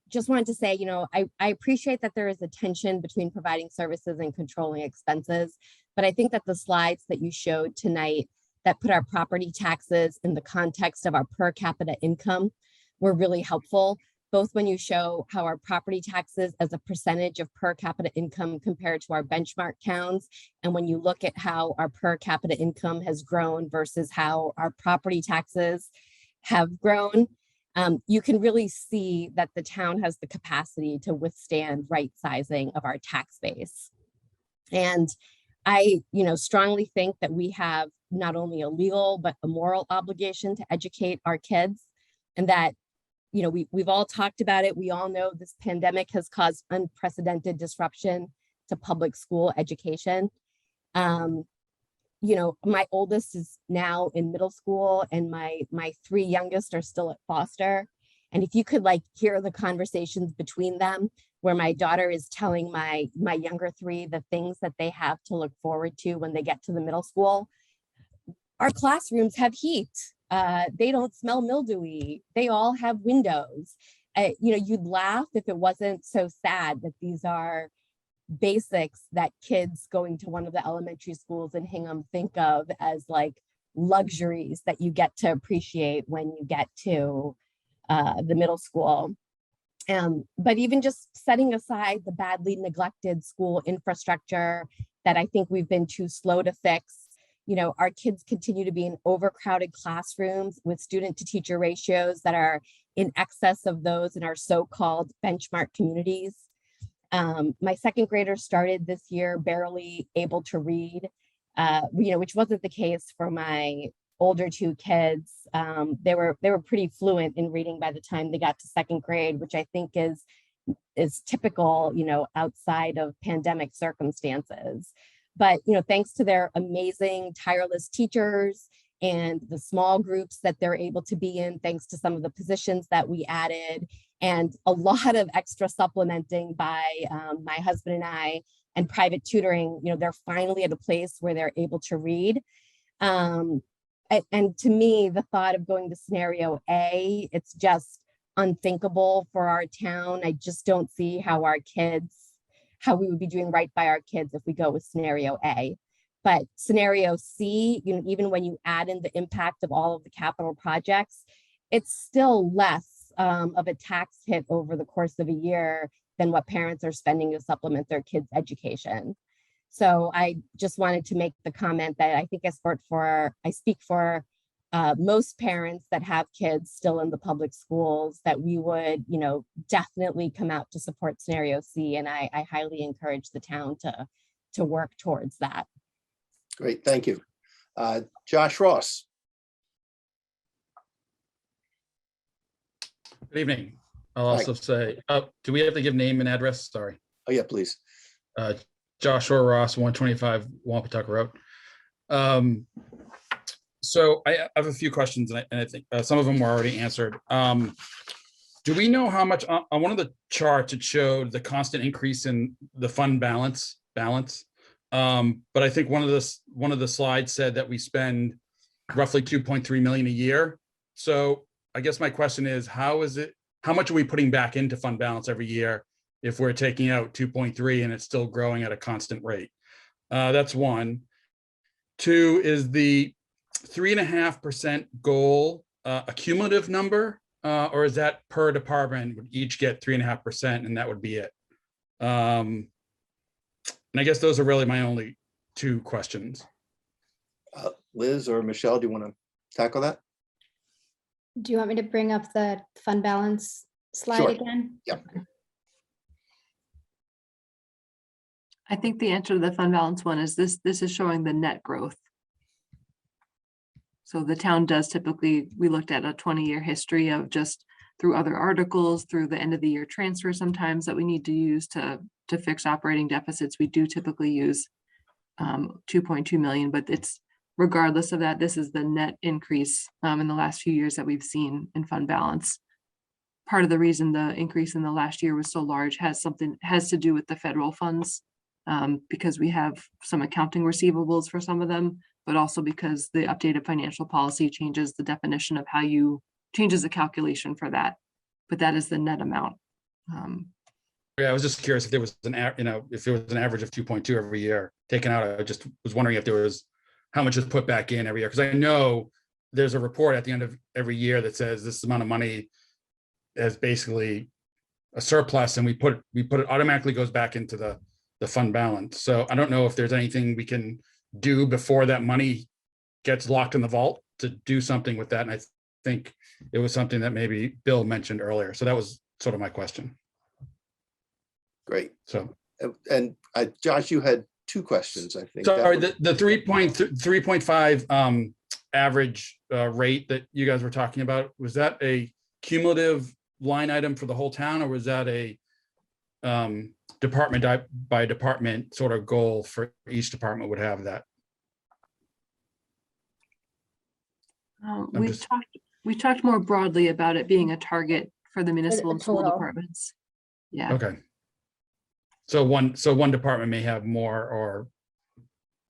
just wanted to say, I appreciate that there is a tension between providing services and controlling expenses, but I think that the slides that you showed tonight that put our property taxes in the context of our per capita income were really helpful, both when you show how our property taxes as a percentage of per capita income compared to our benchmark towns, and when you look at how our per capita income has grown versus how our property taxes have grown. You can really see that the town has the capacity to withstand right sizing of our tax base. And I, strongly think that we have not only a legal, but a moral obligation to educate our kids, and that, we've all talked about it. We all know this pandemic has caused unprecedented disruption to public school education. My oldest is now in middle school and my three youngest are still at Foster. And if you could hear the conversations between them, where my daughter is telling my younger three the things that they have to look forward to when they get to the middle school. Our classrooms have heat. They don't smell mildewy. They all have windows. You'd laugh if it wasn't so sad that these are basics that kids going to one of the elementary schools in Hingham think of as luxuries that you get to appreciate when you get to the middle school. But even just setting aside the badly neglected school infrastructure that I think we've been too slow to fix, our kids continue to be in overcrowded classrooms with student to teacher ratios that are in excess of those in our so-called benchmark communities. My second graders started this year barely able to read, which wasn't the case for my older two kids. They were pretty fluent in reading by the time they got to second grade, which I think is typical, outside of pandemic circumstances. But, thanks to their amazing, tireless teachers and the small groups that they're able to be in, thanks to some of the positions that we added, and a lot of extra supplementing by my husband and I, and private tutoring, they're finally at a place where they're able to read. And to me, the thought of going to scenario A, it's just unthinkable for our town. I just don't see how we would be doing right by our kids if we go with scenario A. But scenario C, even when you add in the impact of all of the capital projects, it's still less of a tax hit over the course of a year than what parents are spending to supplement their kids' education. So I just wanted to make the comment that I think I speak for most parents that have kids still in the public schools, that we would, definitely come out to support scenario C. And I highly encourage the town to work towards that. Great, thank you. Josh Ross. Good evening. I'll also say, do we have to give name and address? Sorry. Oh, yeah, please. Joshua Ross, 125 Wampatuck Road. So I have a few questions, and I think some of them were already answered. Do we know how much on one of the charts it showed the constant increase in the fund balance? But I think one of the slides said that we spend roughly 2.3 million a year. So I guess my question is, how much are we putting back into fund balance every year if we're taking out 2.3 and it's still growing at a constant rate? That's one. Two, is the 3.5% goal a cumulative number, or is that per department would each get 3.5% and that would be it? And I guess those are really my only two questions. Liz or Michelle, do you want to tackle that? Do you want me to bring up the fund balance slide Sure. again? Yeah. I think the answer to the fund balance one is this is showing the net growth. So the town does typically, we looked at a 20-year history of just through other articles, through the end of the year transfer sometimes that we need to use to fix operating deficits. We do typically use 2.2 million, but it's regardless of that, this is the net increase in the last few years that we've seen in fund balance. Part of the reason the increase in the last year was so large has to do with the federal funds, because we have some accounting receivables for some of them, but also because the updated financial policy changes the definition of changes the calculation for that. But that is the net amount. Yeah, I was just curious if there was if there was an average of 2.2 every year taken out. I just was wondering if there was how much is put back in every year, because I know there's a report at the end of every year that says this amount of money is basically a surplus, and we put it automatically goes back into the fund balance. So I don't know if there's anything we can do before that money gets locked in the vault to do something with that. And I think it was something that maybe Bill mentioned earlier. So that was sort of my question. Great. So, and Josh, you had two questions, I think. Sorry, the 3.5 average rate that you guys were talking about, was that a cumulative line item for the whole town, or was that a department by department sort of goal for each department would have that? We talked more broadly about it being a target for the municipal and school departments. Yeah. Okay. So one department may have more, or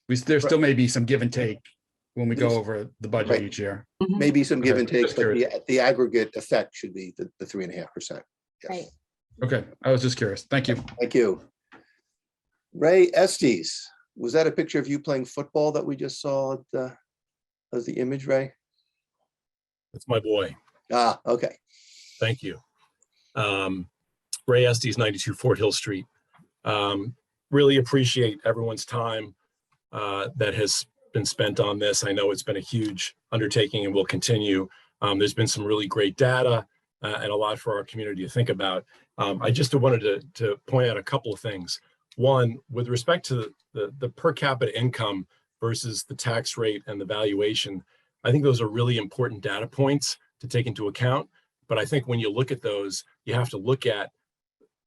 there still may be some give and take when we go over the budget each year. Maybe some give and take, Just but curious. the aggregate effect should be the 3.5%. Yes. Right. Okay, I was just curious. Thank you. Thank you. Ray Estes, was that a picture of you playing football that we just saw as the image, Ray? That's my boy. Ah, okay. Thank you. Ray Estes, 92 Fort Hill Street. Really appreciate everyone's time that has been spent on this. I know it's been a huge undertaking and will continue. There's been some really great data and a lot for our community to think about. I just wanted to point out a couple of things. One, with respect to the per capita income versus the tax rate and the valuation, I think those are really important data points to take into account. But I think when you look at those, you have to look at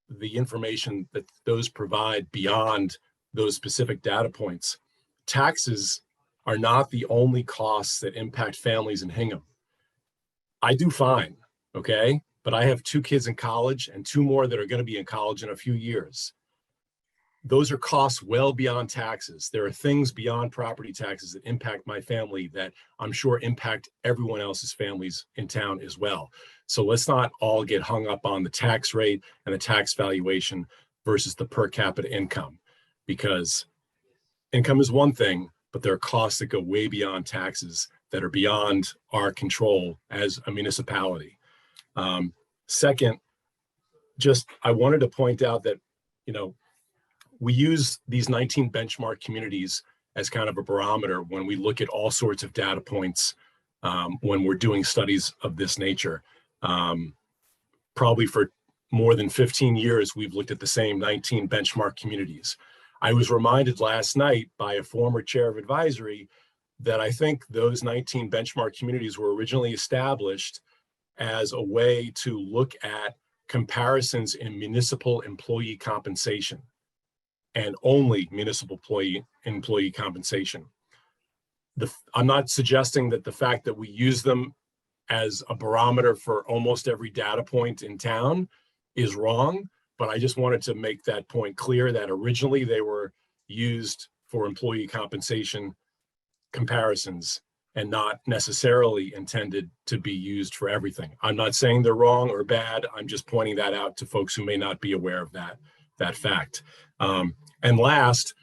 the information that those provide beyond those specific data points. Taxes are not the only costs that impact families in Hingham. I do fine, okay? But I have 2 kids in college and 2 more that are going to be in college in a few years. Those are costs well beyond taxes. There are things beyond property taxes that impact my family that I'm sure impact everyone else's families in town as well. So let's not all get hung up on the tax rate and the tax valuation versus the per capita income, because income is one thing, but there are costs that go way beyond taxes that are beyond our control as a municipality. Second, I wanted to point out that, we use these 19 benchmark communities as kind of a barometer when we look at all sorts of data points when we're doing studies of this nature. Probably for more than 15 years, we've looked at the same 19 benchmark communities. I was reminded last night by a former chair of advisory that I think those 19 benchmark communities were originally established as a way to look at comparisons in municipal employee compensation, and only municipal employee compensation. I'm not suggesting that the fact that we use them as a barometer for almost every data point in town is wrong, but I just wanted to make that point clear that originally they were used for employee compensation comparisons and not necessarily intended to be used for everything. I'm not saying they're wrong or bad. I'm just pointing that out to folks who may not be aware of that fact. And last,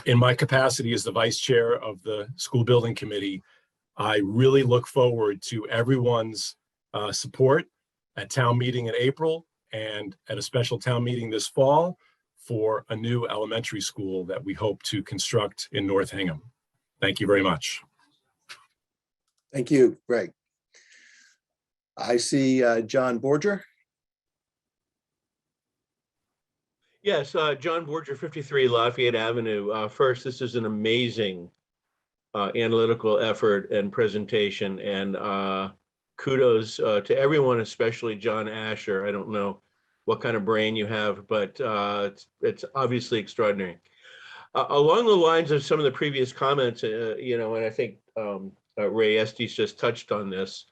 in my capacity as the vice chair of the school building committee, I really look forward to everyone's support at town meeting in April and at a special town meeting this fall for a new elementary school that we hope to construct in North Hingham. Thank you very much. Thank you, Greg. I see John Borger. Yes, John Borger, 53 Lafayette Avenue. First, this is an amazing analytical effort and presentation, and kudos to everyone, especially John Asher. I don't know what kind of brain you have, but it's obviously extraordinary. Along the lines of some of the previous comments, and I think Ray Estes just touched on this,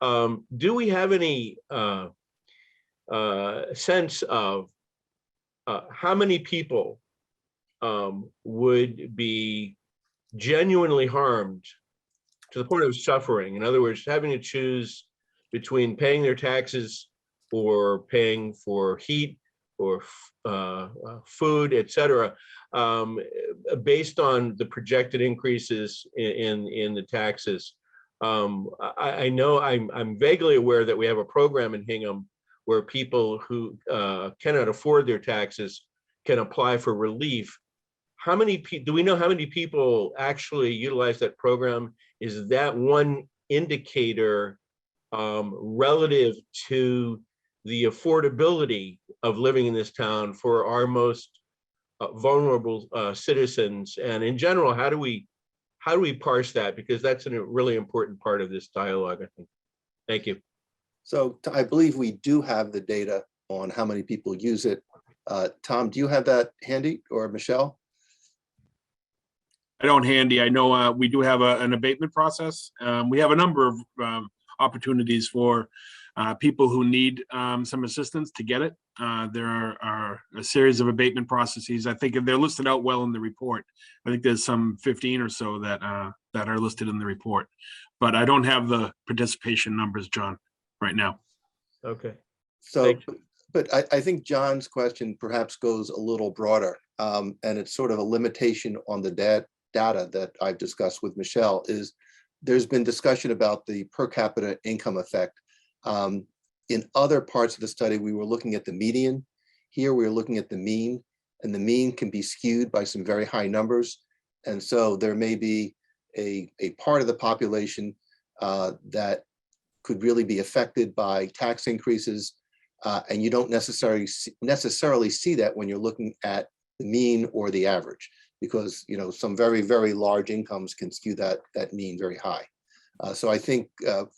do we have any sense of how many people would be genuinely harmed to the point of suffering? In other words, having to choose between paying their taxes or paying for heat or food, et cetera, based on the projected increases in the taxes. I know I'm vaguely aware that we have a program in Hingham where people who cannot afford their taxes can apply for relief. Do we know how many people actually utilize that program? Is that one indicator relative to the affordability of living in this town for our most vulnerable citizens? And in general, how do we parse that? Because that's a really important part of this dialogue, I think. Thank you. So I believe we do have the data on how many people use it. Tom, do you have that handy, or Michelle? I don't handy. I know we do have an abatement process. We have a number of opportunities for people who need some assistance to get it. There are a series of abatement processes. I think they're listed out well in the report. I think there's some 15 or so that are listed in the report, but I don't have the participation numbers, John, right now. Okay. So, but I think John's question perhaps goes a little broader, and it's sort of a limitation on the data that I've discussed with Michelle. Is there's been discussion about the per capita income effect. In other parts of the study, we were looking at the median. Here, we're looking at the mean, and the mean can be skewed by some very high numbers. And so there may be a part of the population that could really be affected by tax increases. And you don't necessarily see that when you're looking at the mean or the average, because some very, very large incomes can skew that mean very high. So I think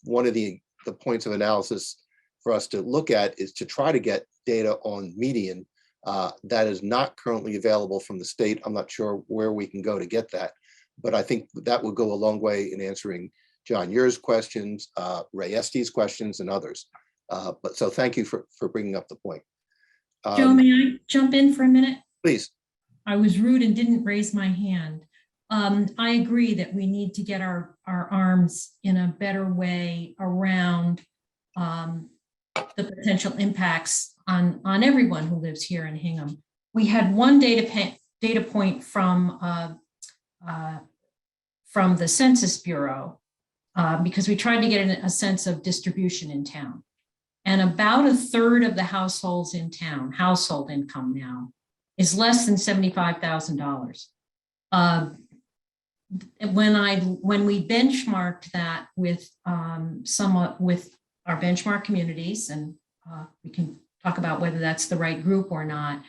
one of the points of analysis for us to look at is to try to get data on median that is not currently available from the state. I'm not sure where we can go to get that, but I think that would go a long way in answering John Muir's questions, Ray Estes' questions, and others. But so thank you for bringing up the point. Joe, may I jump in for a minute? Please. I was rude and didn't raise my hand. I agree that we need to get our arms in a better way around the potential impacts on everyone who lives here in Hingham. We had one data point from the Census Bureau because we tried to get a sense of distribution in town. And about a third of the households in town, household income now, is less than $75,000. When we benchmarked that with somewhat with our benchmark communities, and we can talk about whether that's the right group or not,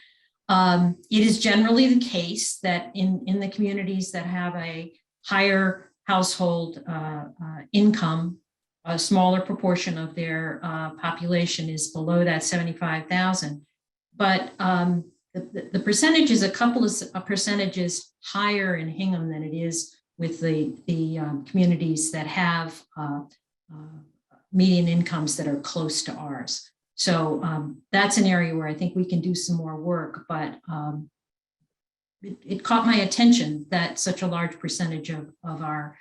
it is generally the case that in the communities that have a higher household income, a smaller proportion of their population is below that 75,000. But the percentage is a couple of percentages higher in Hingham than it is with the communities that have median incomes that are close to ours. So that's an area where I think we can do some more work, but it caught my attention that such a large percentage of our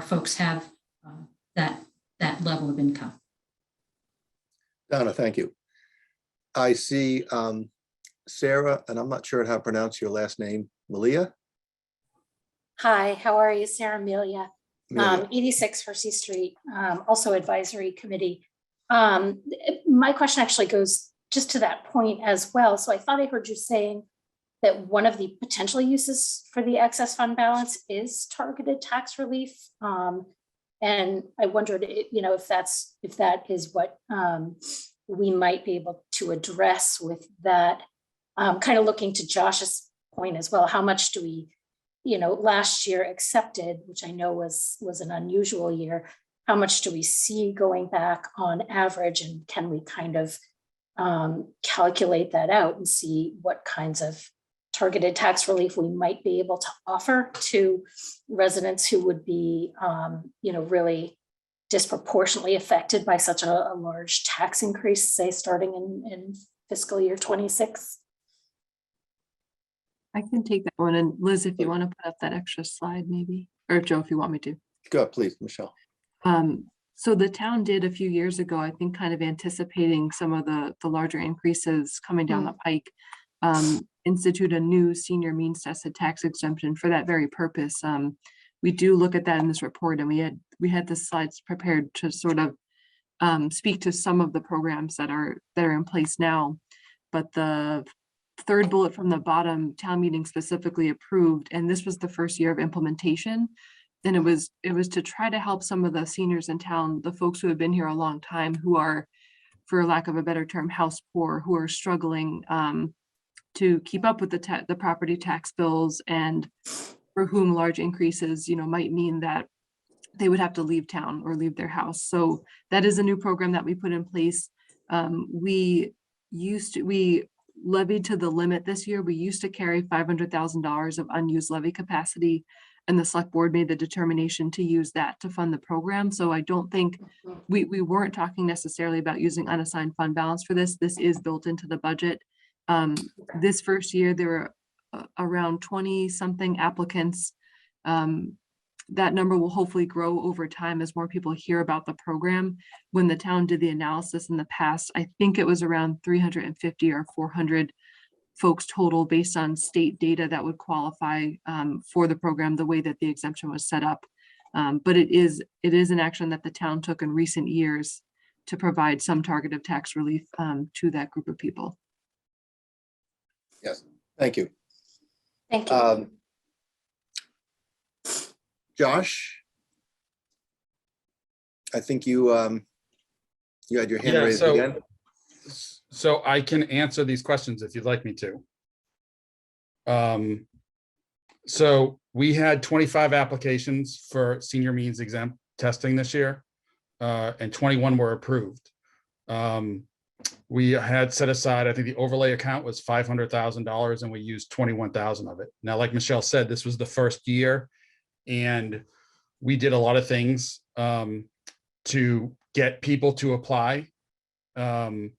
folks have that level of income. Donna, thank you. I see Sarah, and I'm not sure how to pronounce your last name, Malia? Hi, how are you? Sarah Amelia, 86 Hersey Street, also advisory committee. My question actually goes just to that point as well. So I thought I heard you saying that one of the potential uses for the excess fund balance is targeted tax relief. And I wondered, if that is what we might be able to address with that. Kind of looking to Josh's point as well, how much do we, last year accepted, which I know was an unusual year, how much do we see going back on average, and can we kind of calculate that out and see what kinds of targeted tax relief we might be able to offer to residents who would be, really disproportionately affected by such a large tax increase, say starting in fiscal year 26? I can take that one. And Liz, if you want to put up that extra slide, maybe, or Joe, if you want me to. Go ahead, please, Michelle. So the town did a few years ago, I think, kind of anticipating some of the larger increases coming down the pike, institute a new senior means tested tax exemption for that very purpose. We do look at that in this report, and we had the slides prepared to sort of speak to some of the programs that are in place now. But the third bullet from the bottom, town meeting specifically approved, and this was the first year of implementation. And it was to try to help some of the seniors in town, the folks who have been here a long time, who are, for lack of a better term, house poor, who are struggling to keep up with the property tax bills, and for whom large increases, might mean that they would have to leave town or leave their house. So that is a new program that we put in place. We levied to the limit this year. We used to carry $500,000 of unused levy capacity, and the select board made the determination to use that to fund the program. So I don't think we weren't talking necessarily about using unassigned fund balance for this. This is built into the budget. This first year, there were around 20 something applicants. That number will hopefully grow over time as more people hear about the program. When the town did the analysis in the past, I think it was around 350 or 400 folks total based on state data that would qualify for the program the way that the exemption was set up. But it is an action that the town took in recent years to provide some targeted tax relief to that group of people. Yes, thank you. Thank you. Josh? I think you you had your hand Yeah, raised again. so I can answer these questions if you'd like me to. So we had 25 applications for senior means exam testing this year, and 21 were approved. We had set aside, I think the overlay account was $500,000 and we used 21,000 of it. Now, like Michelle said, this was the first year and we did a lot of things to get people to apply. And,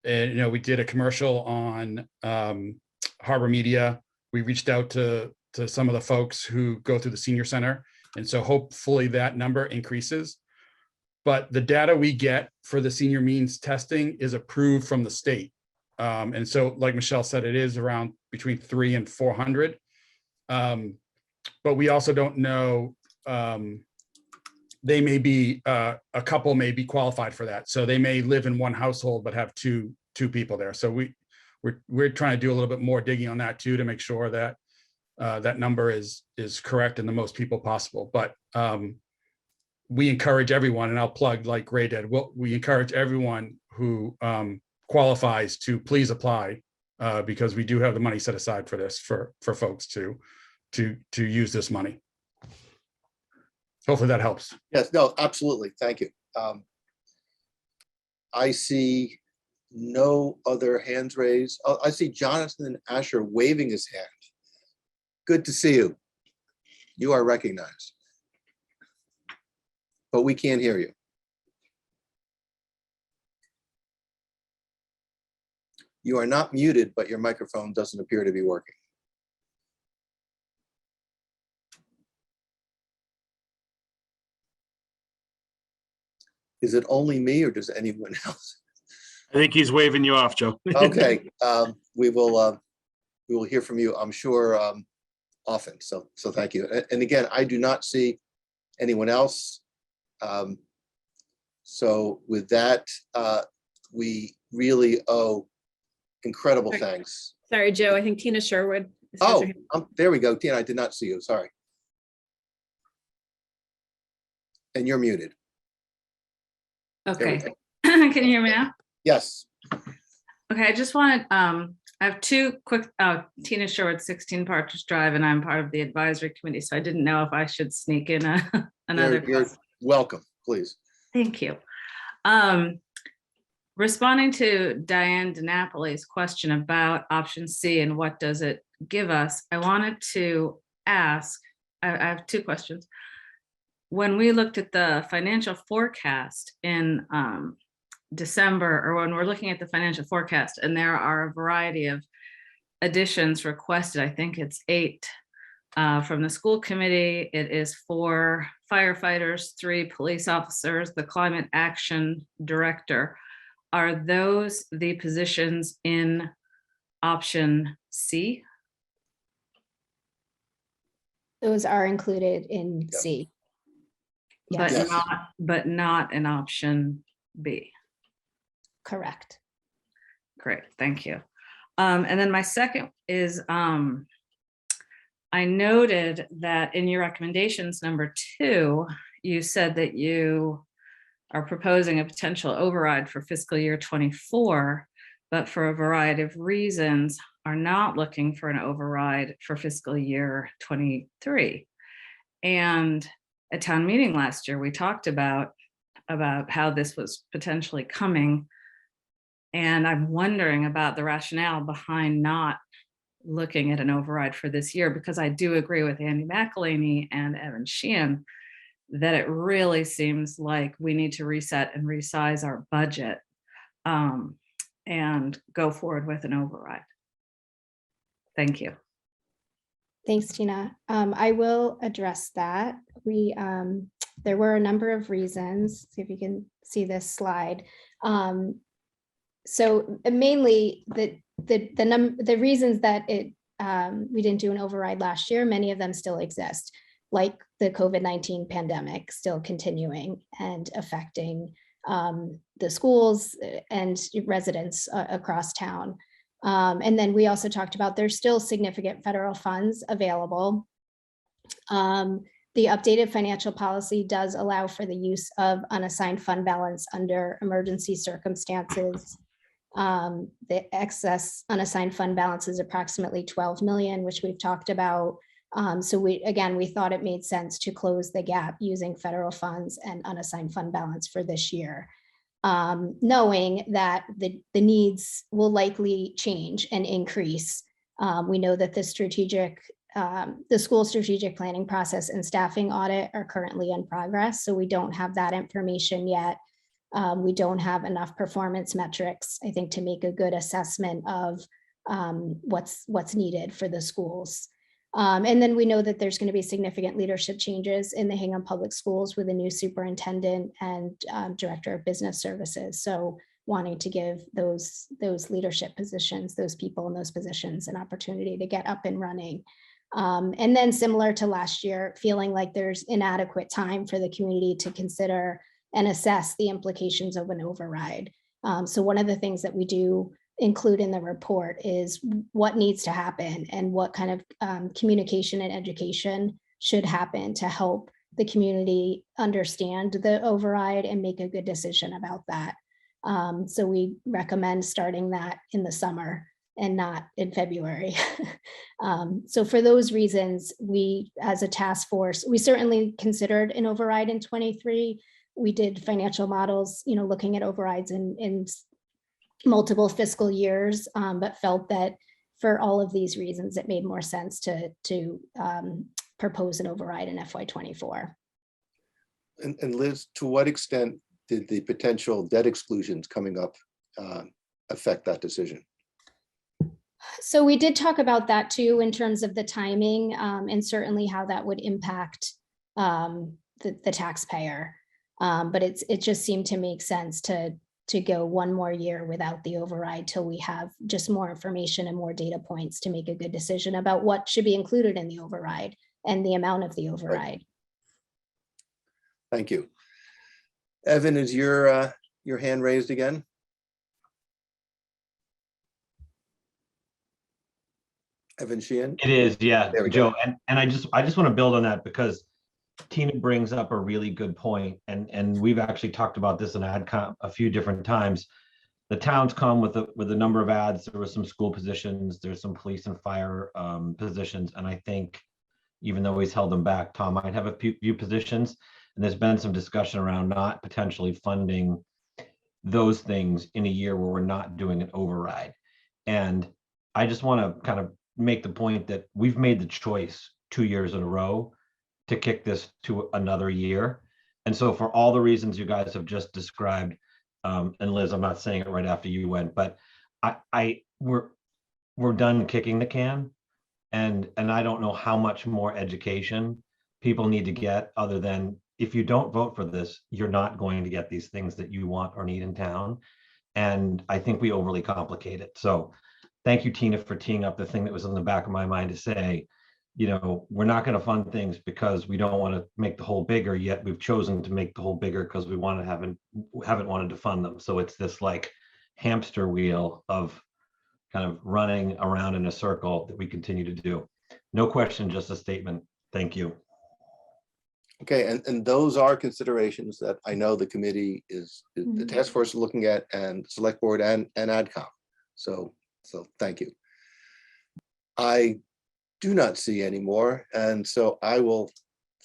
you know, we did a commercial on Harbor Media. We reached out to some of the folks who go through the senior center. And so hopefully that number increases. But the data we get for the senior means testing is approved from the state. And so, like Michelle said, it is around between 300 and 400. But we also don't know, they may be, a couple may be qualified for that. So they may live in one household, but have two people there. So we're trying to do a little bit more digging on that too, to make sure that that number is correct and the most people possible. But we encourage everyone, and I'll plug like Ray did, we encourage everyone who qualifies to please apply because we do have the money set aside for this, for folks to use this money. Hopefully that helps. Yes, no, absolutely. Thank you. I see no other hands raised. Oh, I see Jonathan Asher waving his hand. Good to see you. You are recognized. But we can't hear you. You are not muted, but your microphone doesn't appear to be working. Is it only me or does anyone else? I think he's waving you off, Joe. Okay, we will hear from you, I'm sure, often. So thank you. And again, I do not see anyone else. So with that, we really owe incredible thanks. Sorry, Joe, I think Tina Sherwood. Oh, there we go. Tina, I did not see you. Sorry. And you're muted. Okay. Can you hear me now? Yes. Okay, I just wanted, I have two quick, Tina Sherwood, 16 Partridge Drive, and I'm part of the advisory committee, so I didn't know if I should sneak in another. You're welcome, please. Thank you. Responding to Diane DiNapoli's question about option C and what does it give us, I wanted to ask, I have two questions. When we looked at the financial forecast in December, or when we're looking at the financial forecast, and there are a variety of additions requested, I think it's 8 from the school committee. It is 4 firefighters, 3 police officers, the climate action director. Are those the positions in option C? Those are included in C. But Yes. not in option B. Correct. Great, thank you. And then my second is, I noted that in your recommendations, number 2, you said that you are proposing a potential override for fiscal year 24, but for a variety of reasons are not looking for an override for fiscal year 23. And at town meeting last year, we talked about how this was potentially coming. And I'm wondering about the rationale behind not looking at an override for this year, because I do agree with Andy McElhaney and Evan Sheehan that it really seems like we need to reset and resize our budget and go forward with an override. Thank you. Thanks, Tina. I will address that. There were a number of reasons. See if you can see this slide. So mainly the reasons that we didn't do an override last year, many of them still exist, like the COVID-19 pandemic still continuing and affecting the schools and residents across town. And then we also talked about there's still significant federal funds available. The updated financial policy does allow for the use of unassigned fund balance under emergency circumstances. The excess unassigned fund balance is approximately 12 million, which we've talked about. So we thought it made sense to close the gap using federal funds and unassigned fund balance for this year. Knowing that the needs will likely change and increase. We know that the school strategic planning process and staffing audit are currently in progress, so we don't have that information yet. We don't have enough performance metrics, I think, to make a good assessment of what's needed for the schools. And then we know that there's going to be significant leadership changes in the Hingham Public Schools with a new superintendent and director of business services. So wanting to give those leadership positions, those people in those positions, an opportunity to get up and running. And then similar to last year, feeling like there's inadequate time for the community to consider and assess the implications of an override. So one of the things that we do include in the report is what needs to happen and what kind of communication and education should happen to help the community understand the override and make a good decision about that. So we recommend starting that in the summer and not in February. So for those reasons, we, as a task force, we certainly considered an override in 23. We did financial models, looking at overrides in multiple fiscal years, but felt that for all of these reasons, it made more sense to propose an override in FY24. And Liz, to what extent did the potential debt exclusions coming up affect that decision? So we did talk about that too, in terms of the timing and certainly how that would impact the taxpayer. But it just seemed to make sense to go one more year without the override till we have just more information and more data points to make a good decision about what should be included in the override and the amount of the override. Right. Thank you. Evan, is your hand raised again? Evan Sheehan? It is, yeah, There we Joe. go. And I just want to build on that because Tina brings up a really good point, and we've actually talked about this in AdCom a few different times. The towns come with a number of ads. There were some school positions, there's some police and fire positions, and I think even though he's held them back, Tom might have a few positions, and there's been some discussion around not potentially funding those things in a year where we're not doing an override. And I just want to kind of make the point that we've made the choice 2 years in a row to kick this to another year. And so for all the reasons you guys have just described, and Liz, I'm not saying it right after you went, but we're done kicking the can. And I don't know how much more education people need to get other than if you don't vote for this, you're not going to get these things that you want or need in town. And I think we overly complicate it. So thank you, Tina, for teeing up the thing that was in the back of my mind to say, we're not going to fund things because we don't want to make the hole bigger, yet we've chosen to make the hole bigger because we haven't wanted to fund them. So it's this like hamster wheel of kind of running around in a circle that we continue to do. No question, just a statement. Thank you. Okay, and those are considerations that I know the committee the task force is looking at, and select board and AdCom. So thank you. I do not see any more, and so I will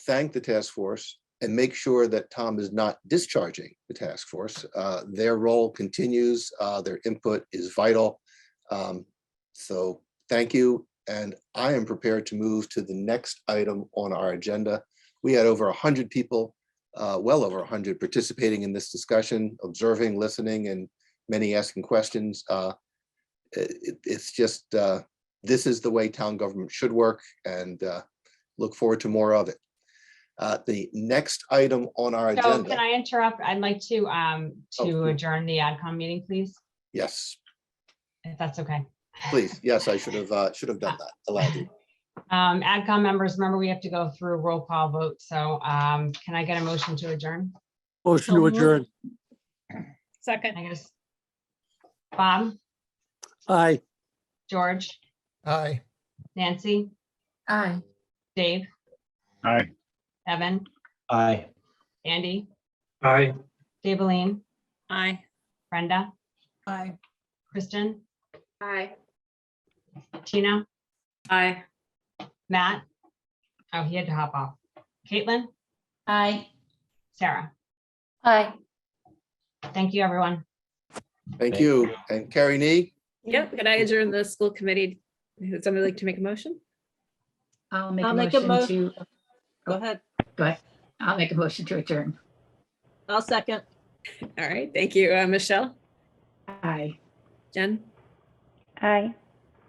thank the task force and make sure that Tom is not discharging the task force. Their role continues, their input is vital. So thank you, and I am prepared to move to the next item on our agenda. We had over 100 people, well over 100 participating in this discussion, observing, listening, and many asking questions. It's just, this is the way town government should work, and look forward to more of it. The next item on our agenda. So can I interrupt? I'd like to adjourn the AdCom meeting, please. Yes, If that's okay. please. Yes, I should have done that. Allowed you. AdCom members, remember we have to go through a roll call vote. So can I get a motion to adjourn? Motion to adjourn. Second. I guess. Bob, Aye. George, Aye. Nancy, Aye. Dave, Aye. Evan, Aye. Andy, Aye. Daveline, Aye. Brenda, Aye. Kristen, Aye. Tina, Aye. Matt. Oh, he had to hop off. Caitlin, Aye. Sarah. Aye. Thank you, everyone. Thank you. And Carrie Nee, Yep, could I adjourn the school committee? Would somebody like to make a motion? I'll make I'll a make a motion to, Go ahead. go ahead. I'll make a motion to adjourn. I'll second. All right, thank you. Michelle, Aye. Jen, Aye.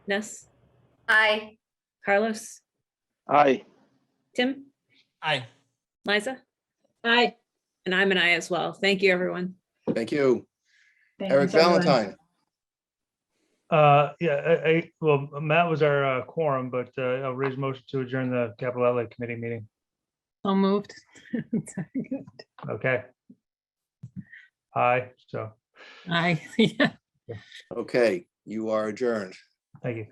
Ness, Aye. Carlos, Aye. Tim, Aye. Liza, Aye. and I'm an aye as well. Thank you, everyone. thank you. Thanks, Eric everyone. Valentine. Yeah, well, Matt was our quorum, but I'll raise motion to adjourn the capital outlay committee meeting. So moved. Okay. Aye, so, Aye. Yeah. Okay, you are adjourned. thank you.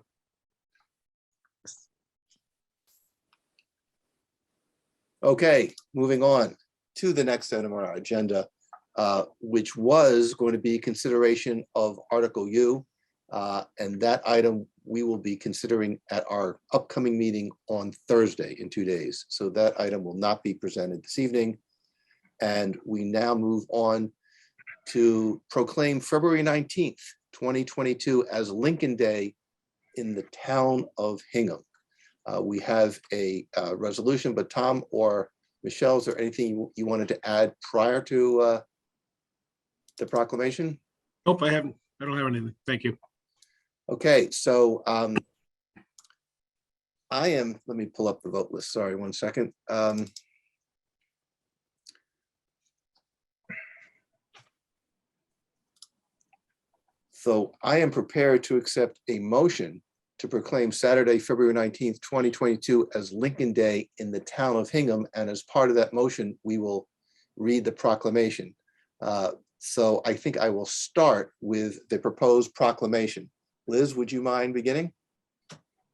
Okay, moving on to the next item on our agenda, which was going to be consideration of Article U. And that item we will be considering at our upcoming meeting on Thursday in 2 days. So that item will not be presented this evening. And we now move on to proclaim February 19th, 2022 as Lincoln Day in the town of Hingham. We have a resolution, but Tom or Michelle, is there anything you wanted to add prior to the proclamation? Nope, I don't have anything. Thank you. Okay, so let me pull up the vote list. Sorry, 1 second. So I am prepared to accept a motion to proclaim Saturday, February 19th, 2022 as Lincoln Day in the town of Hingham. And as part of that motion, we will read the proclamation. So I think I will start with the proposed proclamation. Liz, would you mind beginning?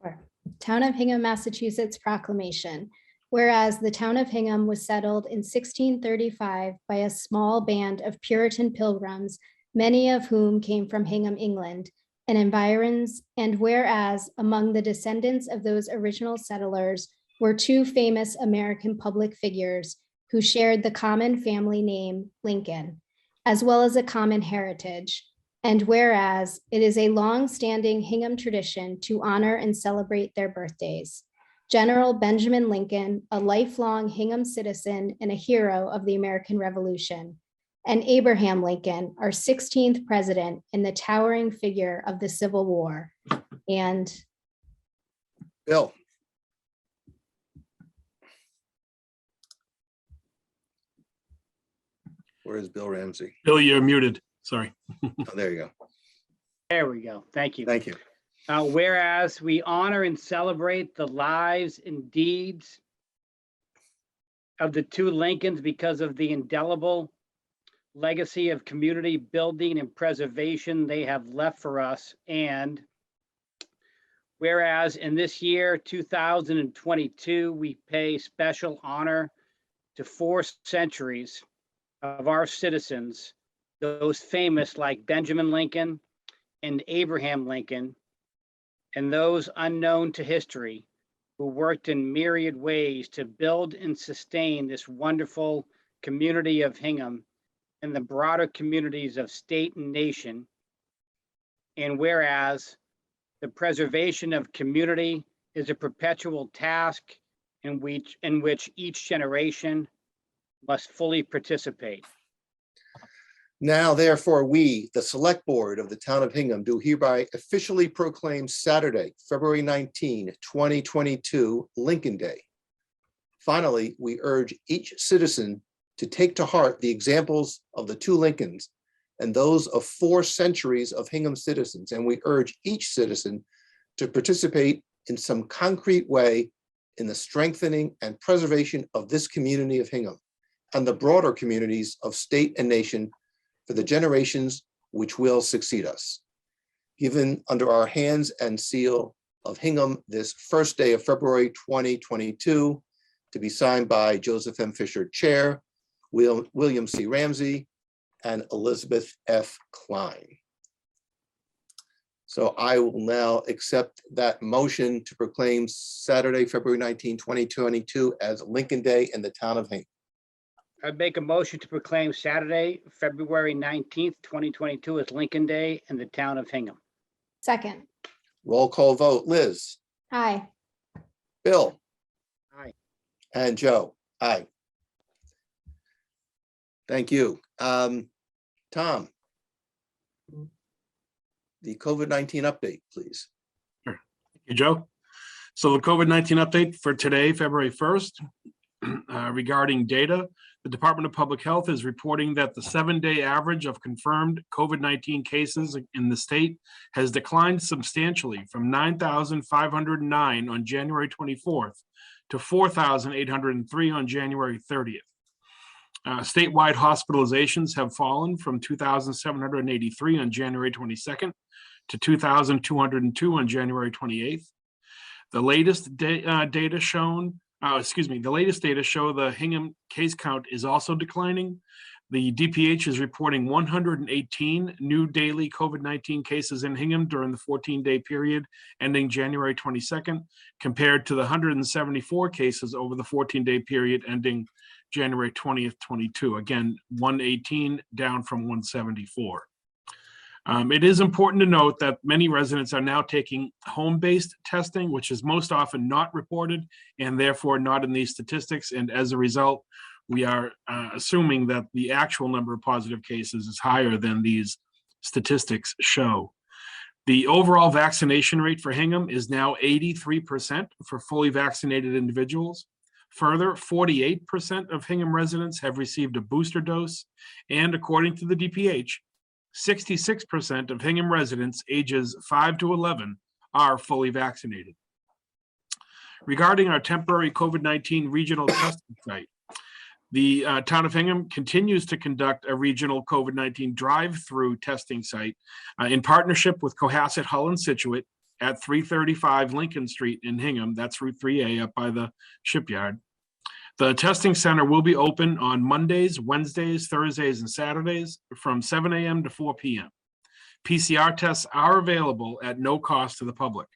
Sure. Town of Hingham, Massachusetts proclamation. Whereas the town of Hingham was settled in 1635 by a small band of Puritan pilgrims, many of whom came from Hingham, England, and environs, and whereas among the descendants of those original settlers were two famous American public figures who shared the common family name Lincoln, as well as a common heritage. And whereas it is a long-standing Hingham tradition to honor and celebrate their birthdays. General Benjamin Lincoln, a lifelong Hingham citizen and a hero of the American Revolution, and Abraham Lincoln, our 16th president and the towering figure of the Civil War. And Bill. Where is Bill Ramsey? Bill, you're muted. Sorry. Oh, there you go. There we go. Thank you. Thank you. Whereas we honor and celebrate the lives and deeds of the two Lincolns because of the indelible legacy of community building and preservation they have left for us. And whereas in this year, 2022, we pay special honor to 4 centuries of our citizens, those famous like Benjamin Lincoln and Abraham Lincoln, and those unknown to history who worked in myriad ways to build and sustain this wonderful community of Hingham and the broader communities of state and nation. And whereas the preservation of community is a perpetual task in which each generation must fully participate. Now, therefore, we, the Select Board of the Town of Hingham, do hereby officially proclaim Saturday, February 19, 2022, Lincoln Day. Finally, we urge each citizen to take to heart the examples of the two Lincolns and those of 4 centuries of Hingham citizens. And we urge each citizen to participate in some concrete way in the strengthening and preservation of this community of Hingham and the broader communities of state and nation for the generations which will succeed us. Given under our hands and seal of Hingham this first day of February 2022, to be signed by Joseph M. Fisher, Chair, William C. Ramsey, and Elizabeth F. Klein. So I will now accept that motion to proclaim Saturday, February 19, 2022 as Lincoln Day in the town of Hingham. I'd make a motion to proclaim Saturday, February 19th, 2022 as Lincoln Day in the town of Hingham. Second. Roll call vote. Liz, Aye. Bill. Aye. And Joe. Aye. Thank you. Tom. The COVID-19 update, please. Thank you, Joe. So the COVID-19 update for today, February 1st, regarding data, the Department of Public Health is reporting that the 7-day average of confirmed COVID-19 cases in the state has declined substantially from 9,509 on January 24th to 4,803 on January 30th. Statewide hospitalizations have fallen from 2,783 on January 22nd to 2,202 on January 28th. The latest data show the Hingham case count is also declining. The DPH is reporting 118 new daily COVID-19 cases in Hingham during the 14-day period ending January 22nd, compared to the 174 cases over the 14-day period ending January 20th, 22. Again, 118 down from 174. It is important to note that many residents are now taking home-based testing, which is most often not reported and therefore not in these statistics. And as a result, we are assuming that the actual number of positive cases is higher than these statistics show. The overall vaccination rate for Hingham is now 83% for fully vaccinated individuals. Further, 48% of Hingham residents have received a booster dose, and according to the DPH, 66% of Hingham residents ages 5 to 11 are fully vaccinated. Regarding our temporary COVID-19 regional testing site, the town of Hingham continues to conduct a regional COVID-19 drive-through testing site in partnership with Cohasset, Hull, and Situate at 335 Lincoln Street in Hingham. That's Route 3A up by the shipyard. The testing center will be open on Mondays, Wednesdays, Thursdays, and Saturdays from 7 a.m. to 4 p.m. PCR tests are available at no cost to the public.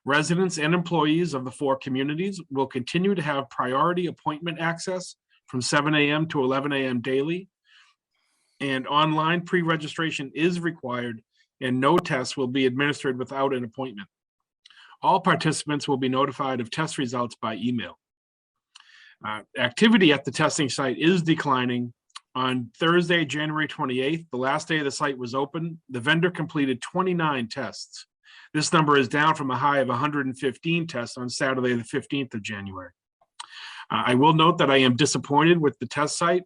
Residents and employees of the 4 communities will continue to have priority appointment access from 7 a.m. to 11 a.m. daily, and online pre-registration is required, and no tests will be administered without an appointment. All participants will be notified of test results by email. Activity at the testing site is declining. On Thursday, January 28th, the last day the site was open, the vendor completed 29 tests. This number is down from a high of 115 tests on Saturday, the 15th of January. I will note that I am disappointed with the test site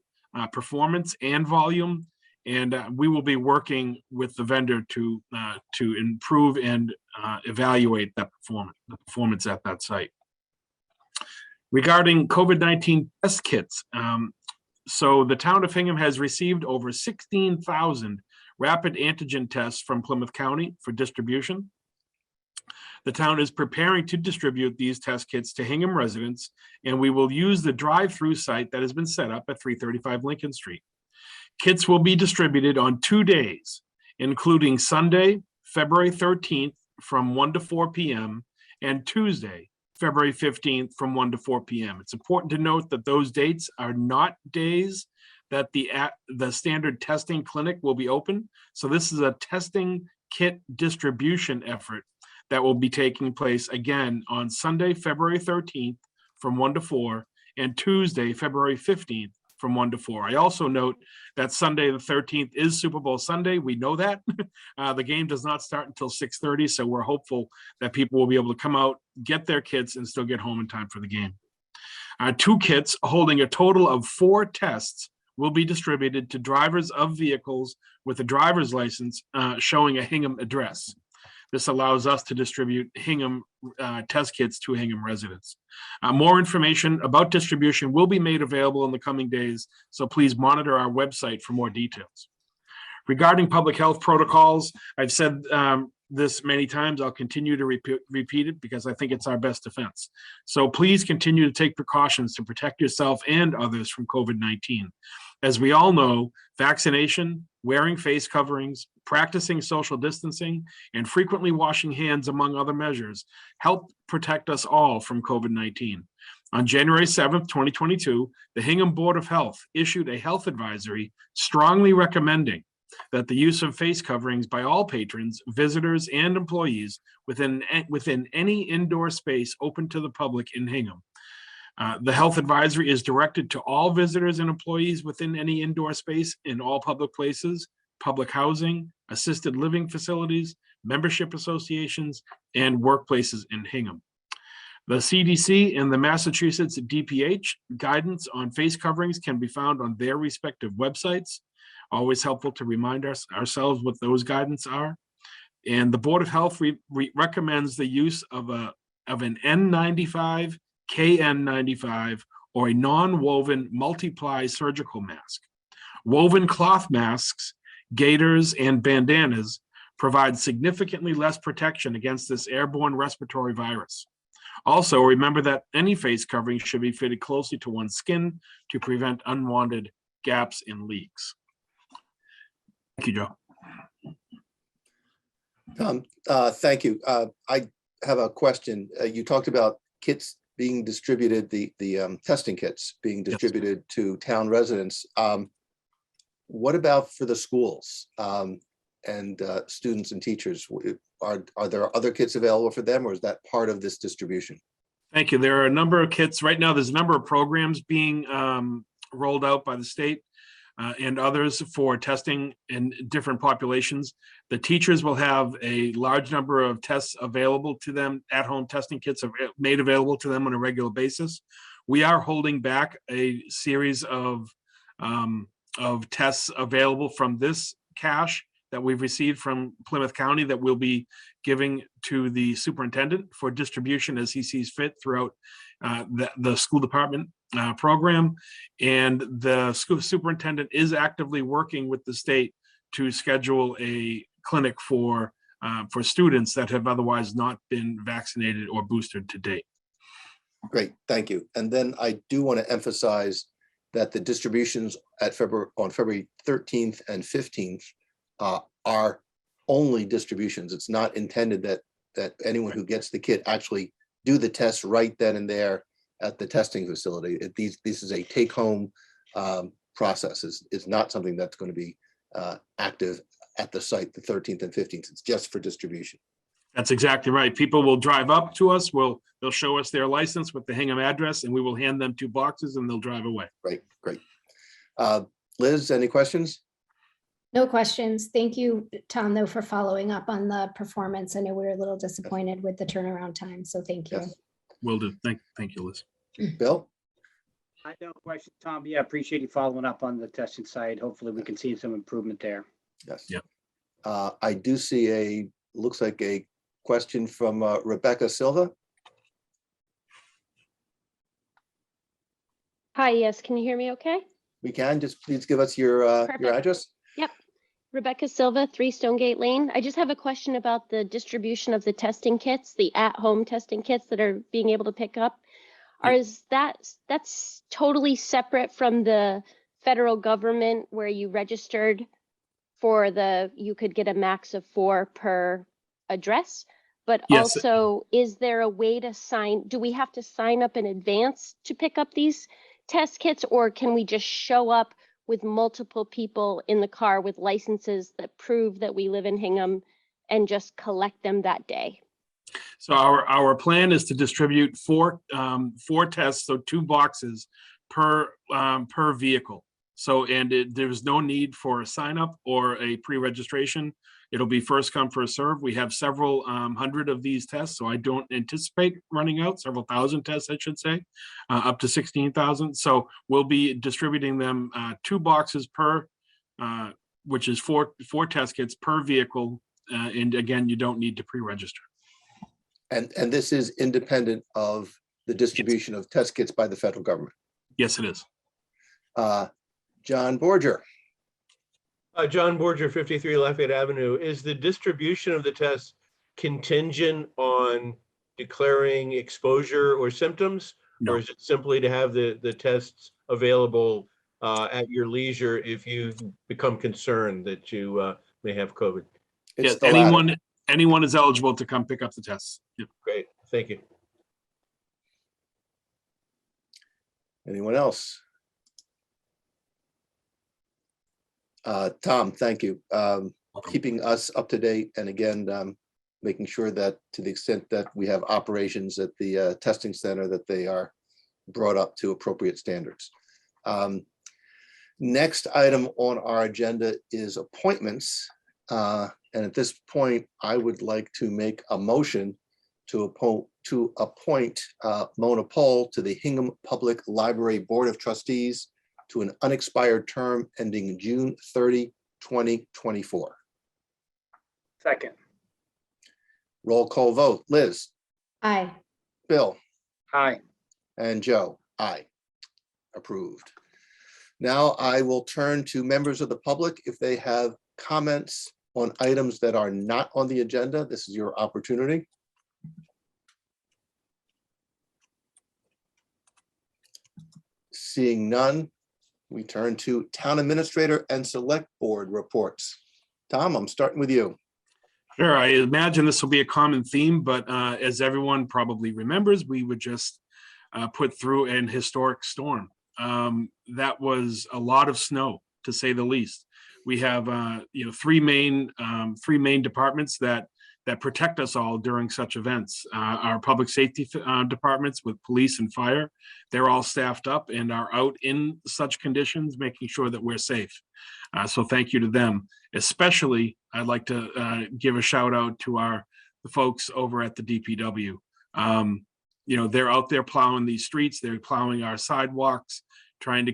performance and volume, and we will be working with the vendor to improve and evaluate that performance at that site. Regarding COVID-19 test kits, so the town of Hingham has received over 16,000 rapid antigen tests from Plymouth County for distribution. The town is preparing to distribute these test kits to Hingham residents, and we will use the drive-through site that has been set up at 335 Lincoln Street. Kits will be distributed on 2 days, including Sunday, February 13th from 1 to 4 p.m. and Tuesday, February 15th from 1 to 4 p.m. It's important to note that those dates are not days that the standard testing clinic will be open. So this is a testing kit distribution effort that will be taking place again on Sunday, February 13th from 1 to 4 and Tuesday, February 15th from 1 to 4. I also note that Sunday the 13th is Super Bowl Sunday. We know that. The game does not start until 6:30, so we're hopeful that people will be able to come out, get their kits, and still get home in time for the game. 2 kits holding a total of 4 tests will be distributed to drivers of vehicles with a driver's license showing a Hingham address. This allows us to distribute Hingham test kits to Hingham residents. More information about distribution will be made available in the coming days, so please monitor our website for more details. Regarding public health protocols, I've said this many times. I'll continue to repeat it because I think it's our best defense. So please continue to take precautions to protect yourself and others from COVID-19. As we all know, vaccination, wearing face coverings, practicing social distancing, and frequently washing hands, among other measures, help protect us all from COVID-19. On January 7th, 2022, the Hingham Board of Health issued a health advisory strongly recommending that the use of face coverings by all patrons, visitors, and employees within any indoor space open to the public in Hingham. The health advisory is directed to all visitors and employees within any indoor space in all public places, public housing, assisted living facilities, membership associations, and workplaces in Hingham. The CDC and the Massachusetts DPH guidance on face coverings can be found on their respective websites. Always helpful to remind ourselves what those guidance are. And the Board of Health recommends the use of an N95, KN95, or a non-woven multiply surgical mask. Woven cloth masks, gaiters, and bandanas provide significantly less protection against this airborne respiratory virus. Also, remember that any face covering should be fitted closely to one's skin to prevent unwanted gaps and leaks. Thank you, Joe. Thank you. I have a question. You talked about kits being distributed, the testing kits being distributed to town residents. What about for the schools and students and teachers? Are there other kits available for them, or is that part of this distribution? Thank you. There are a number of kits. Right now, there's a number of programs being rolled out by the state and others for testing in different populations. The teachers will have a large number of tests available to them. At-home testing kits are made available to them on a regular basis. We are holding back a series of tests available from this cache that we've received from Plymouth County that we'll be giving to the superintendent for distribution as he sees fit throughout the school department program. And the school superintendent is actively working with the state to schedule a clinic for students that have otherwise not been vaccinated or boosted to date. Great, thank you. And then I do want to emphasize that the distributions on February 13th and 15th are only distributions. It's not intended that anyone who gets the kit actually do the test right then and there at the testing facility. This is a take-home process. Is not something that's going to be active at the site the 13th and 15th. It's just for distribution. That's exactly right. People will drive up to us. They'll show us their license with the Hingham address, and we will hand them 2 boxes, and they'll drive away. Great. Liz, any questions? No questions. Thank you, Tom, though, for following up on the performance. I know we were a little disappointed with the turnaround time, so thank you. Yes. Will do. Thank you, Liz. Bill? I have no question, Tom. Yeah, appreciate you following up on the testing site. Hopefully we can see some improvement there. Yes. Yep. I do see looks like a question from Rebecca Silva. Hi, yes, can you hear me okay? We can. Just please give us your address. Yep. Rebecca Silva, 3 Stonegate Lane. I just have a question about the distribution of the testing kits, the at-home testing kits that are being able to pick up. That's totally separate from the federal government where you registered for you could get a max of 4 per address, but Yes. Also, is there a way to do we have to sign up in advance to pick up these test kits, or can we just show up with multiple people in the car with licenses that prove that we live in Hingham and just collect them that day? So our plan is to distribute 4 tests, so 2 boxes per vehicle. So, and there's no need for a sign up or a pre-registration. It'll be first come, first serve. We have several hundred of these tests, so I don't anticipate running out. Several thousand tests, I should say, up to 16,000. So we'll be distributing them 2 boxes per, which is 4 test kits per vehicle. And again, you don't need to pre-register. And this is independent of the distribution of test kits by the federal government. Yes, it is. John Borger. John Borger, 53 Lafayette Avenue. Is the distribution of the tests contingent on declaring exposure or symptoms? No. Or is it simply to have the tests available at your leisure if you become concerned that you may have COVID? Yeah, It's the latter. anyone is eligible to come pick up the tests. Yeah. Great, thank you. Anyone else? Tom, thank you. Keeping us up to date, and again, making sure that to the extent that we have operations at the testing center, that they are brought up to appropriate standards. Next item on our agenda is appointments. And at this point, I would like to make a motion to appoint Mona Pohl to the Hingham Public Library Board of Trustees to an unexpired term ending June 30, 2024. Second. Roll call vote. Liz, Aye. Bill, Aye. and Joe. Aye. Approved. Now I will turn to members of the public. If they have comments on items that are not on the agenda, this is your opportunity. Seeing none, we turn to Town Administrator and Select Board reports. Tom, I'm starting with you. Sure, I imagine this will be a common theme, but as everyone probably remembers, we would just put through an historic storm. That was a lot of snow, to say the least. We have three main departments that protect us all during such events. Our public safety departments with police and fire, they're all staffed up and are out in such conditions, making sure that we're safe. So thank you to them. Especially, I'd like to give a shout out to the folks over at the DPW. They're out there plowing these streets, they're plowing our sidewalks, trying to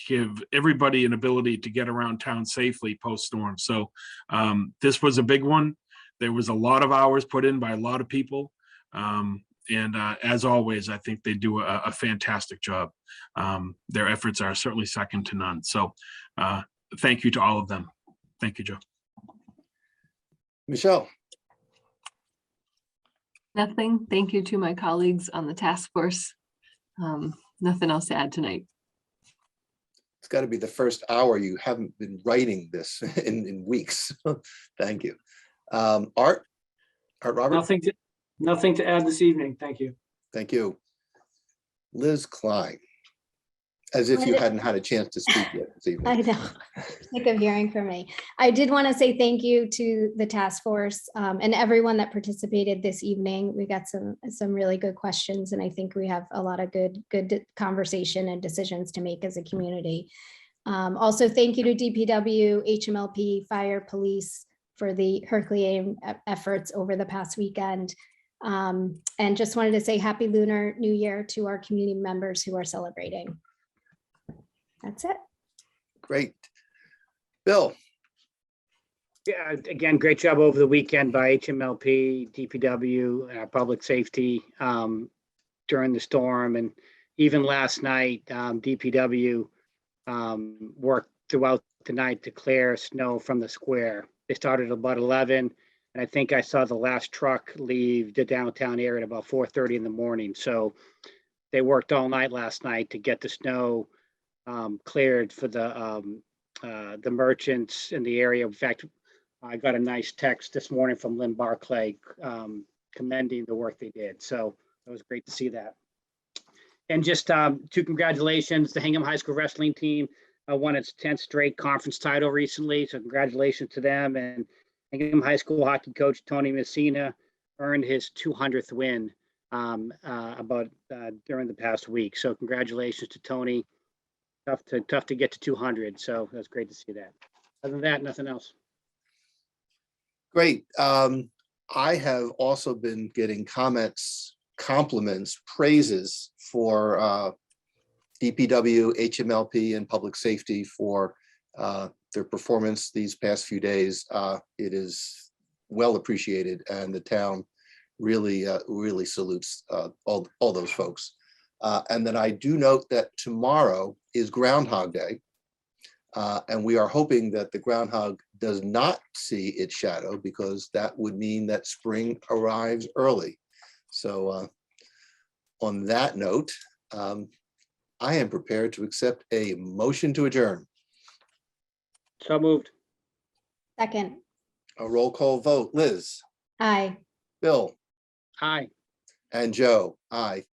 give everybody an ability to get around town safely post-storm. So this was a big one. There was a lot of hours put in by a lot of people. And as always, I think they do a fantastic job. Their efforts are certainly second to none. So thank you to all of them. Thank you, Joe. Michelle. Nothing. Thank you to my colleagues on the task force. Nothing else to add tonight. It's got to be the first hour you haven't been writing this in weeks. Thank you. Art Robert? Nothing to add this evening. Thank you. Thank you. Liz Klein, as if you hadn't had a chance to speak yet this evening. I know, sick of hearing from me. I did want to say thank you to the task force and everyone that participated this evening. We got some really good questions, and I think we have a lot of good conversation and decisions to make as a community. Also, thank you to DPW, HMLP, fire, police for the Herculean efforts over the past weekend. And just wanted to say Happy Lunar New Year to our community members who are celebrating. That's it. Great. Bill. Yeah, again, great job over the weekend by HMLP, DPW, public safety during the storm. And even last night, DPW worked throughout the night to clear snow from the square. They started at about 11, and I think I saw the last truck leave the downtown area at about 4:30 in the morning. So they worked all night last night to get the snow cleared for the merchants in the area. In fact, I got a nice text this morning from Lynn Barclay commending the work they did. So it was great to see that. And just two congratulations, the Hingham High School wrestling team won its 10th straight conference title recently. So congratulations to them. And Hingham High School hockey coach Tony Messina earned his 200th win during the past week. So congratulations to Tony. Tough to get to 200. So that's great to see that. Other than that, nothing else. Great. I have also been getting comments, compliments, praises for DPW, HMLP, and public safety for their performance these past few days. It is well appreciated, and the town really salutes all those folks. And then I do note that tomorrow is Groundhog Day. And we are hoping that the groundhog does not see its shadow, because that would mean that spring arrives early. So on that note, I am prepared to accept a motion to adjourn. So moved. Second, A roll call vote. Liz, aye. Bill, Aye. and Joe. Aye.